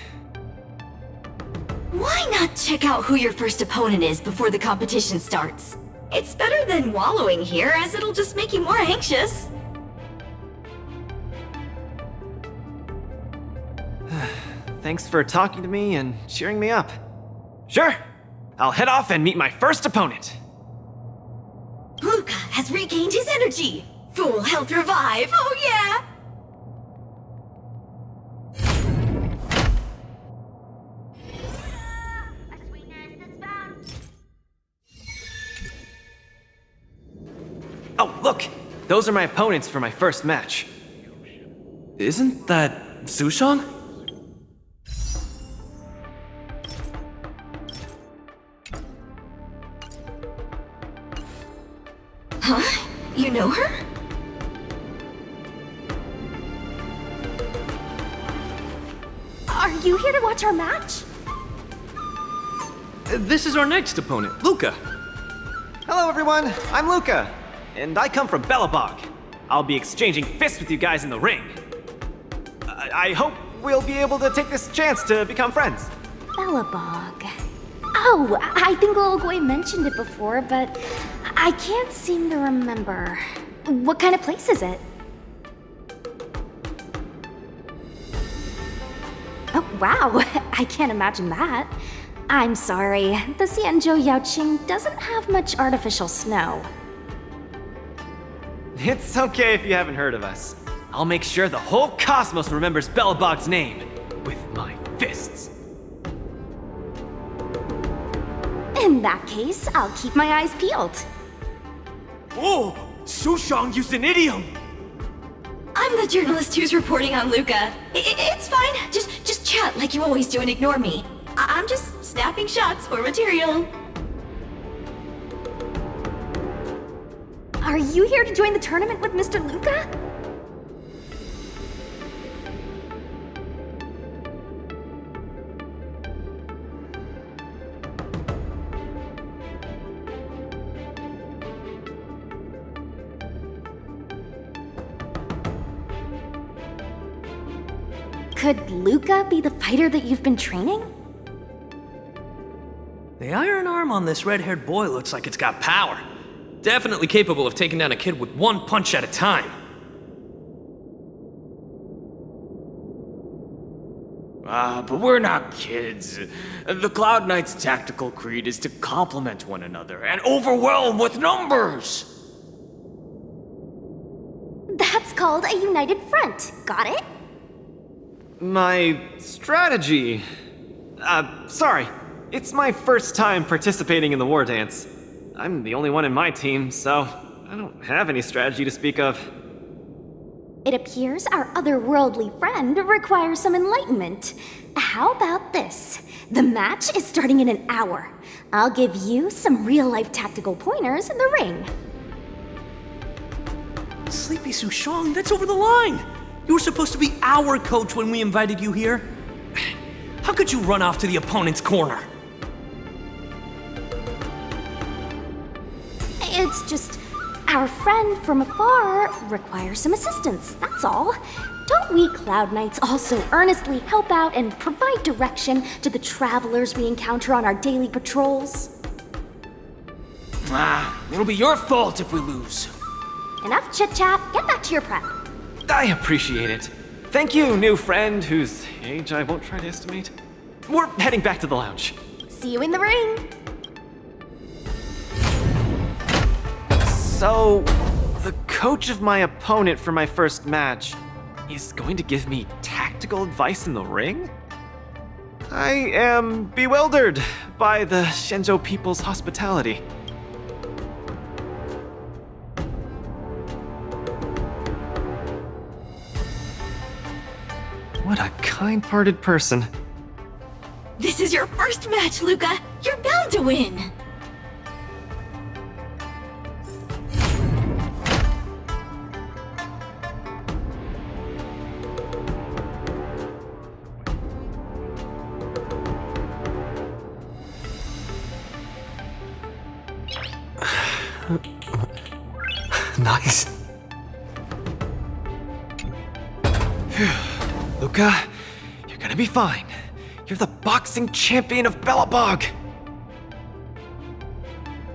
S16: Why not check out who your first opponent is before the competition starts? It's better than wallowing here, as it'll just make you more anxious.
S5: Thanks for talking to me and cheering me up. Sure, I'll head off and meet my first opponent.
S16: Luca has regained his energy. Full health revive, oh yeah!
S5: Oh, look! Those are my opponents for my first match.
S2: Isn't that Sushong?
S16: Huh? You know her?
S22: Are you here to watch our match?
S2: This is our next opponent, Luca.
S5: Hello everyone, I'm Luca, and I come from Belobog. I'll be exchanging fists with you guys in the ring. I hope we'll be able to take this chance to become friends.
S22: Belobog. Oh, I think Lilgoy mentioned it before, but I can't seem to remember. What kind of place is it? Oh, wow. I can't imagine that. I'm sorry. The Xianzhou Yaoqing doesn't have much artificial snow.
S5: It's okay if you haven't heard of us. I'll make sure the whole cosmos remembers Belobog's name with my fists.
S22: In that case, I'll keep my eyes peeled.
S5: Oh, Sushong used an idiom!
S16: I'm the journalist who's reporting on Luca. It's fine. Just chat like you always do and ignore me. I'm just snapping shots for material.
S22: Are you here to join the tournament with Mr. Luca? Could Luca be the fighter that you've been training?
S3: The iron arm on this red-haired boy looks like it's got power. Definitely capable of taking down a kid with one punch at a time.
S17: But we're not kids. The Cloud Knight's tactical creed is to complement one another and overwhelm with numbers!
S22: That's called a united front. Got it?
S5: My strategy? Sorry. It's my first time participating in the war dance. I'm the only one in my team, so I don't have any strategy to speak of.
S22: It appears our otherworldly friend requires some enlightenment. How about this? The match is starting in an hour. I'll give you some real-life tactical pointers in the ring.
S3: Sleepy Sushong, that's over the line! You were supposed to be our coach when we invited you here. How could you run off to the opponent's corner?
S22: It's just, our friend from afar requires some assistance, that's all. Don't we Cloud Knights also earnestly help out and provide direction to the travelers we encounter on our daily patrols?
S17: It'll be your fault if we lose.
S22: Enough chit-chat, get back to your prep.
S5: I appreciate it. Thank you, new friend whose age I won't try to estimate. We're heading back to the lounge.
S22: See you in the ring!
S5: So, the coach of my opponent for my first match is going to give me tactical advice in the ring? I am bewildered by the Shenzhou people's hospitality. What a kind-hearted person.
S16: This is your first match, Luca. You're bound to win.
S21: Nice.
S5: Luca, you're gonna be fine. You're the boxing champion of Belobog.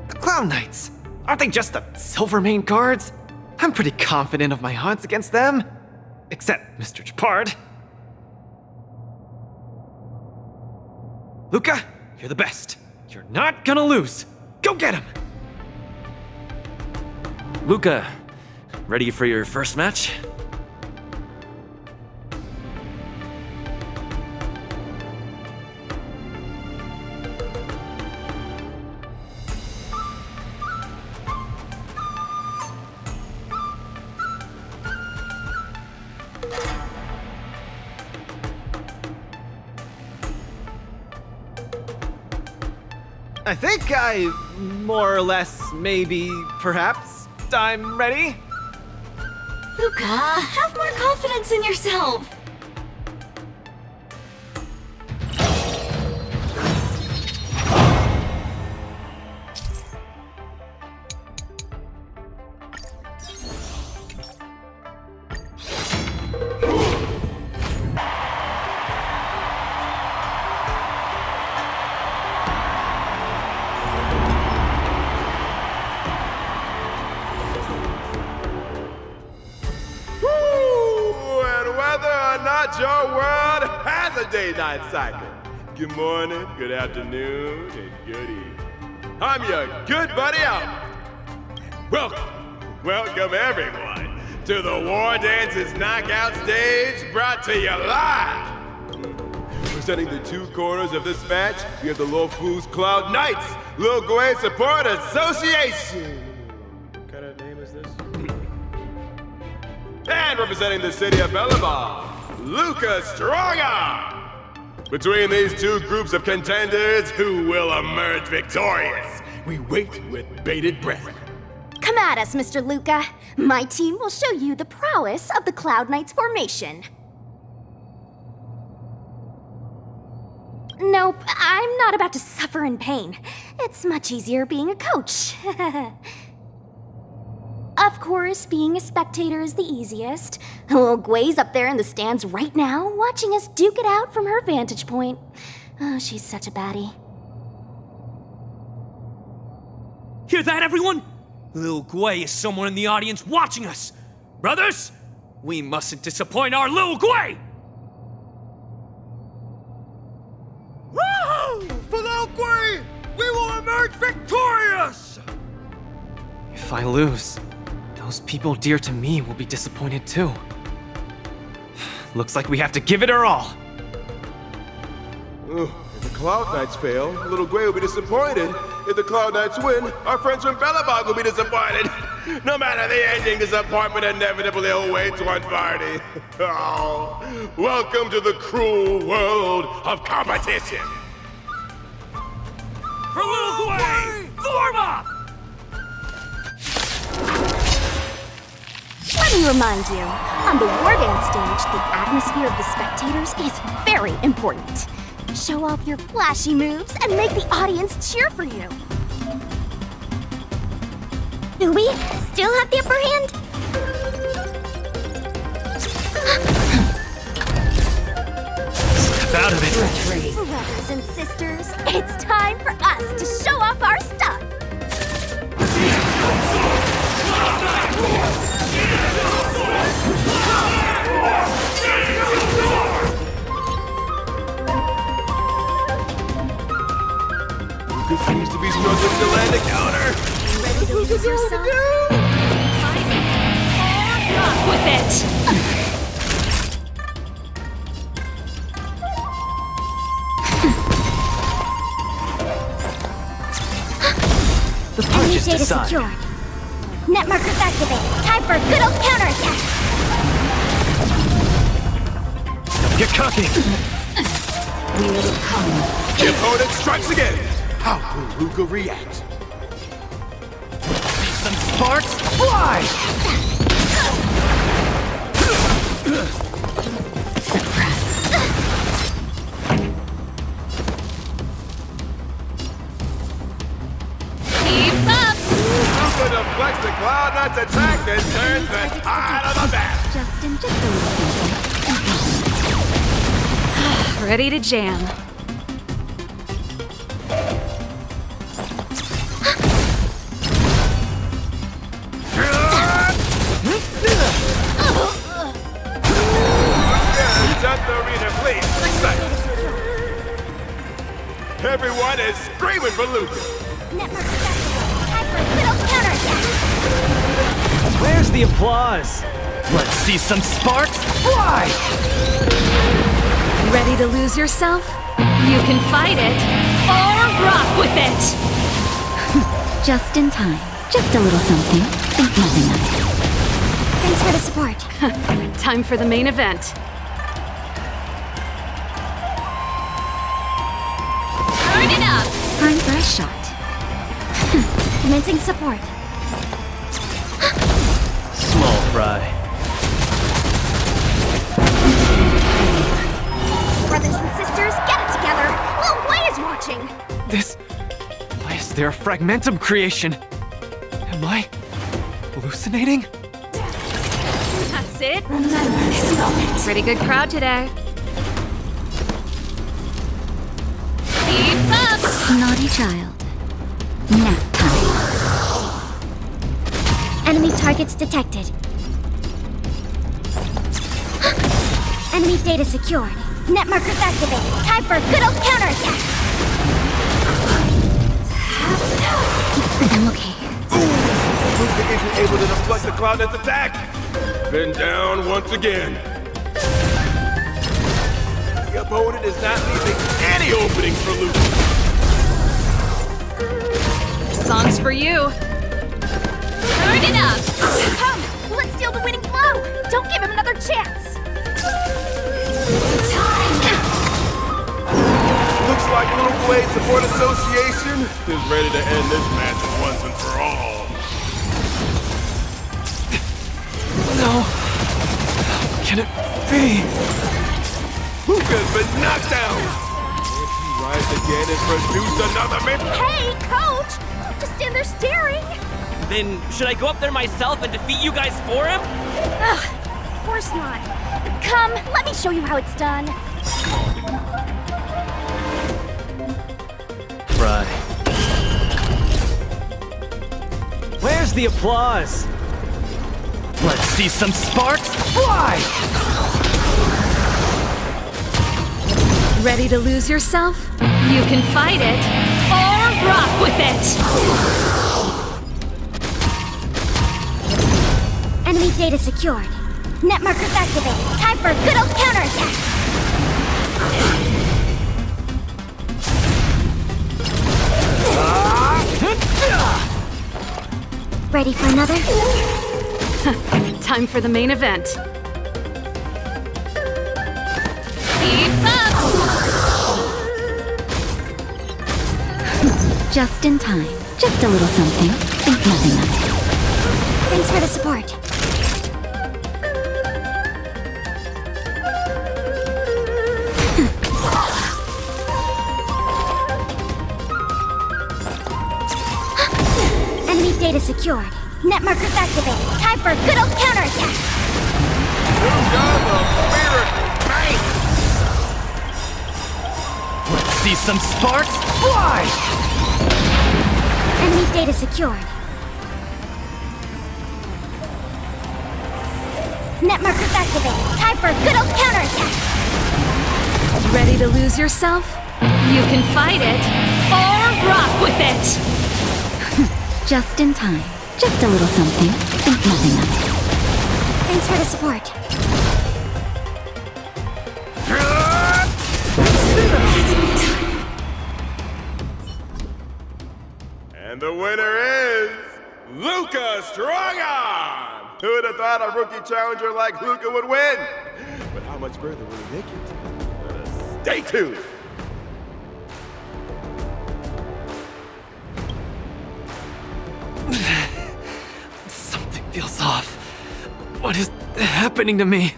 S5: The Clown Knights, aren't they just the Silvermane guards? I'm pretty confident of my odds against them. Except Mr. Japard. Luca, you're the best. You're not gonna lose. Go get him!
S8: Luca, ready for your first match?
S5: I think more or less, maybe, perhaps, I'm ready.
S16: Luca, have more confidence in yourself.
S19: Your world has a day-night cycle. Good morning, good afternoon, and good evening. I'm your good buddy Albert. Welcome everyone to the War Dances Knockout Stage, brought to you live. Presenting the two corners of this match, we have the Lofu's Cloud Knights, Lil Gwei Support Association. What kind of name is this? And representing the city of Belobog, Luca Strongarm! Between these two groups of contenders, who will emerge victorious? We wait with bated breath.
S22: Come at us, Mr. Luca. My team will show you the prowess of the Cloud Knights formation. Nope, I'm not about to suffer in pain. It's much easier being a coach. Of course, being a spectator is the easiest. Little Gwei's up there in the stands right now, watching us duke it out from her vantage point. Oh, she's such a baddie.
S3: Hear that, everyone? Lil Gwei is someone in the audience watching us. Brothers, we mustn't disappoint our Lil Gwei!
S19: Woohoo! For Lil Gwei, we will emerge victorious!
S5: If I lose, those people dear to me will be disappointed too. Looks like we have to give it our all.
S19: If the Cloud Knights fail, Little Gwei will be disappointed. If the Cloud Knights win, our friends from Belobog will be disappointed. No matter the ending, disappointment inevitably awaits one party. Oh, welcome to the cruel world of competition.
S3: For Lil Gwei, form up!
S22: Let me remind you, on the War Dance stage, the atmosphere of the spectators is very important. Show off your flashy moves and make the audience cheer for you.
S18: Do we still have the upper hand?
S3: Step out of it.
S22: Brothers and sisters, it's time for us to show off our stuff.
S19: Luca seems to be struggling to land a counter.
S22: Ready to lose yourself?
S16: With it!
S5: The punch is
S18: Data
S5: decided.
S18: secured. Net markers activated. Time for a good old counterattack.
S5: Get cocky.
S16: We will come.
S19: The opponent strikes again. How will Luca react?
S5: Some sparks fly!
S16: Keep up!
S19: Luca deflects the Cloud Knight's attack and turns the tide of the battle.
S22: Justin, just a little something.
S6: Ready to jam.
S19: Shut the arena, please. Reset. Everyone is screaming for Luca.
S5: Where's the applause? Let's see some sparks fly!
S6: Ready to lose yourself? You can fight it or rock with it!
S22: Just in time. Just a little something. Think nothing of it.
S6: Thanks for the support. Time for the main event.
S22: Turn it up! Time for a shot. Commencing support.
S5: Small fry.
S22: Brothers and sisters, get it together! Lil Blay is watching!
S5: Why is there a fragmentum creation? Am I hallucinating?
S6: That's it. Remember this moment. Pretty good crowd today. Keep up!
S22: Naughty child. Nap time. Enemy targets detected. Enemy data secured. Net markers activated. Time for a good old counterattack. I'm okay.
S19: Luca isn't able to deflect the Cloud Knight's attack. Been down once again. The opponent is not leaving any openings for Luca.
S6: This song's for you.
S22: Turn it up! Come, let's steal the winning blow! Don't give him another chance!
S19: Looks like Little Blade Support Association is ready to end this match once and for all.
S5: No. How can it be?
S19: Luca's been knocked down. If he rise again and produce another
S22: Hey, coach! Don't just stand there staring!
S7: Then should I go up there myself and defeat you guys for him?
S22: Ugh, of course not. Come, let me show you how it's done.
S5: Fry. Where's the applause? Let's see some sparks fly!
S6: Ready to lose yourself? You can fight it or rock with it!
S22: Enemy data secured. Net markers activated. Time for a good old counterattack. Ready for another?
S6: Time for the main event. Keep up!
S22: Just in time. Just a little something. Think nothing of it. Thanks for the support. Enemy data secured. Net markers activated. Time for a good old counterattack.
S5: Let's see some sparks fly!
S22: Enemy data secured. Net markers activated. Time for a good old counterattack.
S6: Ready to lose yourself? You can fight it or rock with it!
S22: Just in time. Just a little something. Think nothing of it. Thanks for the support.
S19: And the winner is Luca Strongarm! Who would have thought a rookie challenger like Luca would win? But how much further will he make it? Let us stay tuned!
S5: Something feels off. What is happening to me?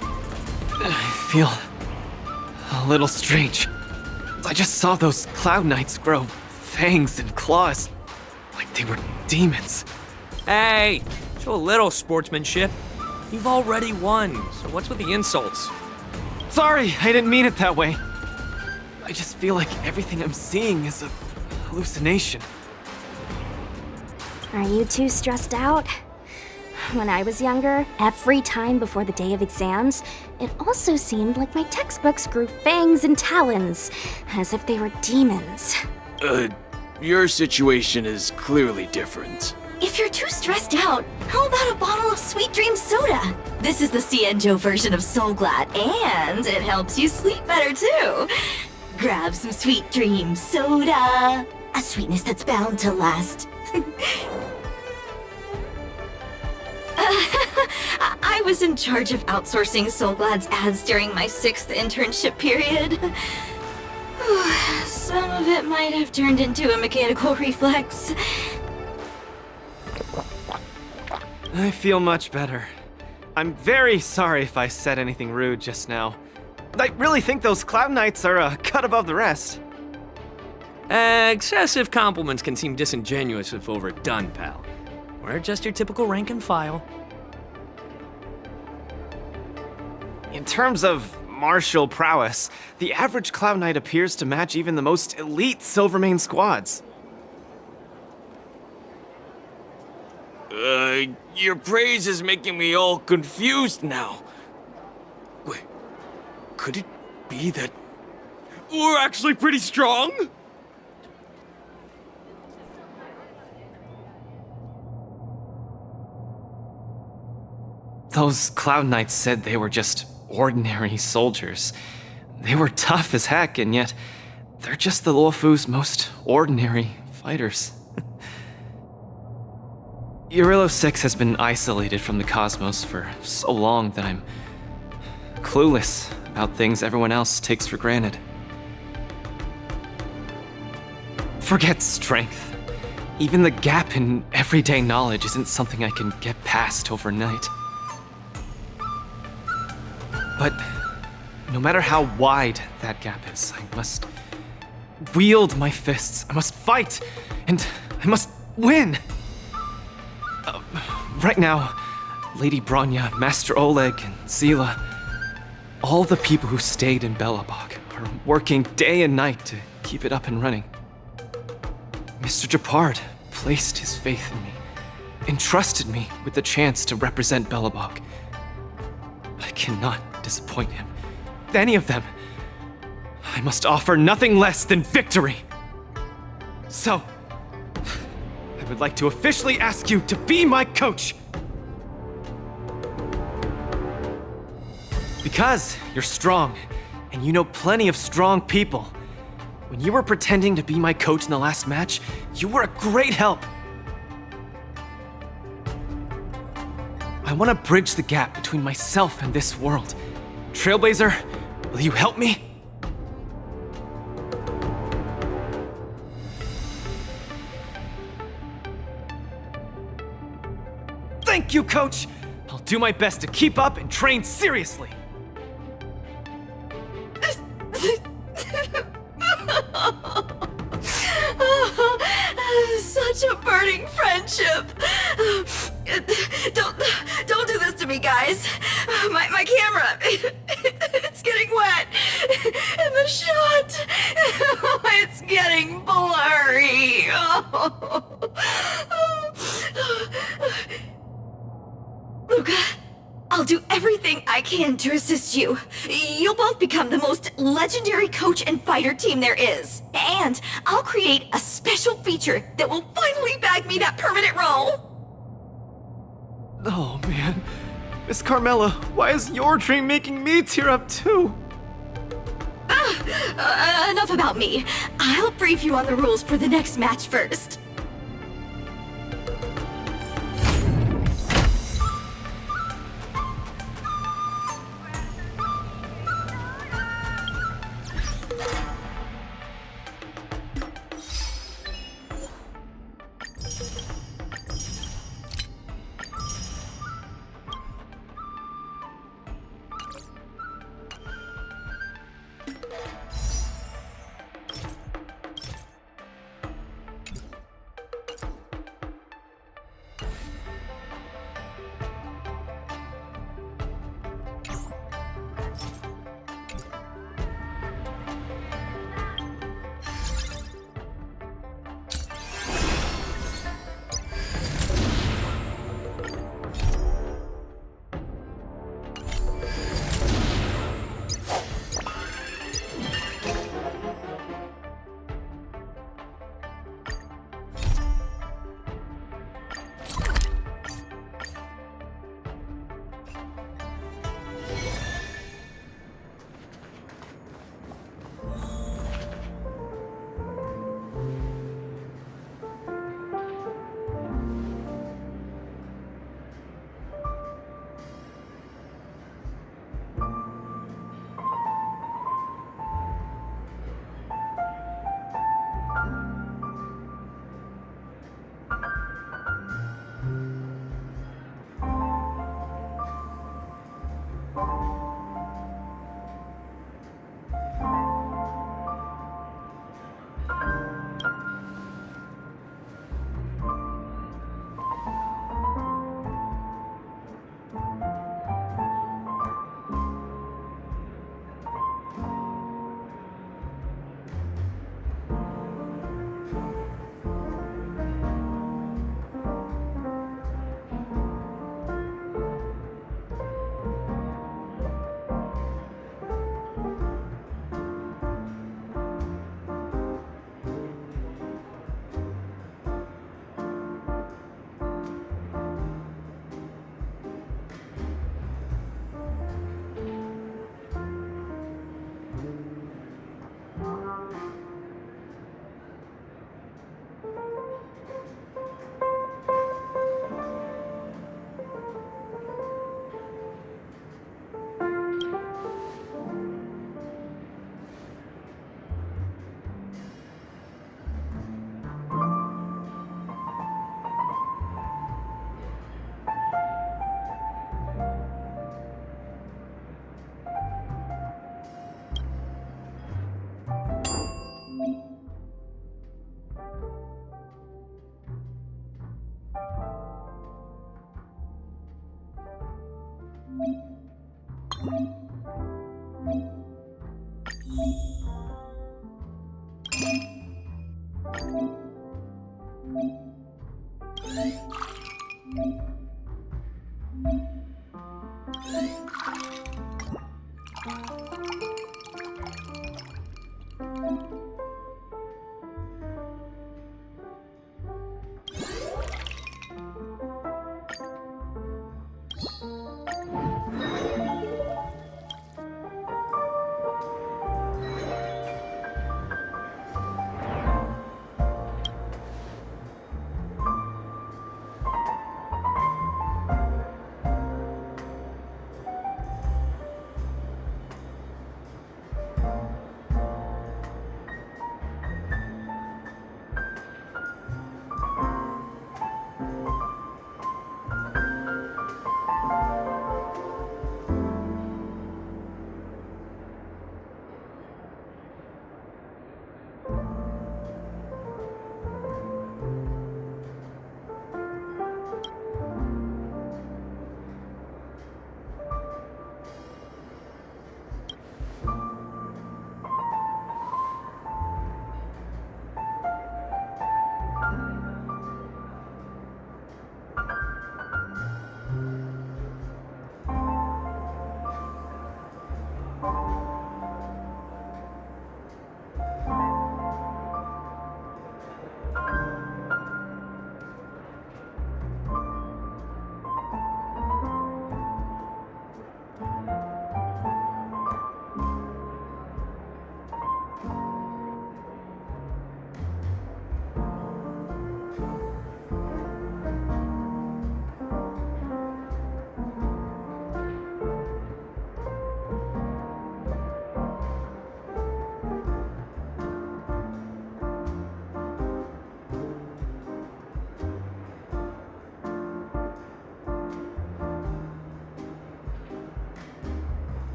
S5: I feel a little strange. I just saw those Cloud Knights grow fangs and claws. like they were demons.
S3: Hey, show a little sportsmanship. You've already won, so what's with the insults?
S5: Sorry, I didn't mean it that way. I just feel like everything I'm seeing is a hallucination.
S22: Are you too stressed out? When I was younger, every time before the day of exams, it also seemed like my textbooks grew fangs and talons, as if they were demons.
S17: Your situation is clearly different.
S16: If you're too stressed out, how about a bottle of Sweet Dream soda? This is the Cienjo version of Soul Glad, and it helps you sleep better too. Grab some Sweet Dream soda. A sweetness that's bound to last. I was in charge of outsourcing Soul Glad's ads during my 6th internship period. Some of it might have turned into a mechanical reflex.
S5: I feel much better. I'm very sorry if I said anything rude just now. I really think those Cloud Knights are a cut above the rest.
S3: Excessive compliments can seem disingenuous if overdone, pal. We're just your typical rank and file.
S5: In terms of martial prowess, the average Cloud Knight appears to match even the most elite Silvermane squads.
S17: Your praise is making me all confused now. Wait, could it be that we're actually pretty strong?
S5: Those Cloud Knights said they were just ordinary soldiers. They were tough as heck, and yet they're just the Luofu's most ordinary fighters. Urillo 6 has been isolated from the cosmos for so long that I'm clueless about things everyone else takes for granted. Forget strength. Even the gap in everyday knowledge isn't something I can get past overnight. But no matter how wide that gap is, I must wield my fists. I must fight, and I must win. Right now, Lady Bronya, Master Oleg, and Zila, all the people who stayed in Belobog are working day and night to keep it up and running. Mr. Japard placed his faith in me, entrusted me with the chance to represent Belobog. I cannot disappoint him. Any of them. I must offer nothing less than victory. So, I would like to officially ask you to be my coach. Because you're strong, and you know plenty of strong people. When you were pretending to be my coach in the last match, you were a great help. I want to bridge the gap between myself and this world. Trailblazer, will you help me? Thank you, Coach! I'll do my best to keep up and train seriously.
S16: Such a burning friendship. Don't do this to me, guys. My camera, it's getting wet. And the shot, it's getting blurry. Luca, I'll do everything I can to assist you. You'll both become the most legendary coach and fighter team there is. And I'll create a special feature that will finally bag me that permanent role.
S5: Oh man, Miss Carmela, why is your dream making me tear up too?
S16: Enough about me. I'll brief you on the rules for the next match first.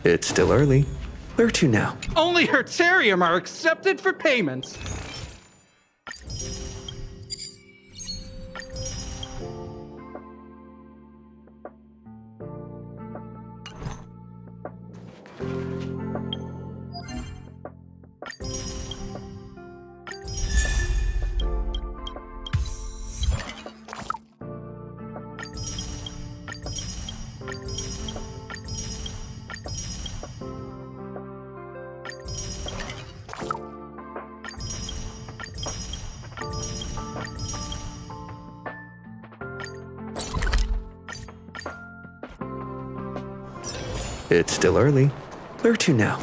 S21: It's still early. Where to now?
S1: Only Hertarium are accepted for payments.
S21: It's still early. Where to now?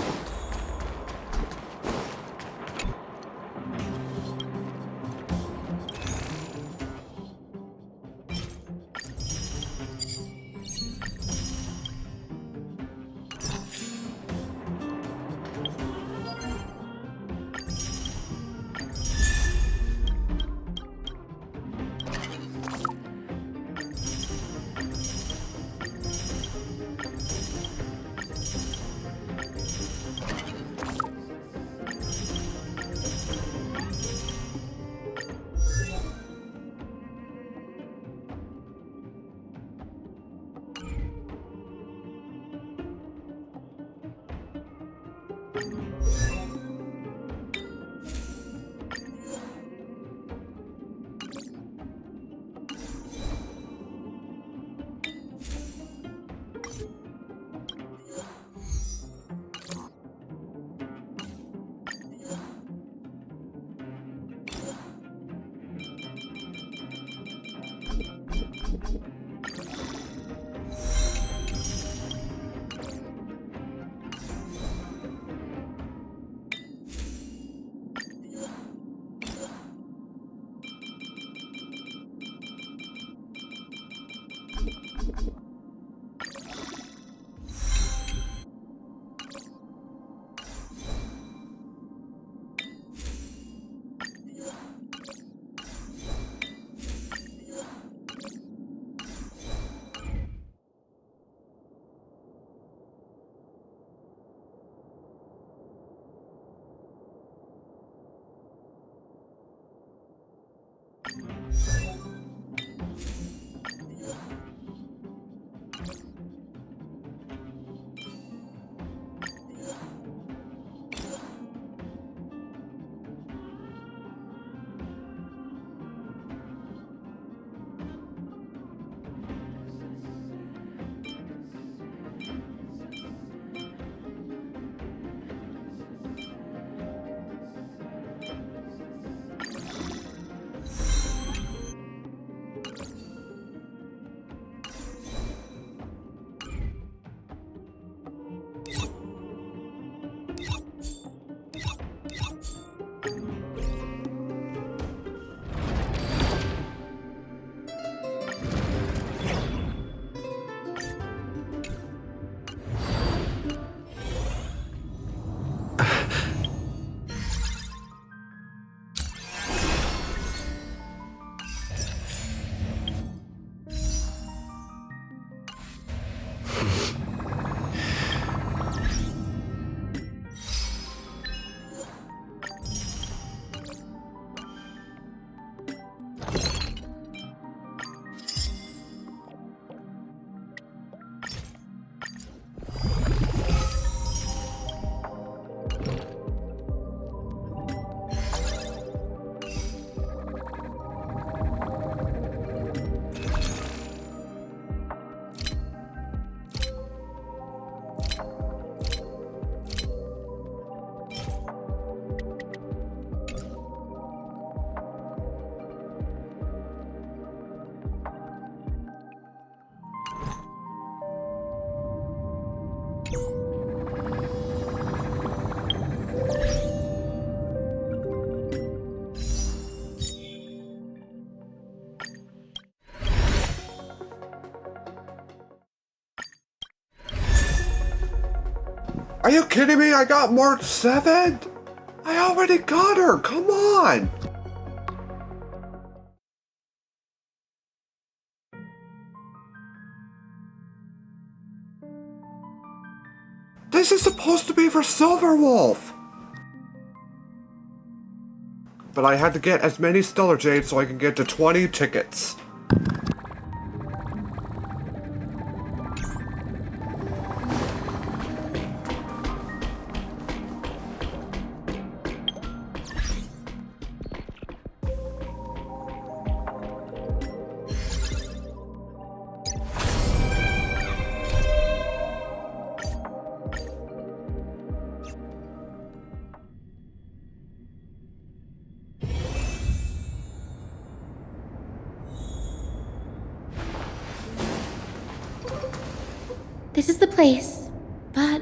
S9: Are you kidding me? I got Mark 7? I already got her, come on! This is supposed to be for Silverwolf! But I had to get as many Stellar Jades so I can get to 20 tickets.
S18: This is the place, but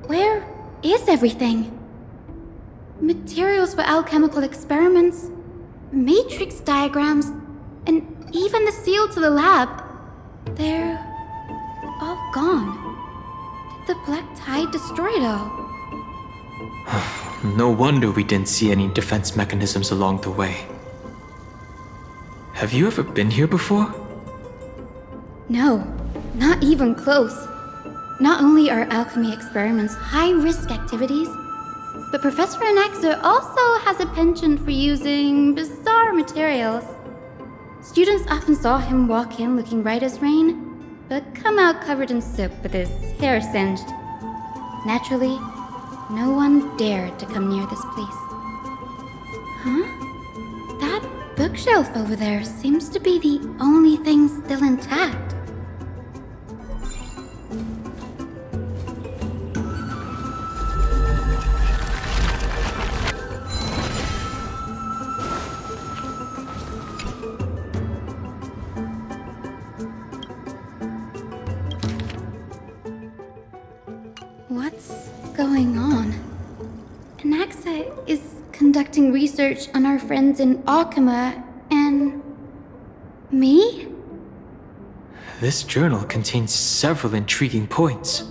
S18: where is everything? Materials for alchemical experiments, matrix diagrams, and even the seal to the lab. They're all gone. Did the black tide destroy it all?
S2: No wonder we didn't see any defense mechanisms along the way. Have you ever been here before?
S18: No, not even close. Not only are alchemy experiments high-risk activities, but Professor Anaxa also has a penchant for using bizarre materials. Students often saw him walk in looking right as rain, but come out covered in soap with his hair singed. Naturally, no one dared to come near this place. Huh? That bookshelf over there seems to be the only thing still intact. What's going on? Anaxa is conducting research on our friends in Alchema and... me?
S2: This journal contains several intriguing points.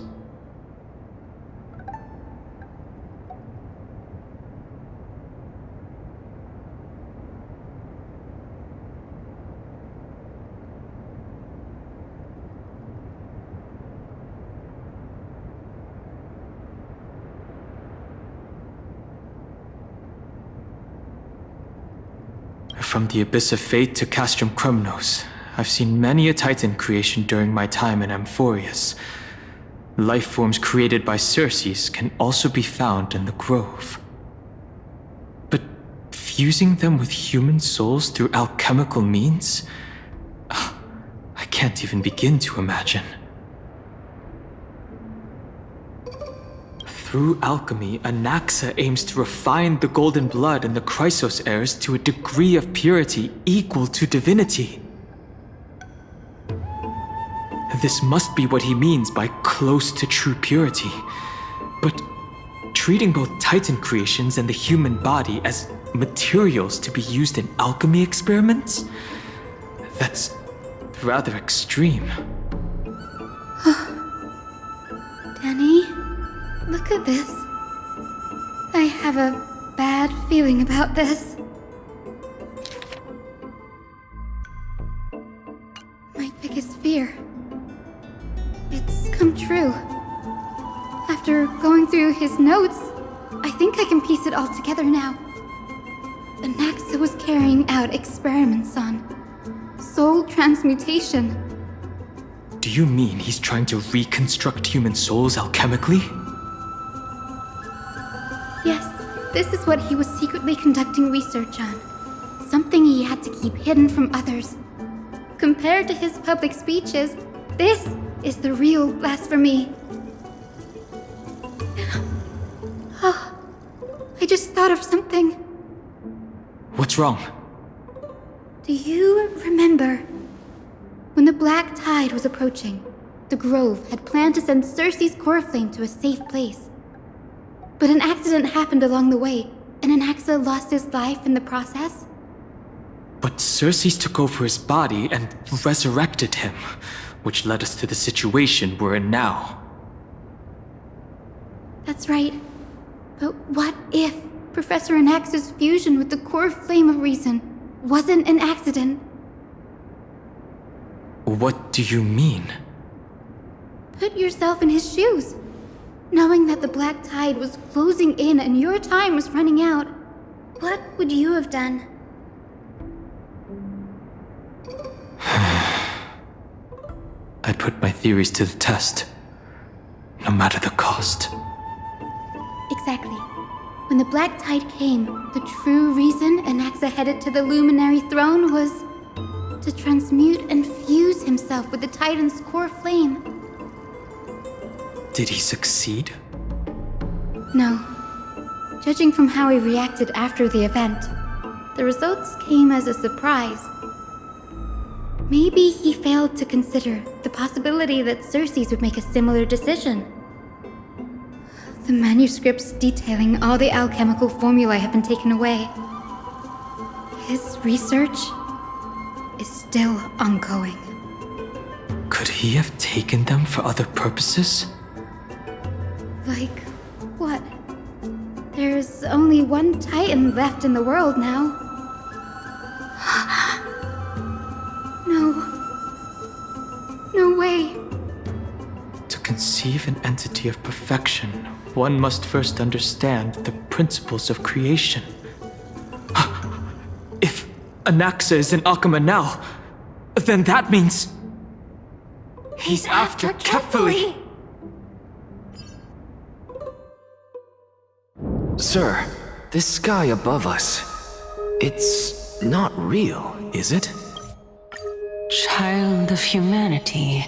S2: From the Abyss of Fate to Castrum Krumnos, I've seen many a Titan creation during my time in Amphorius. Life forms created by Circes can also be found in the Grove. But fusing them with human souls through alchemical means? I can't even begin to imagine.
S5: Through alchemy, Anaxa aims to refine the golden blood in the Chrysos heirs to a degree of purity equal to divinity. This must be what he means by close to true purity. But treating both Titan creations and the human body as materials to be used in alchemy experiments? That's rather extreme.
S4: Danny, look at this. I have a bad feeling about this. My biggest fear. It's come true. After going through his notes, I think I can piece it all together now. Anaxa was carrying out experiments on soul transmutation.
S5: Do you mean he's trying to reconstruct human souls alchemically?
S4: Yes, this is what he was secretly conducting research on. Something he had to keep hidden from others. Compared to his public speeches, this is the real blasphemy. Oh, I just thought of something.
S5: What's wrong?
S4: Do you remember? When the Black Tide was approaching, the Grove had planned to send Cersei's core flame to a safe place. But an accident happened along the way, and Anaxa lost his life in the process?
S5: But Cersei took over his body and resurrected him, which led us to the situation we're in now.
S4: That's right. But what if Professor Anaxa's fusion with the core flame of reason wasn't an accident?
S5: What do you mean?
S4: Put yourself in his shoes. Knowing that the Black Tide was closing in and your time was running out, what would you have done?
S5: I'd put my theories to the test, no matter the cost.
S4: Exactly. When the Black Tide came, the true reason Anaxa headed to the Luminary Throne was to transmute and fuse himself with the Titan's core flame.
S5: Did he succeed?
S4: No. Judging from how he reacted after the event, the results came as a surprise. Maybe he failed to consider the possibility that Cersei's would make a similar decision. The manuscripts detailing all the alchemical formulae have been taken away. His research is still ongoing.
S5: Could he have taken them for other purposes?
S4: Like what? There's only one Titan left in the world now. No way.
S5: To conceive an entity of perfection, one must first understand the principles of creation. If Anaxa is in Akama now, then that means he's after Kefali.
S21: Sir, this sky above us, it's not real, is it?
S22: Child of humanity.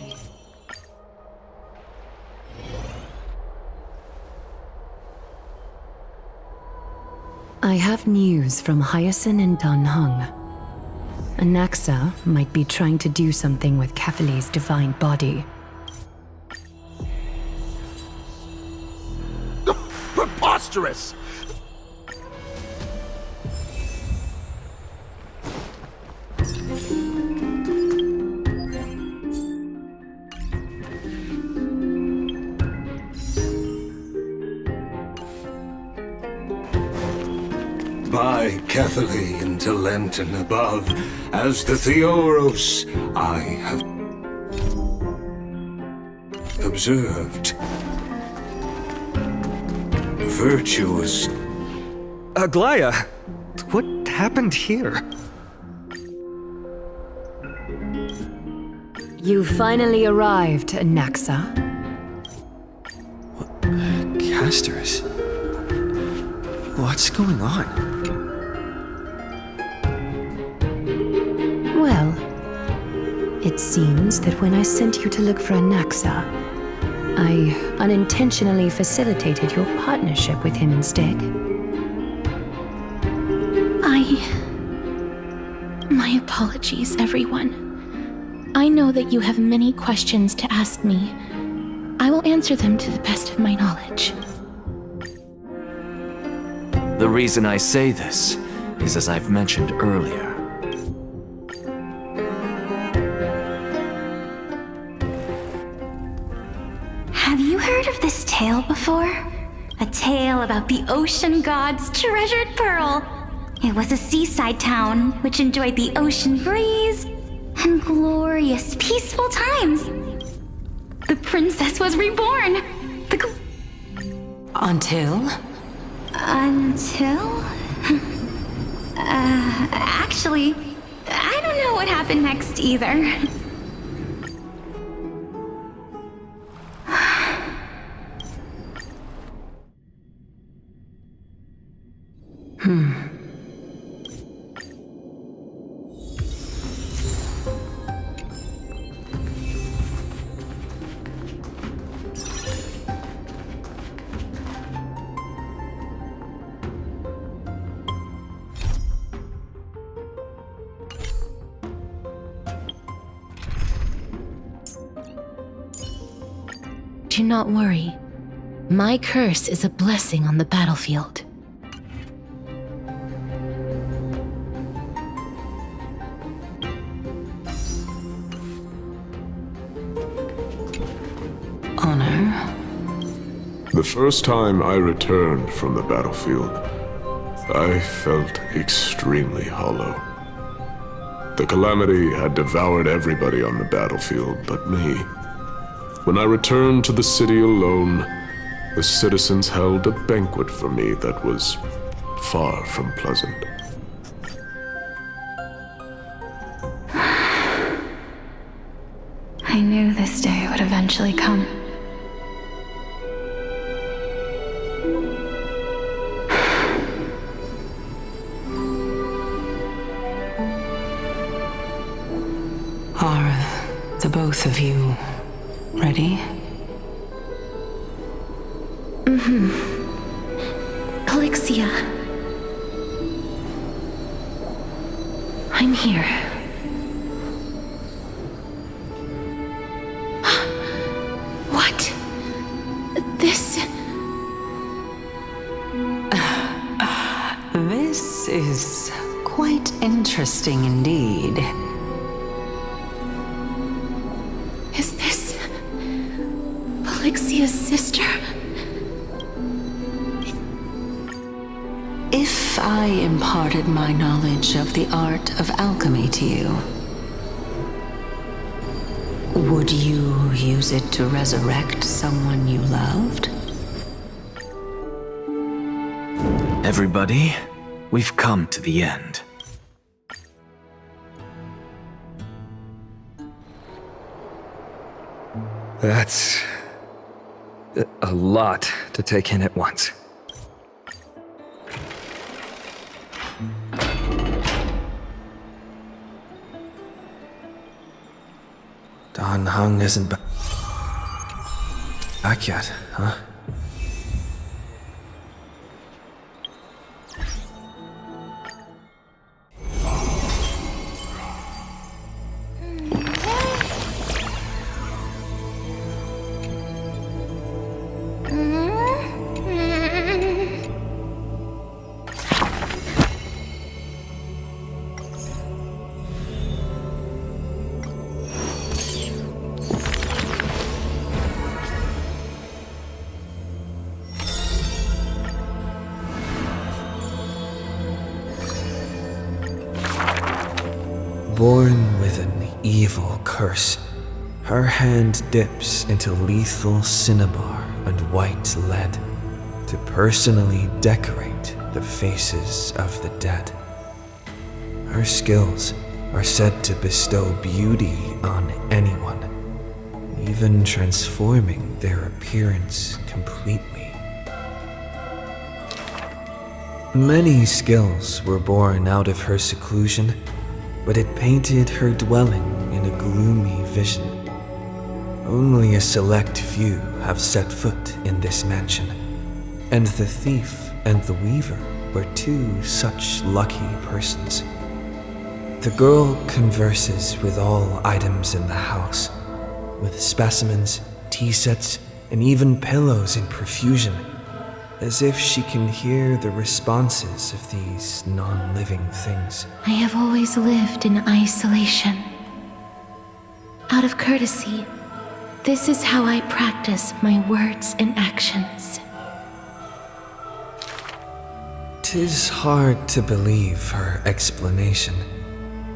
S22: I have news from Hyacinth and Danheng. Anaxa might be trying to do something with Kefali's divine body.
S19: Preposterous!
S11: By Kefali into Lenten above, as the Theoros I have observed. Virtuous.
S21: Aglaya, what happened here?
S22: You finally arrived, Anaxa.
S21: Casters? What's going on?
S22: Well, it seems that when I sent you to look for Anaxa,
S12: I unintentionally facilitated your partnership with him instead.
S20: My apologies, everyone. I know that you have many questions to ask me. I will answer them to the best of my knowledge.
S23: The reason I say this is as I've mentioned earlier.
S22: Have you heard of this tale before? A tale about the ocean god's treasured pearl. It was a seaside town which enjoyed the ocean breeze and glorious, peaceful times. The princess was reborn.
S12: Until?
S22: Actually, I don't know what happened next either. Do not worry. My curse is a blessing on the battlefield. Honor?
S19: The first time I returned from the battlefield, I felt extremely hollow. The calamity had devoured everybody on the battlefield but me. When I returned to the city alone, the citizens held a banquet for me that was far from pleasant.
S20: I knew this day would eventually come.
S12: Are the both of you ready?
S20: Elixia. I'm here. What? This...
S12: This is quite interesting indeed.
S20: Is this... Elixia's sister?
S12: If I imparted my knowledge of the art of alchemy to you, would you use it to resurrect someone you loved?
S23: Everybody, we've come to the end.
S21: That's a lot to take in at once. Dan Heng isn't back yet, huh? Born with an evil curse, her hand dips into lethal cinnabar and white lead to personally decorate the faces of the dead. Her skills are said to bestow beauty on anyone, even transforming their appearance completely. Many skills were born out of her seclusion, but it painted her dwelling in a gloomy vision. Only a select few have set foot in this mansion, and the thief and the weaver were two such lucky persons. The girl converses with all items in the house, with specimens, tea sets, and even pillows in profusion, as if she can hear the responses of these non-living things.
S20: I have always lived in isolation. Out of courtesy, this is how I practice my words and actions.
S21: 'Tis hard to believe her explanation.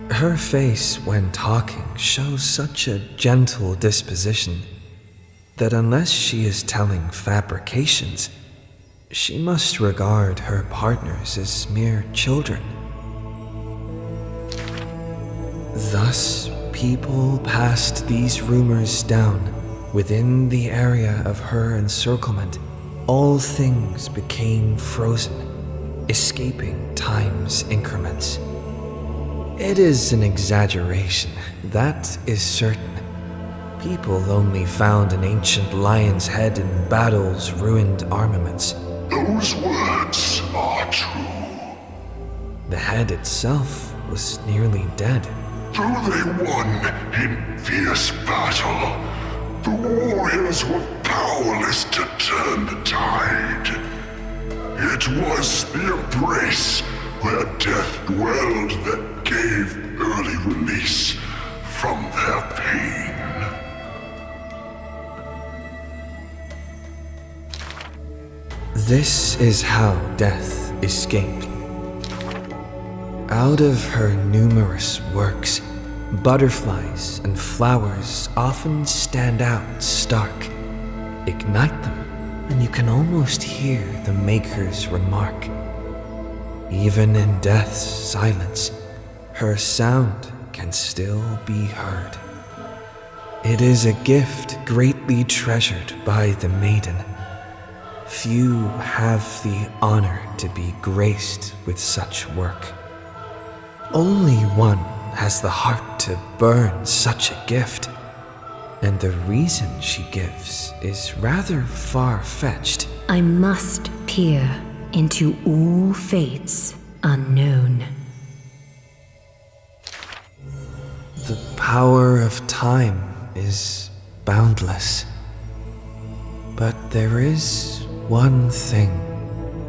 S21: Her face when talking shows such a gentle disposition that unless she is telling fabrications, she must regard her partners as mere children. Thus, people passed these rumors down. Within the area of her encirclement, all things became frozen, escaping time's increments. It is an exaggeration, that is certain. People only found an ancient lion's head in battle's ruined armaments.
S11: Those words are true.
S21: The head itself was nearly dead.
S11: Though they won in fierce battle, the warriors were powerless to turn the tide. It was the embrace where death dwelled that gave early release from their pain.
S21: This is how death escaped. Out of her numerous works, butterflies and flowers often stand out stark. Ignite them, and you can almost hear the maker's remark. Even in death's silence, her sound can still be heard. It is a gift greatly treasured by the maiden. Few have the honor to be graced with such work. Only one has the heart to burn such a gift, and the reason she gives is rather far-fetched.
S12: I must peer into all fates unknown.
S21: The power of time is boundless, but there is one thing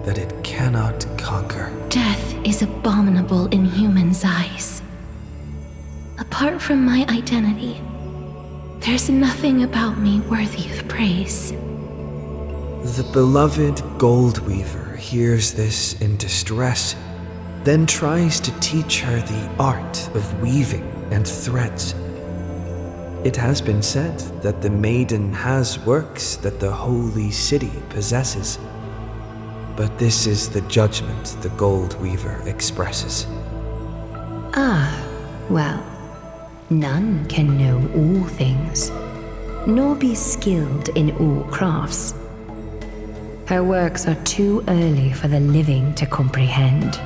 S21: that it cannot conquer.
S20: Death is abominable in humans' eyes. Apart from my identity, there's nothing about me worthy of praise.
S21: The beloved Gold Weaver hears this in distress, then tries to teach her the art of weaving and threads. It has been said that the maiden has works that the holy city possesses. But this is the judgment the Gold Weaver expresses.
S12: Ah, well, none can know all things, nor be skilled in all crafts. Her works are too early for the living to comprehend.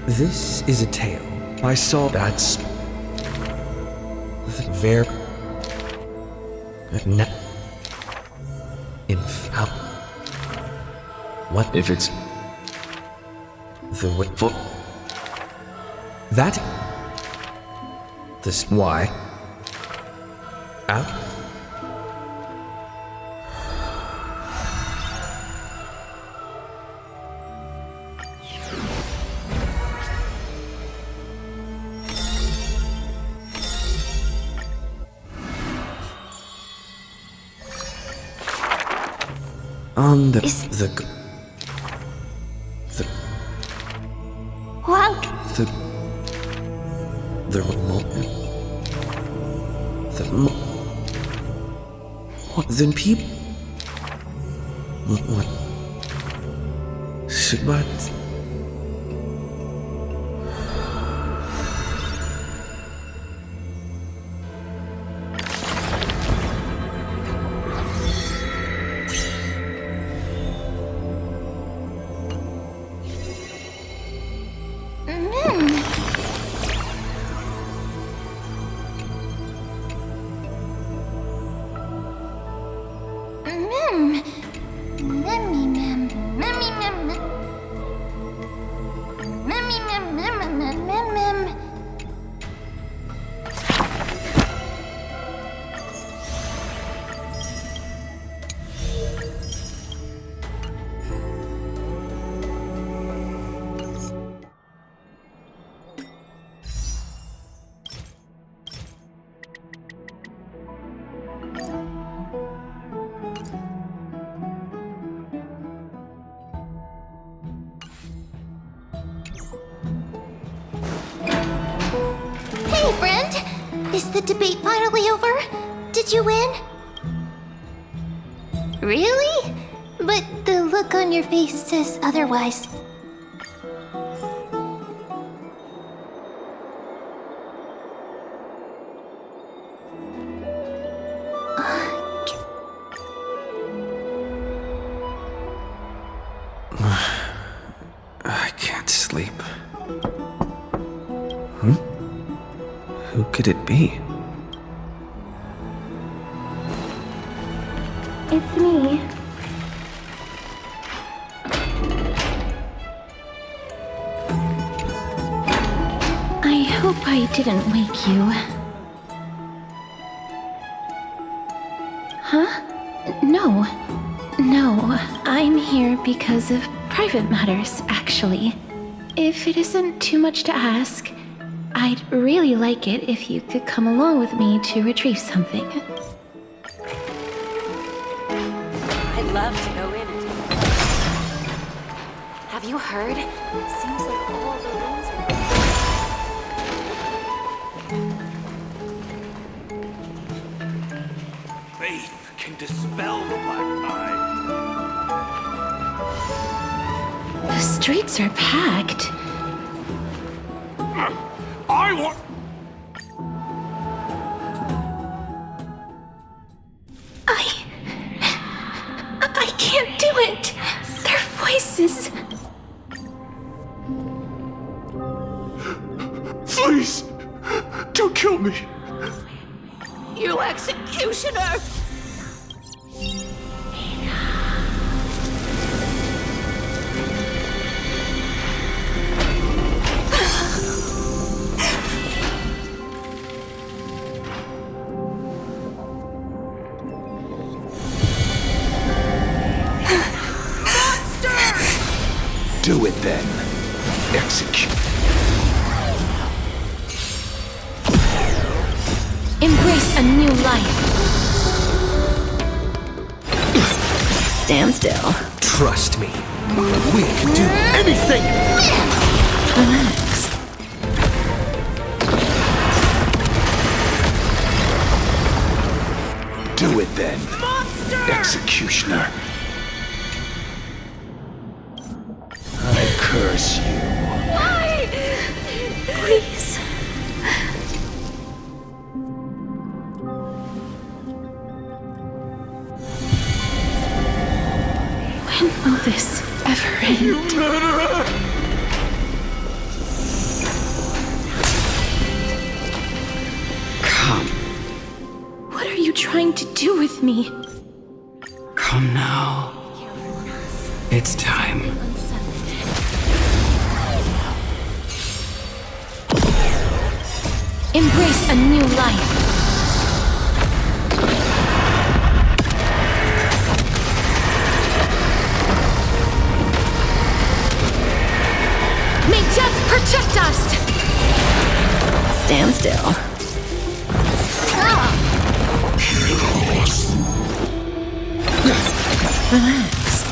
S21: This is a tale I saw that's the very what
S23: if it's
S21: the what that this why out on the
S18: What?
S21: the remote what then people what should what
S18: Hey, friend! Is the debate finally over? Did you win? Really? But the look on your face says otherwise.
S21: I can't sleep. Who could it be?
S20: It's me. I hope I didn't wake you. Huh? No. No, I'm here because of private matters, actually. If it isn't too much to ask, I'd really like it if you could come along with me to retrieve something.
S14: I'd love to go in and Have you heard? Seems like all the rooms are...
S17: Faith can dispel the black eye.
S20: The streets are packed.
S17: I want...
S20: I can't do it! Their voices...
S17: Please! Don't kill me!
S14: You executioner!
S11: Do it then. Execute.
S20: Embrace a new life.
S12: Stand still.
S21: Trust me. We can do anything!
S12: Relax.
S11: Do it then. Executioner. I curse you.
S20: Why? Please. When will this ever end?
S17: You murderer!
S21: Come.
S20: What are you trying to do with me?
S21: Come now. It's time.
S20: Embrace a new life. May death protect us!
S12: Stand still. Relax.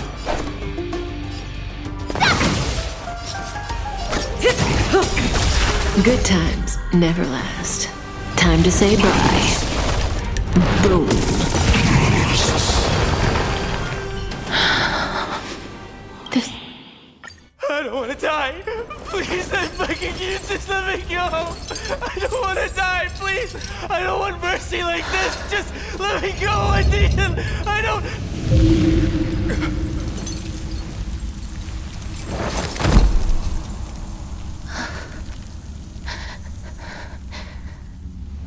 S12: Good times never last. Time to say bye. Boom.
S17: I don't want to die. Please, I fucking you just let me go. I don't want to die, please. I don't want mercy like this. Just let me go. I need it. I don't...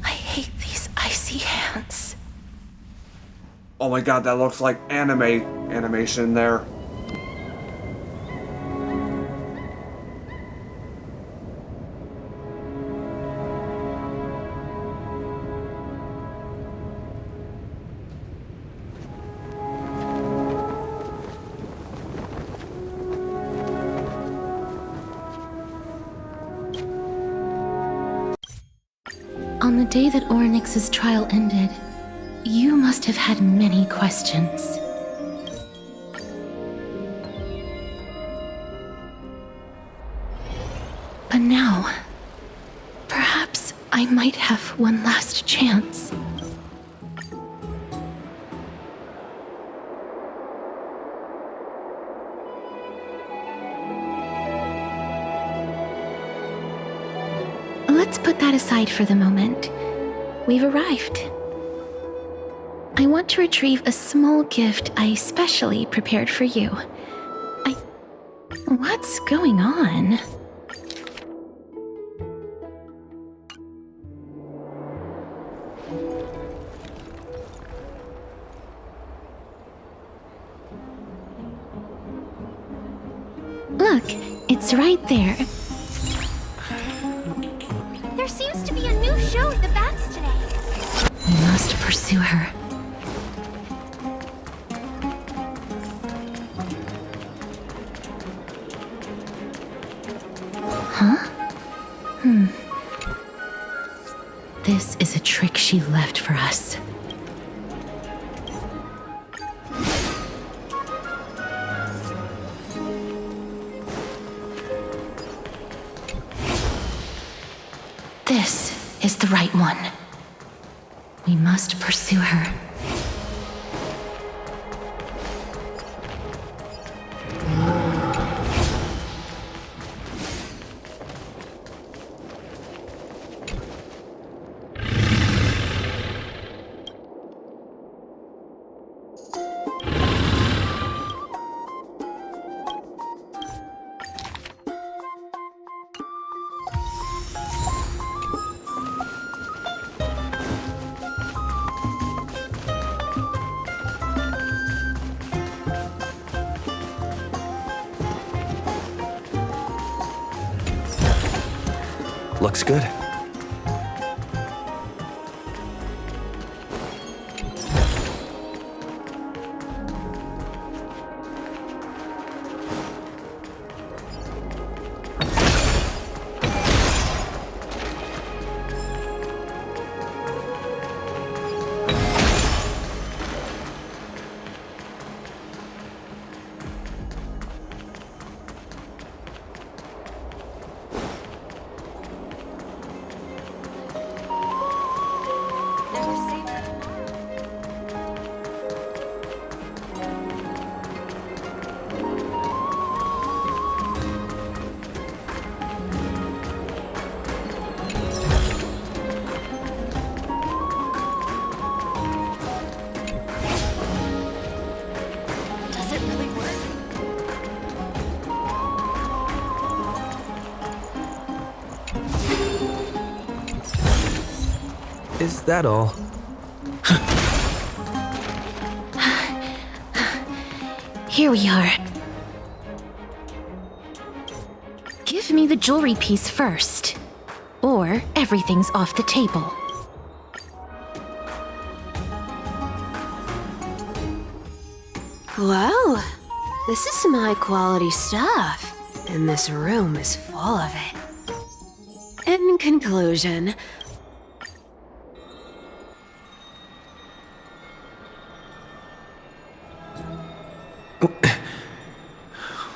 S20: I hate these icy hands.
S9: Oh my god, that looks like animation there.
S20: On the day that Oryx's trial ended, you must have had many questions. But now, perhaps I might have one last chance. Let's put that aside for the moment. We've arrived. I want to retrieve a small gift I specially prepared for you. What's going on? Look, it's right there.
S18: There seems to be a new show at the bats today.
S20: We must pursue her. Huh? This is a trick she left for us. This is the right one. We must pursue her.
S21: Looks good. Is that all?
S20: Here we are. Give me the jewelry piece first, or everything's off the table.
S14: Well, this is some high-quality stuff, and this room is full of it. In conclusion,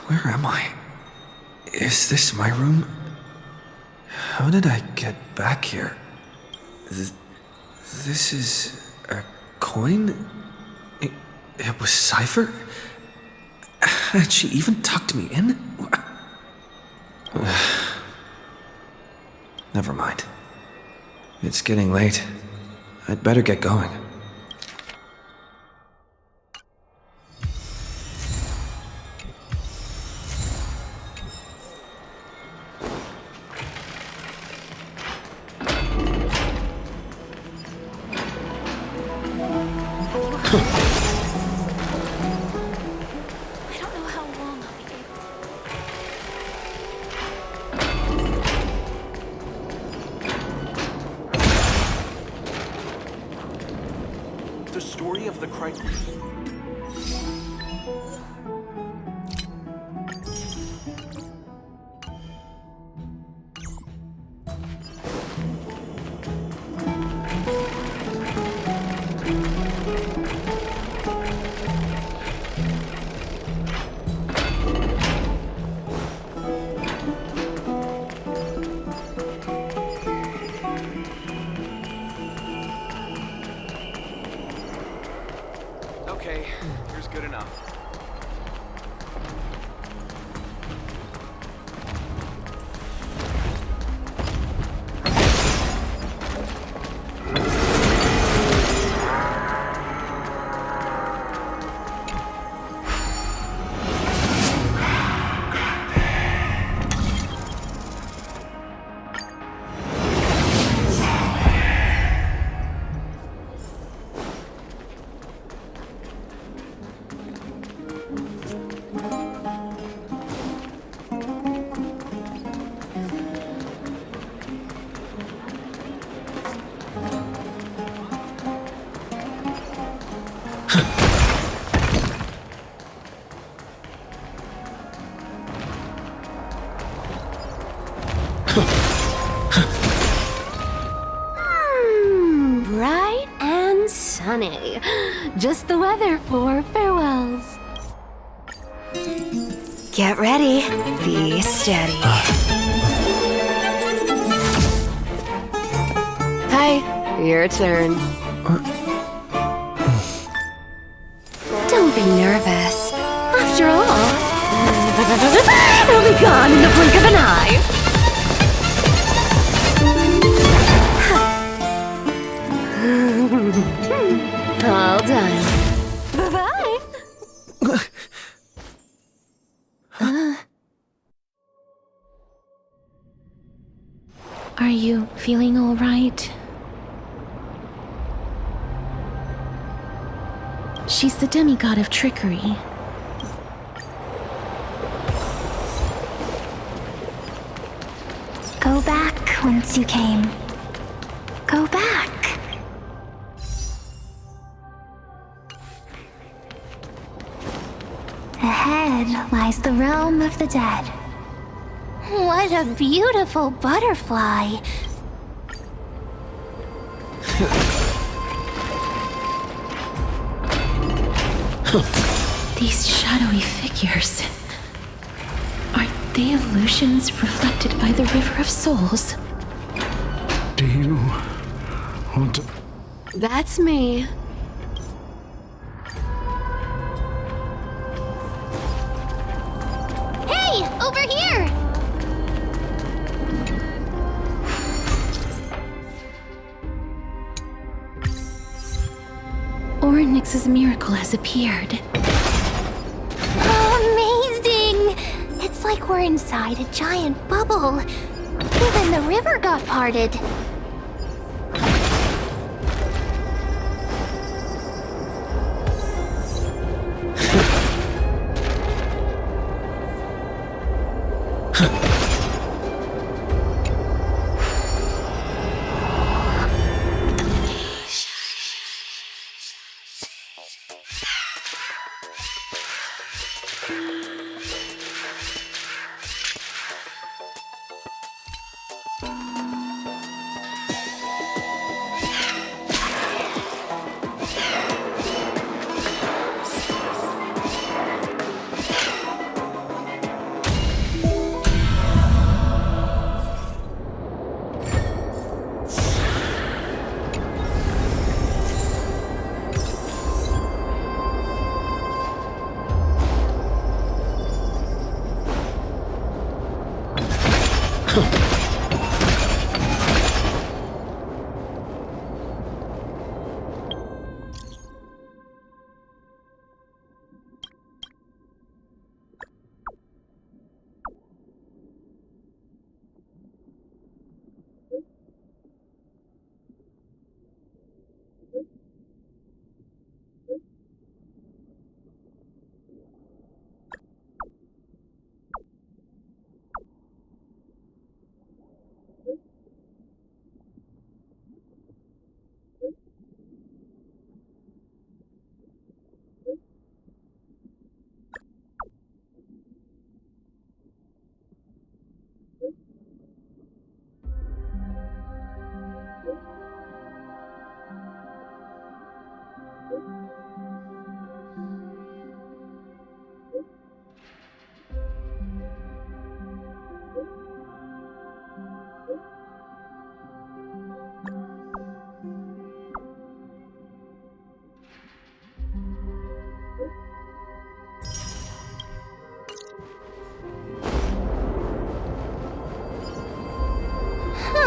S21: Where am I? Is this my room? How did I get back here? This is a coin? It was Cypher? Had she even tucked me in? Never mind. It's getting late. I'd better get going.
S10: the story of the Crichton.
S5: Okay, here's good enough.
S14: Bright and sunny. Just the weather for farewells. Get ready. Be steady. Hi, your turn. Don't be nervous. After all, it'll be gone in the blink of an eye. All done. Bye-bye.
S20: Are you feeling all right? She's the demigod of trickery.
S18: Go back whence you came. Go back. Ahead lies the realm of the dead. What a beautiful butterfly.
S20: These shadowy figures. Are they illusions reflected by the River of Souls?
S11: Do you want to...
S14: That's me.
S18: Hey, over here!
S20: Ornyx's miracle has appeared.
S18: Amazing! It's like we're inside a giant bubble. Even the river got parted.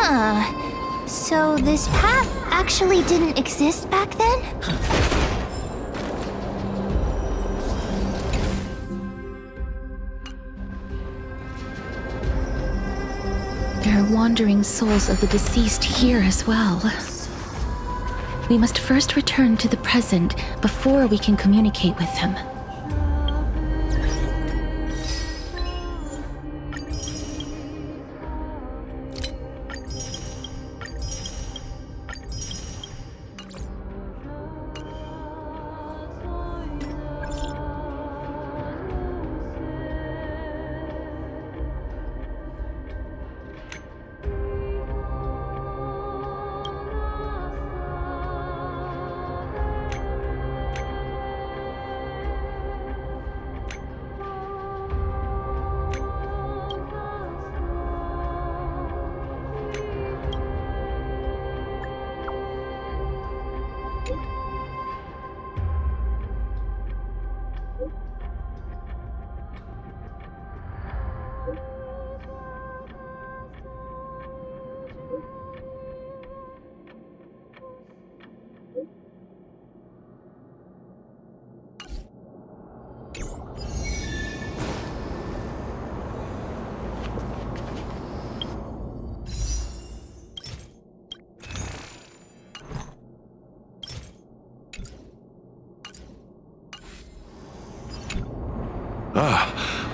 S18: Huh. So this path actually didn't exist back then?
S20: There are wandering souls of the deceased here as well. We must first return to the present before we can communicate with them.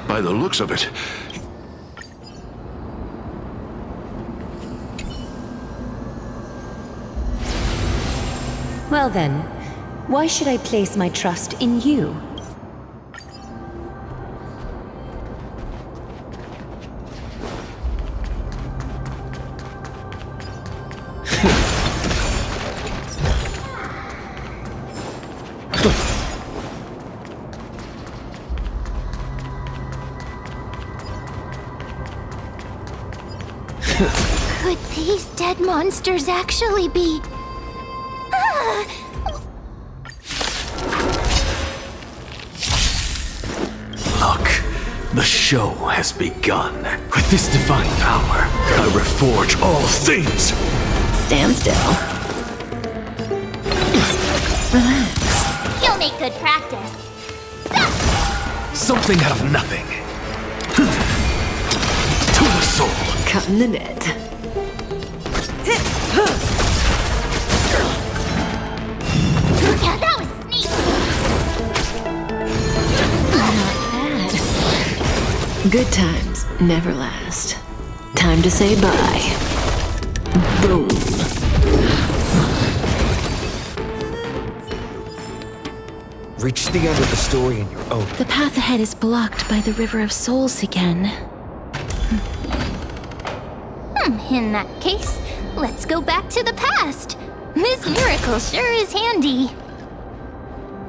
S11: By the looks of it,
S12: Well then, why should I place my trust in you?
S18: Could these dead monsters actually be...
S23: Look, the show has begun. With this divine power, I reforge all things.
S12: Stand still.
S18: Relax. You'll make good practice.
S23: Something out of nothing. To the soul.
S12: Cutting the net.
S18: Yeah, that was sneaky.
S12: Not bad. Good times never last. Time to say bye. Boom.
S21: Reach the end of the story in your own.
S20: The path ahead is blocked by the River of Souls again.
S18: In that case, let's go back to the past. This miracle sure is handy.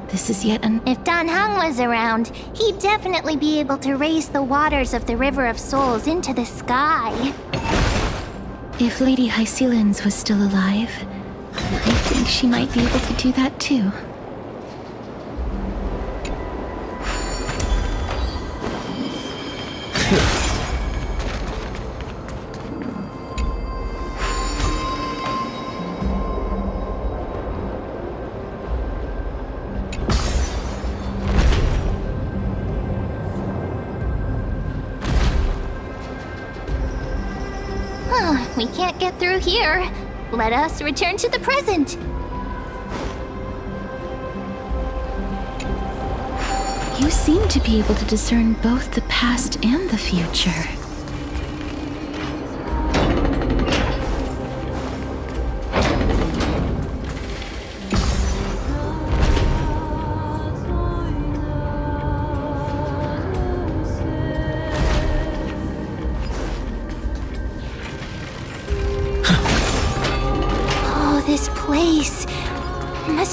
S20: This is yet an...
S18: If Dan Heng was around, he'd definitely be able to raise the waters of the River of Souls into the sky.
S20: If Lady Hycelens was still alive, I think she might be able to do that too.
S18: We can't get through here. Let us return to the present.
S20: You seem to be able to discern both the past and the future.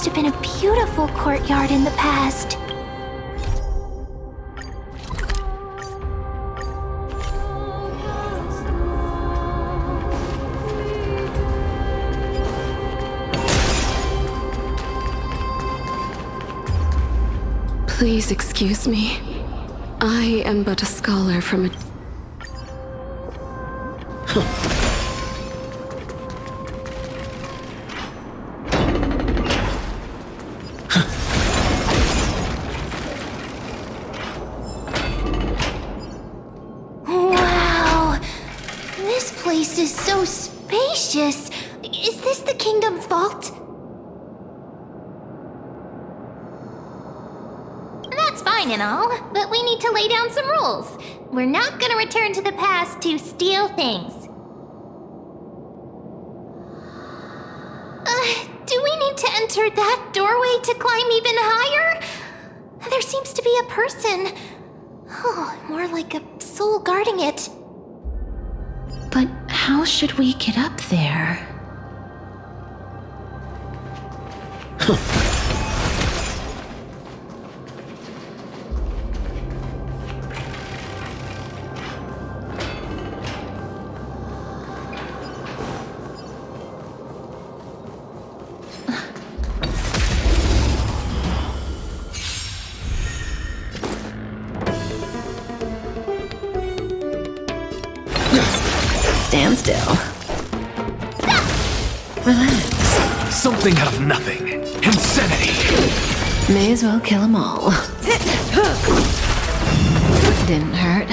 S18: must have been a beautiful courtyard in the past.
S10: Please excuse me. I am but a scholar from a...
S18: Wow! This place is so spacious. Is this the kingdom's vault? That's fine and all, but we need to lay down some rules. We're not gonna return to the past to steal things. Do we need to enter that doorway to climb even higher? There seems to be a person. Oh, more like a soul guarding it.
S20: But how should we get up there?
S12: Stand still. Relax.
S23: Something out of nothing. Insanity.
S12: May as well kill them all. Didn't hurt.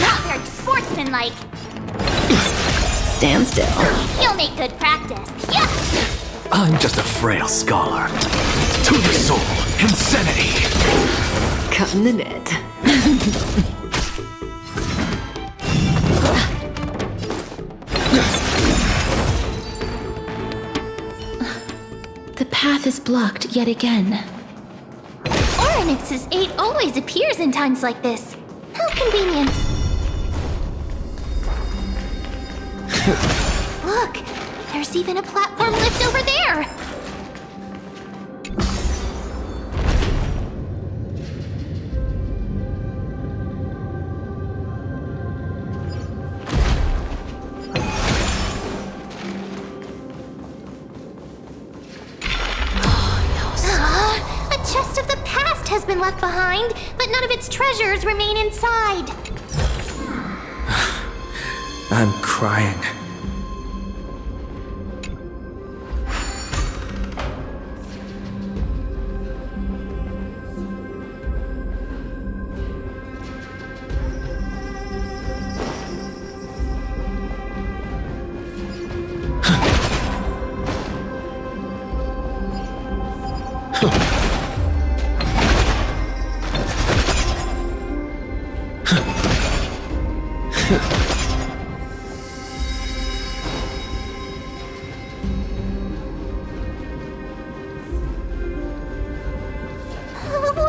S18: Not very sportsmanlike.
S12: Stand still.
S18: You'll make good practice. Yeah!
S23: I'm just a frail scholar. To the soul. Insanity.
S12: Cutting the net.
S20: The path is blocked yet again.
S18: Oryx's 8 always appears in times like this. How convenient. Look, there's even a platform lift over there. A chest of the past has been left behind, but none of its treasures remain inside.
S21: I'm crying.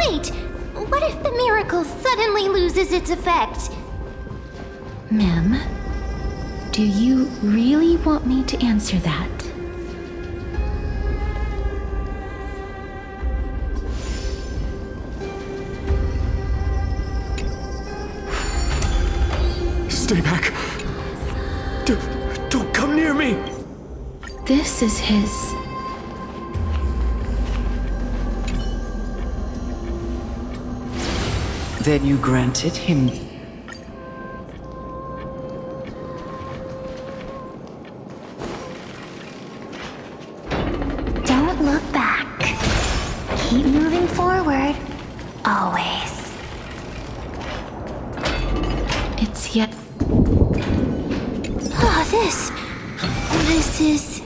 S18: Wait, what if the miracle suddenly loses its effect?
S20: Mem, do you really want me to answer that?
S23: Stay back. Don't come near me.
S20: This is his...
S13: Then you granted him...
S18: Don't look back. Keep moving forward. Always.
S20: It's yet...
S18: Oh, this is...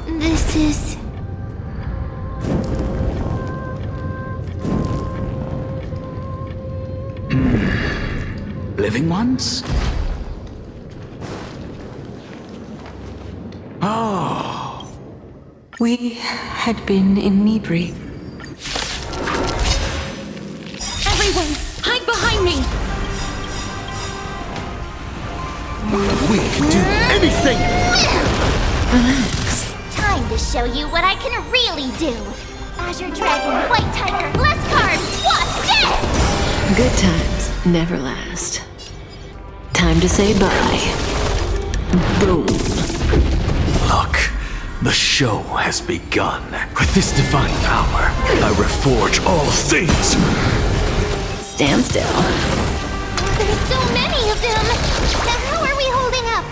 S18: This is...
S23: Living ones? Oh.
S10: We had been in Nibri.
S6: Everyone, hide behind me!
S23: We can do anything!
S18: Relax. Time to show you what I can really do. Azure Dragon, White Tiger, less cards, Wasp, dead!
S10: Good times never last. Time to say bye. Boom.
S23: Look, the show has begun. With this divine power, I reforge all things.
S10: Stand still.
S18: There's so many of them! Now how are we holding up?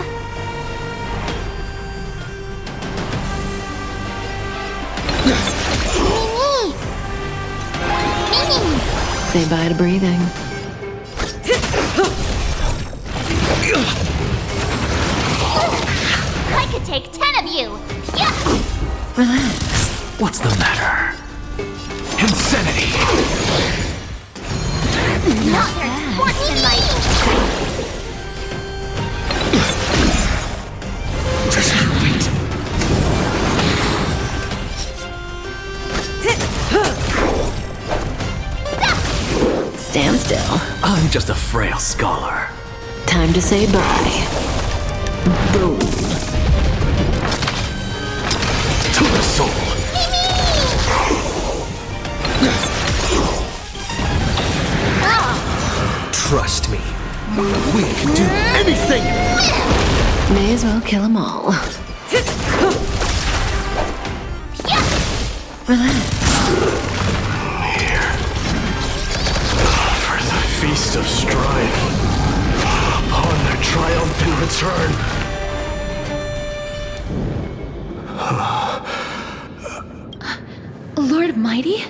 S18: Mini!
S10: Say bye to breathing.
S18: take 10 of you! Yeah!
S23: Relax. What's the matter? Insanity!
S18: Not very sportsmanlike!
S23: Just wait.
S12: Stand still.
S23: I'm just a frail scholar.
S12: Time to say bye. Boom.
S23: To the soul. Trust me. We can do anything!
S12: May as well kill them all. Relax.
S23: Here. For the feast of strife. Upon their triumphant return.
S20: Lord Mighty?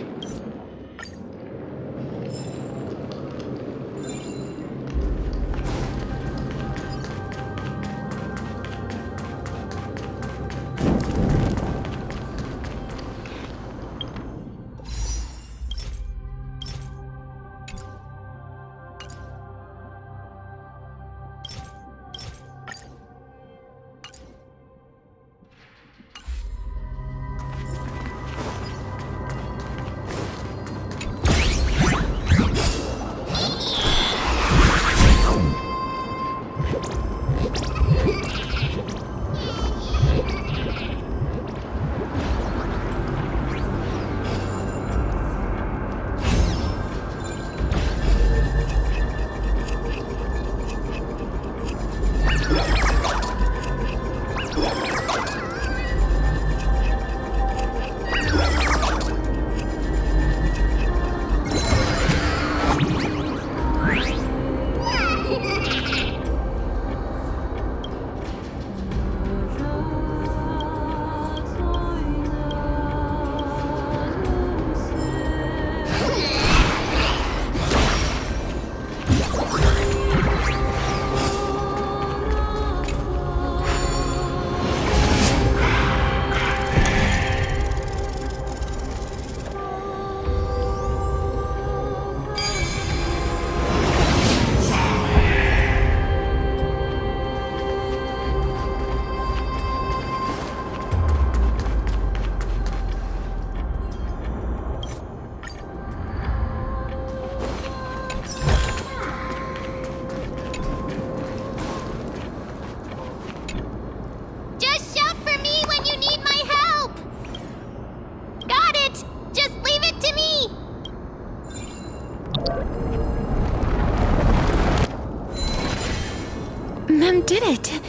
S20: Mem did it!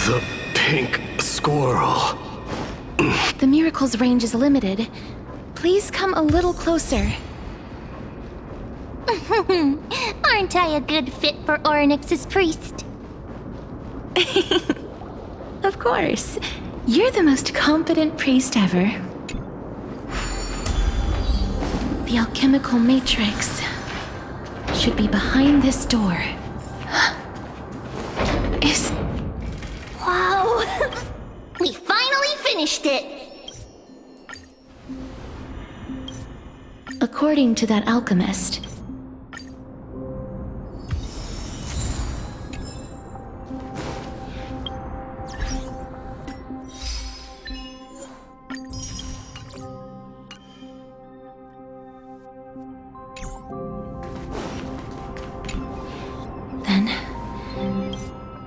S23: The pink squirrel.
S20: The miracle's range is limited. Please come a little closer.
S18: Aren't I a good fit for Orynyx's priest?
S20: Of course. You're the most competent priest ever. The alchemical matrix should be behind this door. Is...
S18: Wow! We finally finished it!
S20: According to that alchemist,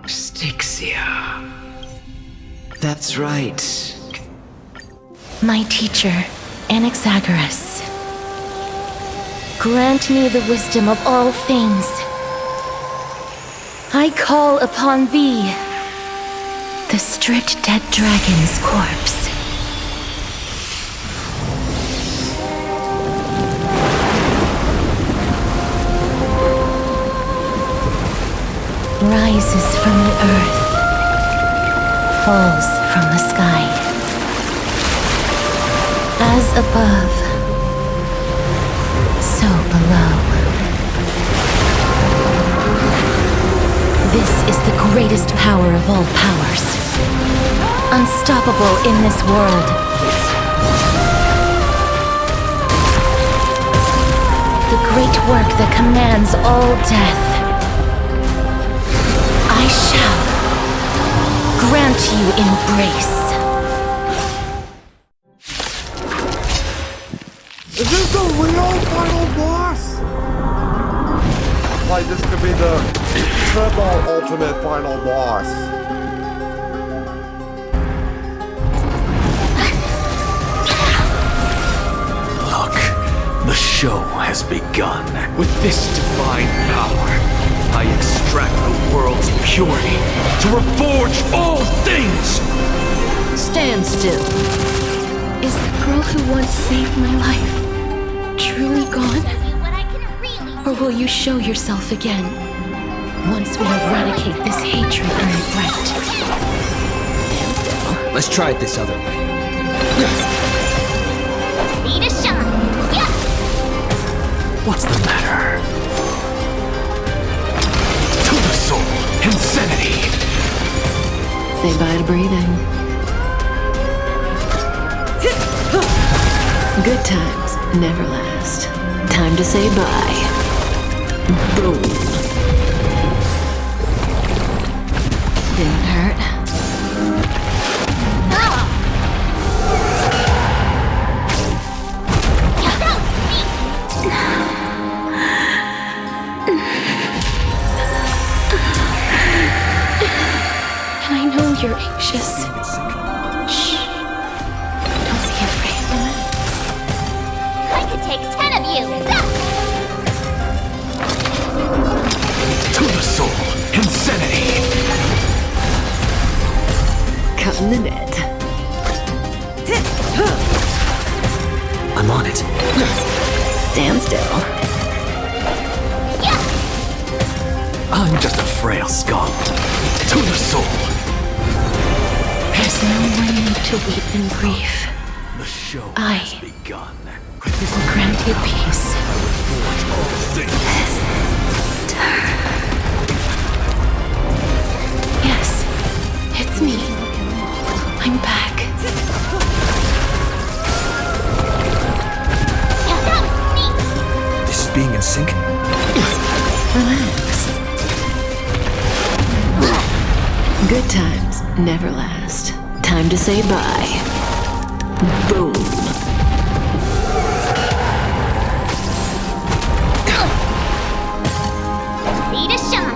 S21: Styxia. That's right.
S20: my teacher, Anaxagoras, grant me the wisdom of all things. I call upon thee, the stripped dead dragon's corpse. Rises from the earth, falls from the sky. As above, so below. This is the great
S22: greatest power of all powers. Unstoppable in this world. The great work that commands all death. I shall grant you embrace.
S9: Is this the real final boss? Like, this could be the triple ultimate final boss.
S23: Look, the show has begun. With this divine power, I extract the world's purity to reforge all things!
S22: Stand still.
S20: Is the girl who once saved my life truly gone? Or will you show yourself again once we eradicate this hatred and regret?
S7: Let's try it this other way.
S18: Need a shot. Yeah.
S23: What's the matter? To the soul, insanity!
S12: Say bye to breathing. Good times never last. Time to say bye. Boom. Didn't hurt.
S20: And I know you're anxious. Shh. Don't be afraid.
S18: I could take 10 of you.
S23: To the soul, insanity!
S12: Cutting the net.
S7: I'm on it.
S12: Stand still.
S23: I'm just a frail skull. To the soul!
S20: There's no more need to weep in grief.
S23: The show
S20: I
S23: has begun.
S20: will grant you peace. Yes, it's me. I'm back.
S7: This is being in sync?
S12: Relax. Good times never last. Time to say bye. Boom.
S18: Need a shot.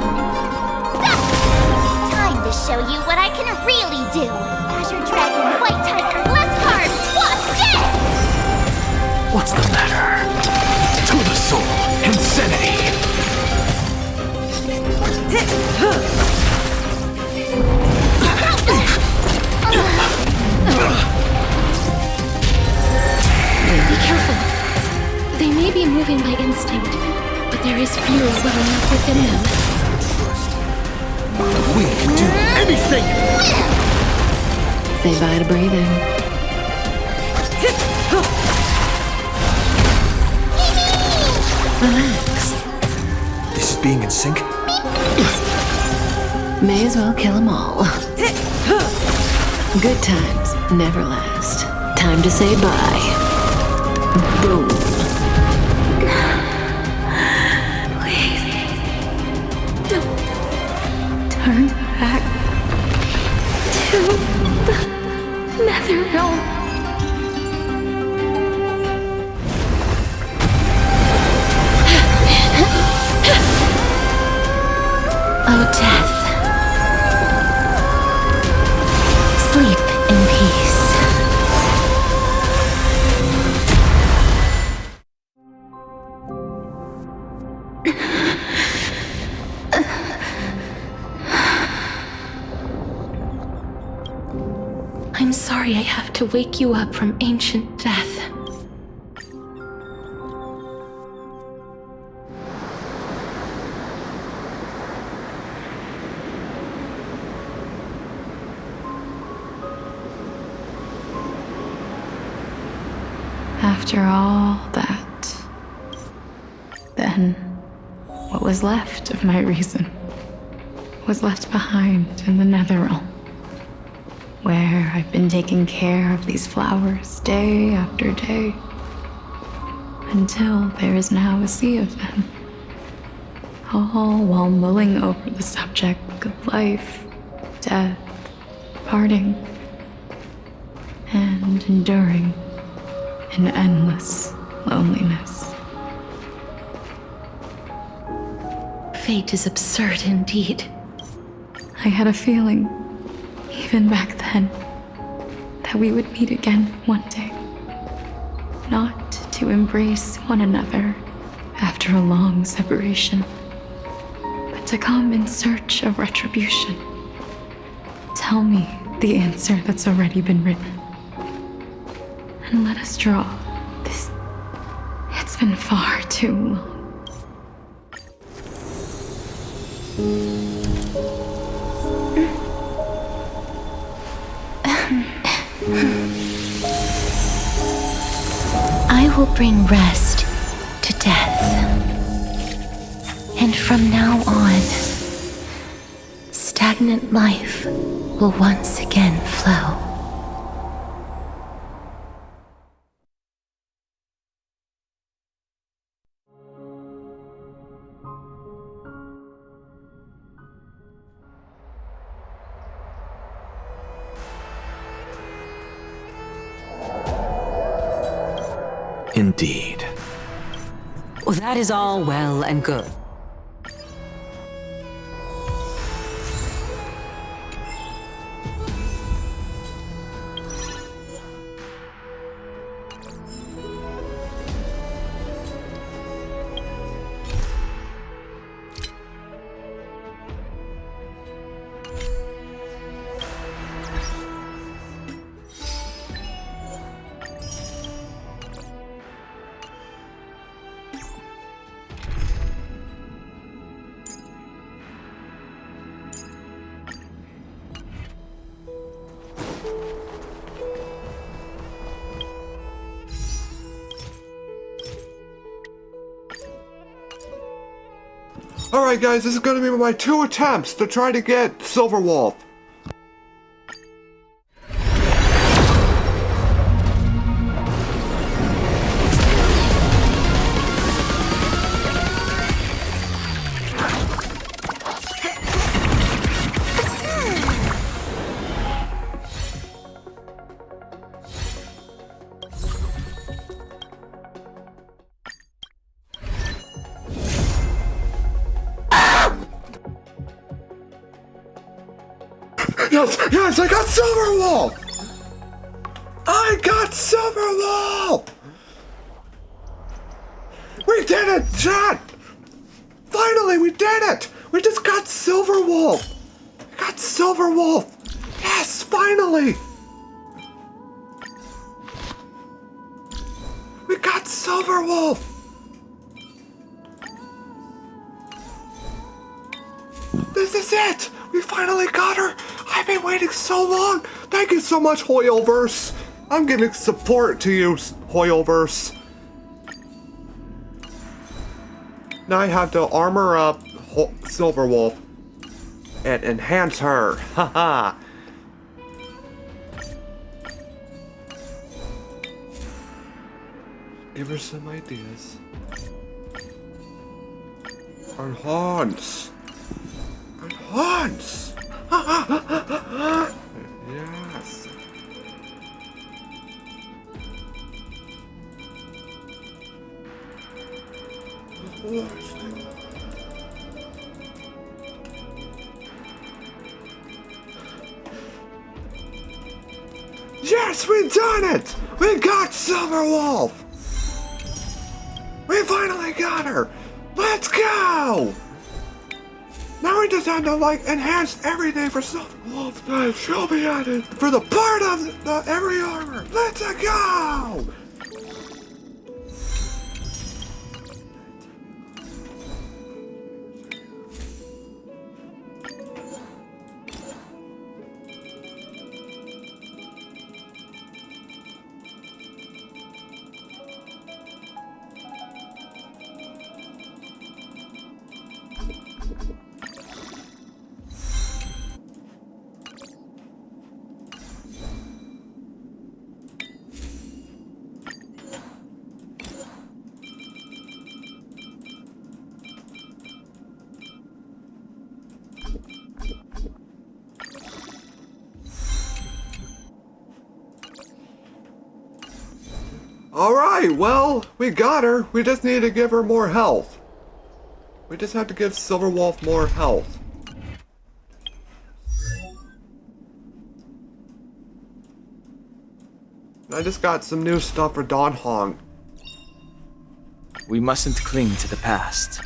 S18: Time to show you what I can really do. Azure Dragon, White Tiger, Bless Card, what's this?
S23: What's the matter? To the soul, insanity!
S20: Be careful. They may be moving by instinct, but there is fury welling up within them.
S7: We can do anything!
S12: Say bye to breathing. Relax.
S7: This is being in sync?
S12: May as well kill them all. Good times never last. Time to say bye. Boom.
S20: Please, don't turn back to the Nether Realm. Oh, death. Sleep in peace. I'm sorry I have to wake you up from ancient death. After all that, then what was left of my reason? was left behind in the Netherrealm, where I've been taking care of these flowers day after day, until there is now a sea of them, all while mulling over the subject of life, death, parting, and enduring in endless loneliness.
S10: Fate is absurd indeed.
S20: I had a feeling, even back then, that we would meet again one day. Not to embrace one another after a long separation, but to come in search of retribution. Tell me the answer that's already been written. And let us draw this. It's been far too long.
S10: I will bring rest to death. And from now on, stagnant life will once again flow.
S3: Indeed.
S13: Well, that is all well and good.
S9: Alright guys, this is gonna be my 2 attempts to try to get Silverwolf. Yes, I got Silverwolf! I got Silverwolf! We did it, chat! Finally, we did it! We just got Silverwolf! We got Silverwolf! Yes, finally! We got Silverwolf! This is it! We finally got her! I've been waiting so long! Thank you so much, Hoyoverse! I'm giving support to you, Hoyoverse. Now I have to armor up Silverwolf and enhance her. Haha! Give her some ideas. Enhance! Enhance! Yes. Yes, we done it! We got Silverwolf! We finally got her! Let's go! Now we just have to, enhance everything for Silverwolf that she'll be added for the part of every armor. Let's go! Alright, well, we got her. We just need to give her more health. We just have to give Silverwolf more health. I just got some new stuff for Don Hong.
S5: We mustn't cling to the past.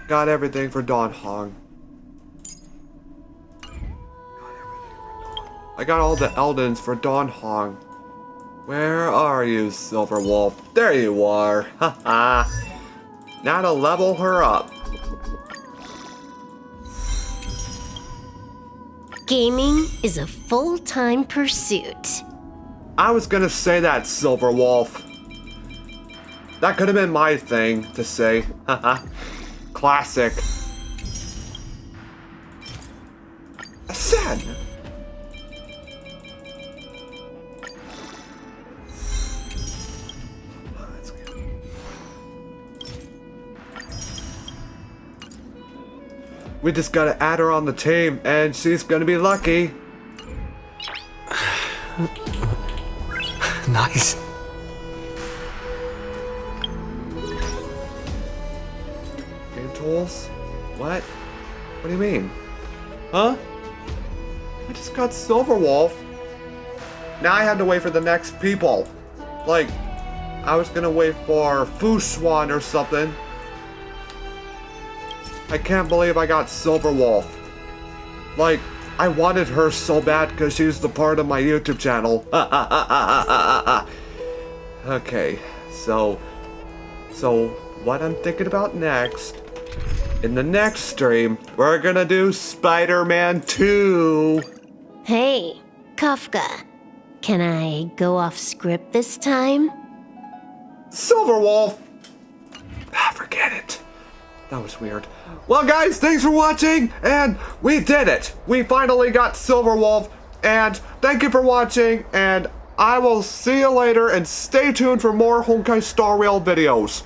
S9: Got everything for Don Hong. I got all the Eldens for Don Hong. Where are you, Silverwolf? There you are. Haha. Now to level her up.
S3: Gaming is a full-time pursuit.
S9: I was gonna say that, Silverwolf. That could have been my thing to say. Haha. Classic. Ascend. We just gotta add her on the team, and she's gonna be lucky.
S21: Nice.
S9: Game tools? What? What do you mean? Huh? I just got Silverwolf. Now I had to wait for the next people. Like, I was gonna wait for Fuswan or something. I can't believe I got Silverwolf. Like, I wanted her so bad because she's the part of my YouTube channel. Okay, so what I'm thinking about next, in the next stream, we're gonna do Spider-Man 2.
S3: Hey, Kafka. Can I go off script this time?
S9: Silverwolf! Forget it. That was weird. Well, guys, thanks for watching, and we did it. We finally got Silverwolf, and thank you for watching, and I will see you later, and stay tuned for more Honkai Star Rail videos.